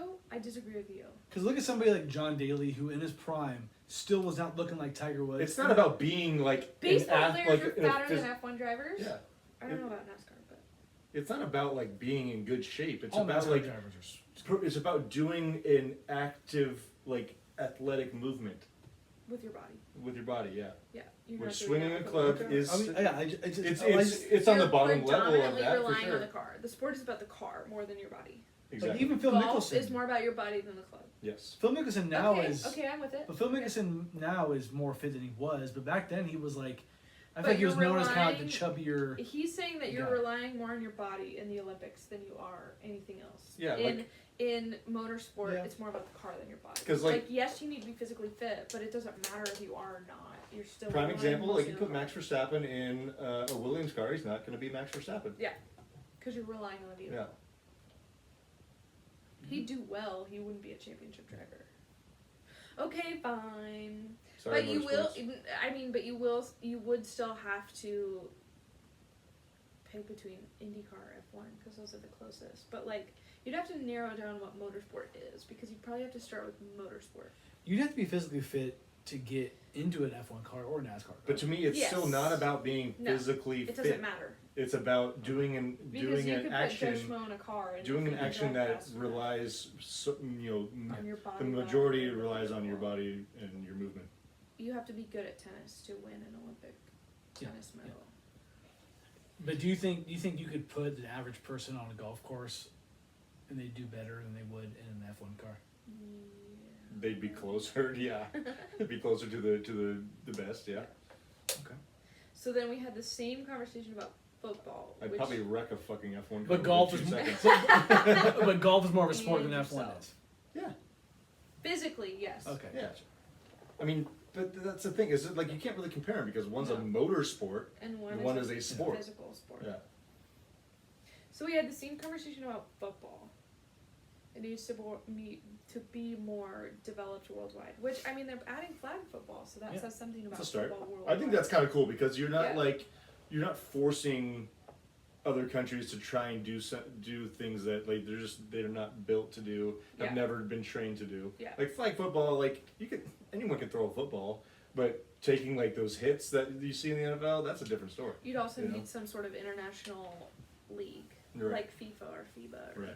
Because look at somebody like John Daly, who in his prime still was not looking like Tiger Woods. It's not about being like Baseball players are in a fatter phys- than F1 drivers. Yeah, I don't know about NASCAR, but it's not about like being in good shape. It's all about NASCAR like drivers it's about doing an active like athletic movement with your body. with your body. Yeah, Yeah, you're which not doing swinging that a with club a is. I mean, yeah, It's on the You're bottom level of predominantly that for relying sure. on the car. The sport is about the car more than your body. Exactly. Like even Phil Golf Mickelson. is more about your body than the club. Yes. Phil Mickelson now okay, is. okay, I'm with it. But Phil Mickelson now is more fit than he was. But back then he was like, I But think he was you're known as kind of like the relying- chubbier. He's saying that you're Yeah. relying more on your body in the Olympics than you are anything else. Yeah, In motorsport, Yeah. it's more about the car than your body. 'Cause, like- yes, you need to be physically fit, but it doesn't matter if you are or not. You're still Prime relying example, like mostly you on put the Max Verstappen in a Williams car, he's not going to be Max Verstappen. because you're relying on the vehicle. Yeah. He'd do well. He wouldn't be a championship driver. Okay, fine. Sorry, But you will. motorsports. I mean, but you will. You would still have to pick between IndyCar F1 because those are the closest. But like, you'd have to narrow down what motorsport is because you'd probably have to start with motorsport. You'd have to be physically fit to get into an F1 car or NASCAR car. But to me, it's still Yes. not about being No, physically It fit. doesn't matter It's about doing because you an could action, put Joe Schmo in a car and doing he an can action drive that faster relies, on your body. the majority relies on your body and your movement. You have to be good at tennis to win an Olympic Yeah, tennis medal. But do you think you could put an average person on a golf course and they'd do better than they would in an F1 car? They'd be closer, yeah. They'd be closer to the best, yeah. Okay. So then we had the same conversation about football. I'd which, probably wreck a fucking F1 car But golf within is 2 more, seconds. but golf is more of a sport than And F1 yourself. is. Yeah. physically, yes. Okay. Yeah. Gotcha. I mean, but that's the thing. Is it like you can't really compare them because one's a No. motor sport And and one is a sport. physical sport. Yeah. So we had the same conversation about football. It needs to be more developed worldwide. Which, I mean, they're adding flag football, so that Yeah. says something about It's a start. football worldwide. I think that's kind of cool because you're not Yeah. you're not forcing other countries to try and do things that like they're not built to do, have Yeah. never been trained to do. Yeah. Like flag football, like anyone can throw a football, but taking like those hits that you see in the NFL, that's a different story. You'd also You know? need some sort of international league, Right. like FIFA or FIBA, or, Right.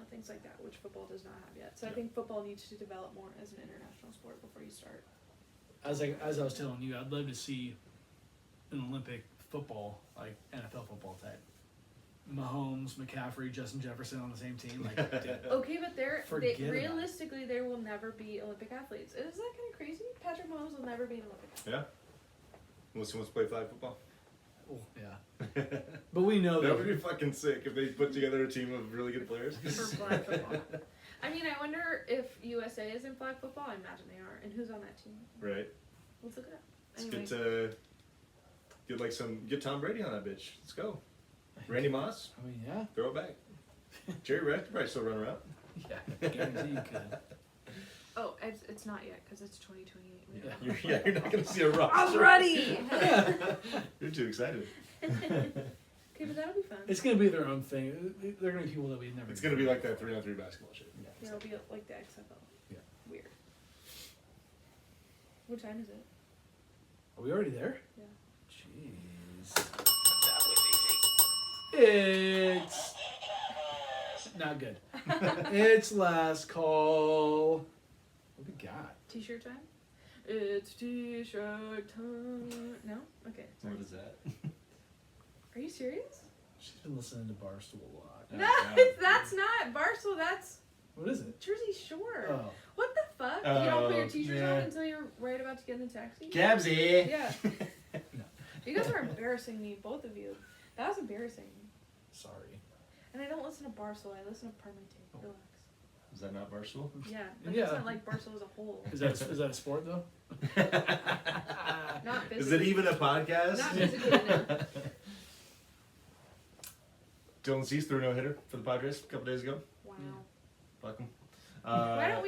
things like that, which football does not have yet. So I Yeah. think football needs to develop more as an international sport before you start. As I was telling you, I'd love to see an Olympic football, like NFL football type. Mahomes, McCaffrey, Justin Jefferson on the same team. Like, dude, Okay, but Forget about it. realistically, there will never be Olympic athletes. Is that kind of crazy? Patrick Mahomes will never be an Olympic athlete. Yeah. Unless he wants to play flag football. oh, yeah. But we know That would that. be fucking sick if they put together a team of really good players. For flag football. I mean, I wonder if USA is in flag football. I imagine they are. And who's on that team? Right. Let's look it up. Let's Anyway, get Tom Brady on that bitch. Let's go. Randy Moss, I mean, yeah. throw it back. Jerry Rice probably still run around. Yeah. I guarantee you could. oh, it's not yet because it's 2028. Yeah. You're not gonna see a roster. I'm ready. You're too excited. Okay, but that'll be fun. It's going to be their own thing. They're going to be people that we never. It's gonna be like that 3-on-3 basketball shit. Yeah. Yeah, it'll be like the XFL. Yeah. Weird. What time is it? Are we already there? Yeah. Jeez. That was easy. It's not good. It's last call. What we got? T-shirt time? It's T-shirt time. No? Okay. Sorry. What is that? Are you serious? She's been listening to Barstool a lot. Oh, No, God. that's not Barstool. That's What is it? Jersey Shore. Oh. What the fuck? You don't put your Oh, T-shirts yeah. on until you're right about to get in the taxi? Gabsy. Yeah. No. You guys are embarrassing me, both of you. That was embarrassing. Sorry. And I don't listen to Barstool. I listen to Permate. Relax. Is that not Barstool? Yeah, but Yeah. it's not like Barstool as a whole. Is that a sport though? Not physically. Is it even a podcast? Not physically, no. Dylan Cease threw a no-hitter for the Padres a couple days ago. Wow. Fuck him. Why don't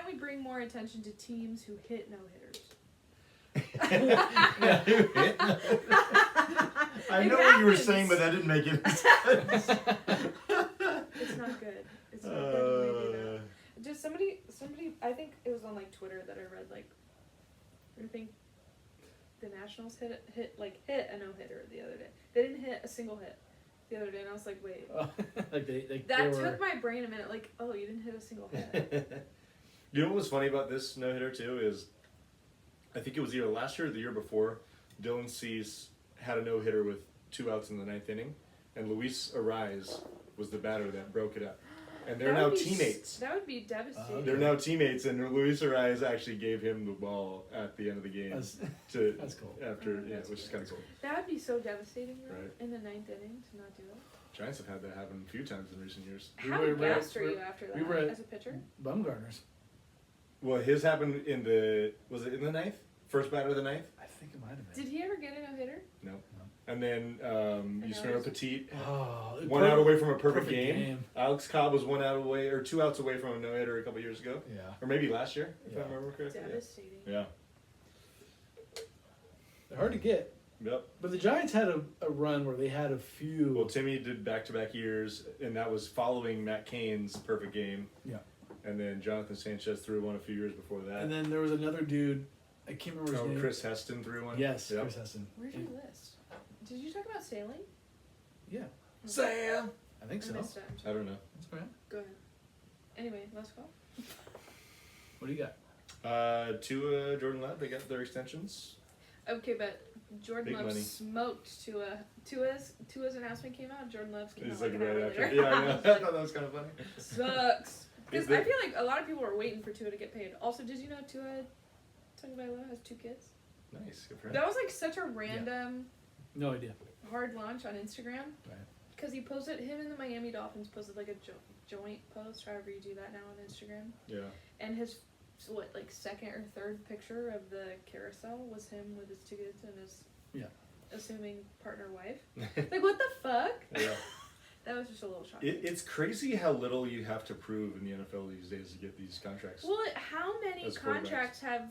we bring more attention to teams who hit no hitters? I It know what you were happens. saying, but that didn't make any sense. It's not good. It's not good when they do that. Just somebody. I think it was on like Twitter that I read like. I think the Nationals hit a no hitter the other day. They didn't hit a single hit the other day, and I was like, wait. Like they That were, took my brain a minute. Like, oh, you didn't hit a single hit. You know what was funny about this no-hitter too is, I think it was either last year or the year before, Dylan Cease had a no-hitter with 2 outs in the 9th inning, and Luis Ariz was the batter that broke it up. And they're That now would be teammates. That would be devastating. They're now teammates, and Luis Ariz actually gave him the ball at the end of the game That's, to that's cool. after, Oh, yeah, that's which is cool. kind of cool. That would be so devastating though, Right. in the 9th inning to not do it. Giants have had that happen a few times in recent years. How were- gassed are we're- you after that we were at- as a pitcher? Bumgarners. Well, his happened in was it in the 9th? First batter of the 9th? I think it might have been. Did he ever get a no hitter? No. And then Yusmeiro was- Petit, Oh, 1 out away from a perfect perfect game. game. Alex Cobb was 1 out away, or 2 outs away from a no-hitter a couple years ago. Yeah. Or maybe last year, if Yeah. I remember correctly. Devastating. Yeah. They're hard to get. Yep. But the Giants had a run where they had a few. Well, Timmy did back-to-back years, and that was following Matt Cain's perfect game. Yeah. And then Jonathan Sanchez threw one a few years before that. And then there was another dude. I can't remember his name. Chris Heston threw one. Yes, Yep. Chris Heston. Where'd you list? Did you talk about sailing? Yeah, Sam. I think I so. missed it. I'm I sorry. don't know. That's right. Go ahead. Anyway, let's go. What do you got? Tua, Jordan Love, they got their extensions. Okay, but Jordan Big Love money. smoked Tua. Tua's announcement came out. Jordan Love's came It's out like like an hour right after. later. Yeah, I know. I I was like, thought that was kind of funny. sucks. Because Is I it- feel like a lot of people are waiting for Tua to get paid. Also, did you know Tua Tagovailoa has 2 kids? Nice, good for him. That was like such a random No idea. Hard launch on Instagram. Right. Because he posted, him and the Miami Dolphins posted like a joint post, however you do that now on Instagram. Yeah. And his, like second or third picture of the carousel was him with his two kids and his assuming partner wife. Like, what the fuck? Yeah. That was just a little shocking. It's crazy how little you have to prove in the NFL these days to get these contracts. Well, how many As contracts have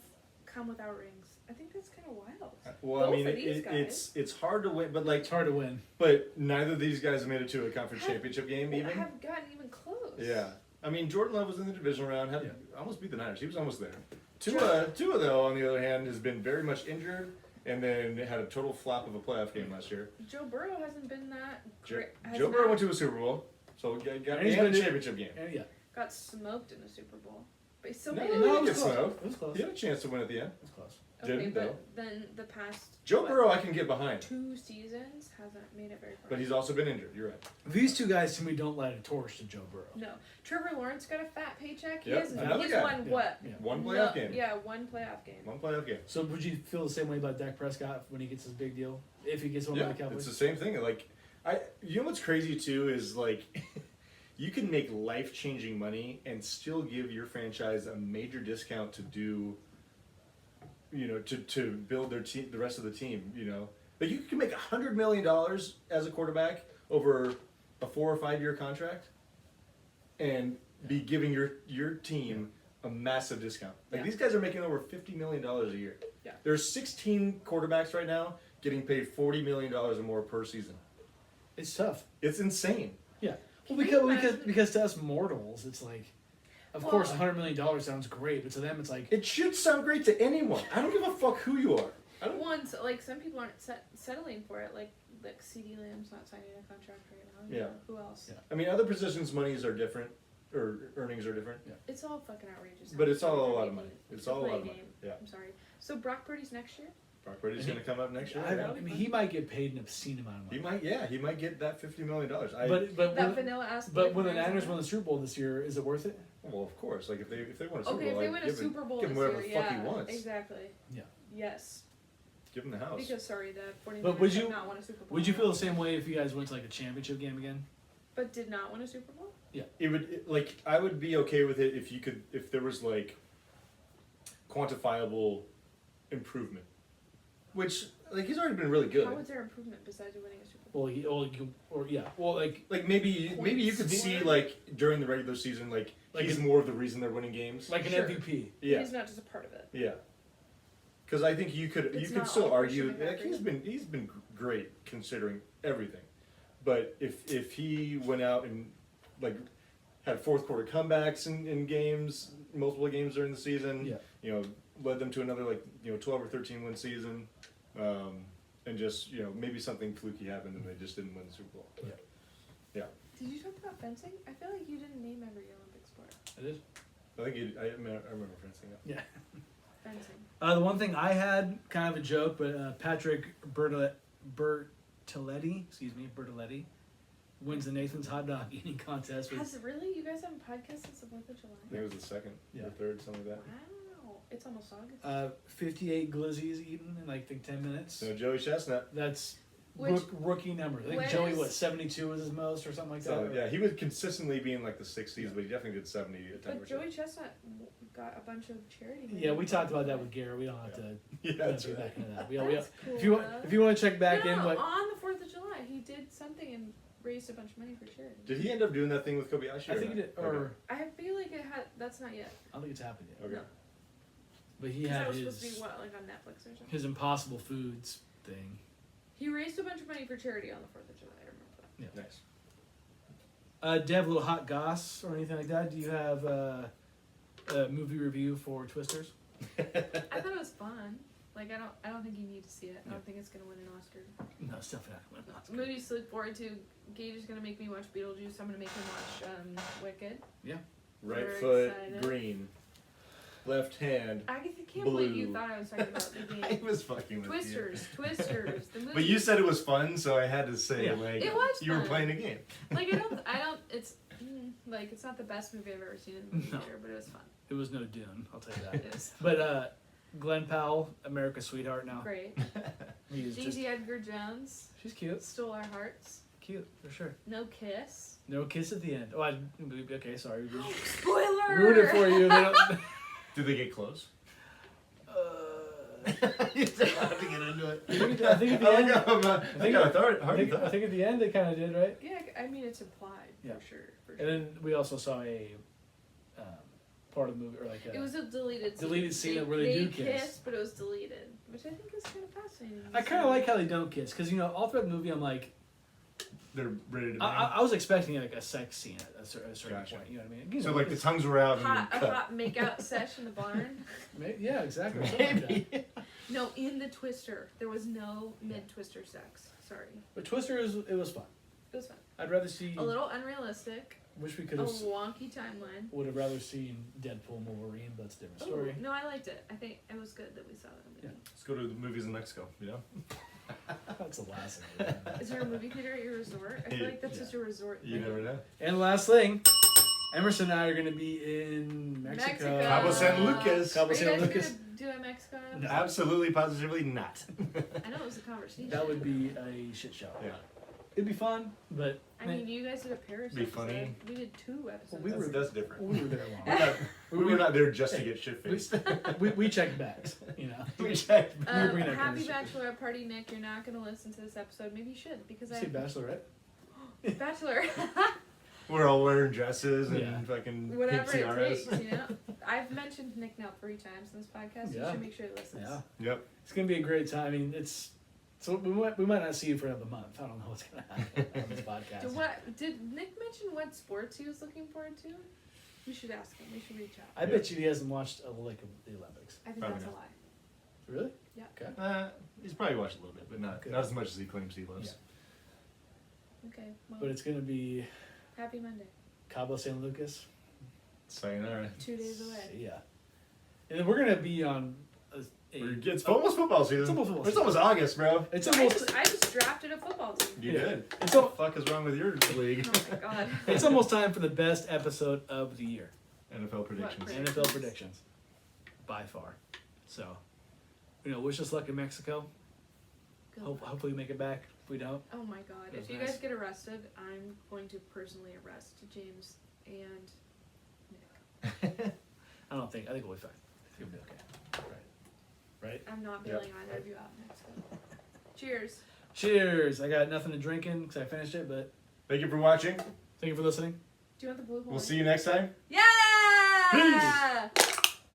come without rings? I think that's kind of wild. Well, Both I mean, of these guys. it's hard to win, but like It's hard to win. But neither of these guys have made it to a conference championship game, even. Have gotten even close. Yeah, I mean, Jordan Love was in the divisional round, almost beat the Niners. He was almost there. Sure. Tua, though, on the other hand, has been very much injured, and then had a total flop of a playoff game last year. Joe Burrow hasn't been that great. Joe Burrow went to a Super Bowl, so got And he's a been- championship game. Yeah. Got smoked in the Super Bowl, but he still No, made it. no, it was it's close. close. It was close. He had a chance to win at the end. It was close. Okay, Didn't, but though. then the past Joe Burrow, I can get behind, 2 seasons hasn't made it very far. but he's also been injured. You're right. These two guys to me don't light a torch to Joe Burrow. No, Trevor Lawrence got a fat paycheck. Yep, another He's guy. won Yeah, what? yeah. One playoff game. Yeah, one playoff game. One playoff game. So would you feel the same way about Dak Prescott when he gets his big deal? If he gets one Yeah, by the Cowboys? it's the same thing. Like, you know what's crazy too is like, you can make life-changing money and still give your franchise a major discount to do, to build their team, the rest of the team. Like you can make $100 million as a quarterback over a 4 or 5 year contract, and be giving your team a massive discount. Like Yeah. these guys are making over $50 million a year. Yeah. There's 16 quarterbacks right now getting paid $40 million or more per season. It's tough. It's insane. Yeah. Well, Can you because imagine- because to us mortals, it's like, of course, $100 million sounds great, but to them, it's like, It should sound great to anyone. I don't give a fuck who you are. I don't. Ones like some people aren't settling for it. Like CeeDee Lamb's not signing a contract right now. Yeah. Who else? Yeah. I mean, other positions' monies are different, or earnings are different. It's all fucking outrageous. But it's all a They're lot of making money. It's to all a play lot of money. game. Yeah. I'm sorry. So Brock Purdy's next year. Brock Purdy's going to come up next year. I mean, he might get paid an obscene amount of money. He might. Yeah, he might get that $50 million. But That when, vanilla ass. but when the boy from Niners Arizona. win the Super Bowl this year, is it worth it? Well, of course. Like if they win a Super Okay, if Bowl, they I'd win a give Super Bowl give him this whatever year, the fuck yeah, he wants. exactly. Yeah. Yes. Give him the house. Because sorry, the 49ers But would have you- not won a Super Bowl. Would you feel the same way if you guys went to like a championship game again? But did not win a Super Bowl. I would be okay with it if there was like quantifiable improvement, which like he's already been really good. How was there improvement besides winning a Super Bowl? Like maybe you could see like during the regular season like he's more of the reason they're winning games. like an Sure. MVP. Yeah, He's not just a part of it. yeah. Because I think you could It's could not still all argue Christian like he's been great considering everything, but if he went out and like had fourth quarter comebacks in games, multiple games during the season, Yeah. Led them to another 12 or 13 win season, and just maybe something fluky happened and they just didn't win the Super Bowl. Yeah. Did you talk about fencing? I feel like you didn't name every Olympic sport. It is. I think I remember fencing that. Yeah. Fencing. The one thing I had, kind of a joke, but Patrick Bertoletti, Bertoletti, wins the Nathan's hot dog eating contest. With, Has it really? You guys haven't podcasted since the 4th of July? I think it was the second Yeah. or third, something like that. Wow. It's almost August. 58 glizzies eaten in like 10 minutes. So Joey Chestnut. That's Which- rookie number. I think when Joey, is- 72 was his most or something like So that. yeah, he would consistently be in like the 60s, but he definitely did 70 a time But or two. Joey Chestnut got a bunch of charity money. Yeah, we talked about that with Garrett. We don't have to Yeah, that's get right. back into that. That's cool. If you want to check back no, in, what on the 4th of July, he did something and raised a bunch of money for charity. Did he end up doing that thing with Kobayashi? I or think he not? did, or Okay. I feel like it had. That's not yet. I don't think it's happened yet. Okay. No. But he 'Cause had that was supposed to his be what, like on Netflix or something. his Impossible Foods thing. He raised a bunch of money for charity on the 4th of July. I remember that. Nice. Dev, little hot goss or anything like that? Do you have a movie review for Twisters? I thought it was fun. Like I don't think you need to see it. I don't think it's gonna win an Oscar. No, it's definitely not going to. Movies to look forward to. Gage is gonna make me watch Beetlejuice. I'm gonna make him watch Wicked. Right Very foot excited. green, left hand. I can't believe you Blue. thought I was talking about the I game. was fucking with Twisters, the movie. you. But you said it was fun, so I had to say Yeah. like It was you were fun. playing a game. Like I don't. It's like it's not the best movie I've ever seen in the movie No. theater, but it was fun. It was no Dune, I'll tell you It that. was. But Glenn Powell, America's sweetheart now. Great. He's just, Daisy Edgar Jones she's cute. stole our hearts. Cute, for sure. No kiss. No kiss at the end. Oh, okay, sorry. Spoiler! Ruined it for you. They don't, Did they get close? I You don't have to get into it. think at the end, I think at the end they kind of did, right? Yeah, I mean it's implied Yeah. for sure. And then we also saw a part of the movie, or like It was a deleted scene where they do kiss. but it was deleted, which I think is kind of fascinating. I kind of like how they don't kiss, because all throughout the movie I'm like, They're ready to. I was expecting like a sex scene at a certain Gotcha. point. You know what I mean? So like the tongues were out and a then cut. hot make-out sesh in the barn. Yeah, exactly. something like that. No, in the Twister, there was no mid-Twister sex. Sorry, But Twister it was fun. it was fun. I'd rather see. A little unrealistic. Wish we A could have. wonky timeline. Would have rather seen Deadpool and Wolverine, but that's a different story. Ooh, no, I liked it. I think it was good that we saw that movie. Yeah. Let's go to the movies in Mexico. You know. That's the last thing. Is there a movie theater at your resort? I feel like that's such a resort You thing. never know. And last thing, Emerson and I are going to be in Mexico. Cabo San Lucas. Cabo Are you San guys Lucas. gonna do a Mexico? No. Absolutely, positively not. I know it was a conversation. That would be a shit show. Yeah. It'd be fun, but I mean, you guys did a Paris Be episode. funny. We did 2 episodes. we were- That's different. we were there We're long. not, we were not there just to get shit faced. We checked bags, you know. We checked. We're bringing our Happy condition. bachelorette party, Nick. You're not gonna listen to this episode. Maybe you should because You say Bachelorette? Bachelor. We're all wearing dresses and Yeah. fucking Whatever pink it tiaras. takes, you know. I've mentioned Nick now 3 times in this podcast. Yeah. You should make sure he listens. Yeah. Yep. It's gonna be a great time. I mean, so we might not see you for another month. I don't know what's gonna happen on this podcast. Did Nick mention what sports he was looking forward to? We should ask him. We should reach out. I bet you he hasn't watched the Olympics. I think Probably that's not. a lie. Really? Yeah. Okay. He's probably watched a little bit, but not Okay. not as much as he claims he loves. Okay. Well, But it's gonna be happy Monday. Cabo San Lucas. Sayonara. 2 days away. Yeah. And then we're gonna be on. It's almost football season. It's almost football It's season. almost August, bro. It's I almost. just drafted a football team. You Yeah. did. It's What al- the fuck is wrong with your league? Oh my god. It's almost time for the best episode of the year. NFL predictions. What? NFL predictions, by far. So, wish us luck in Mexico. Go. Hopefully we make it back. If we don't, Oh my god. That was If you nice. guys get arrested, I'm going to personally arrest James and Nick. I think we'll be fine. I think we'll be okay. Right. I'm not Yep. bailing either of you out in Mexico. Cheers. Cheers. I got nothing to drink in because I finished it, but Thank you for watching. thank you for listening. Do you want the blue horn? We'll see you next time. Yeah! Peace.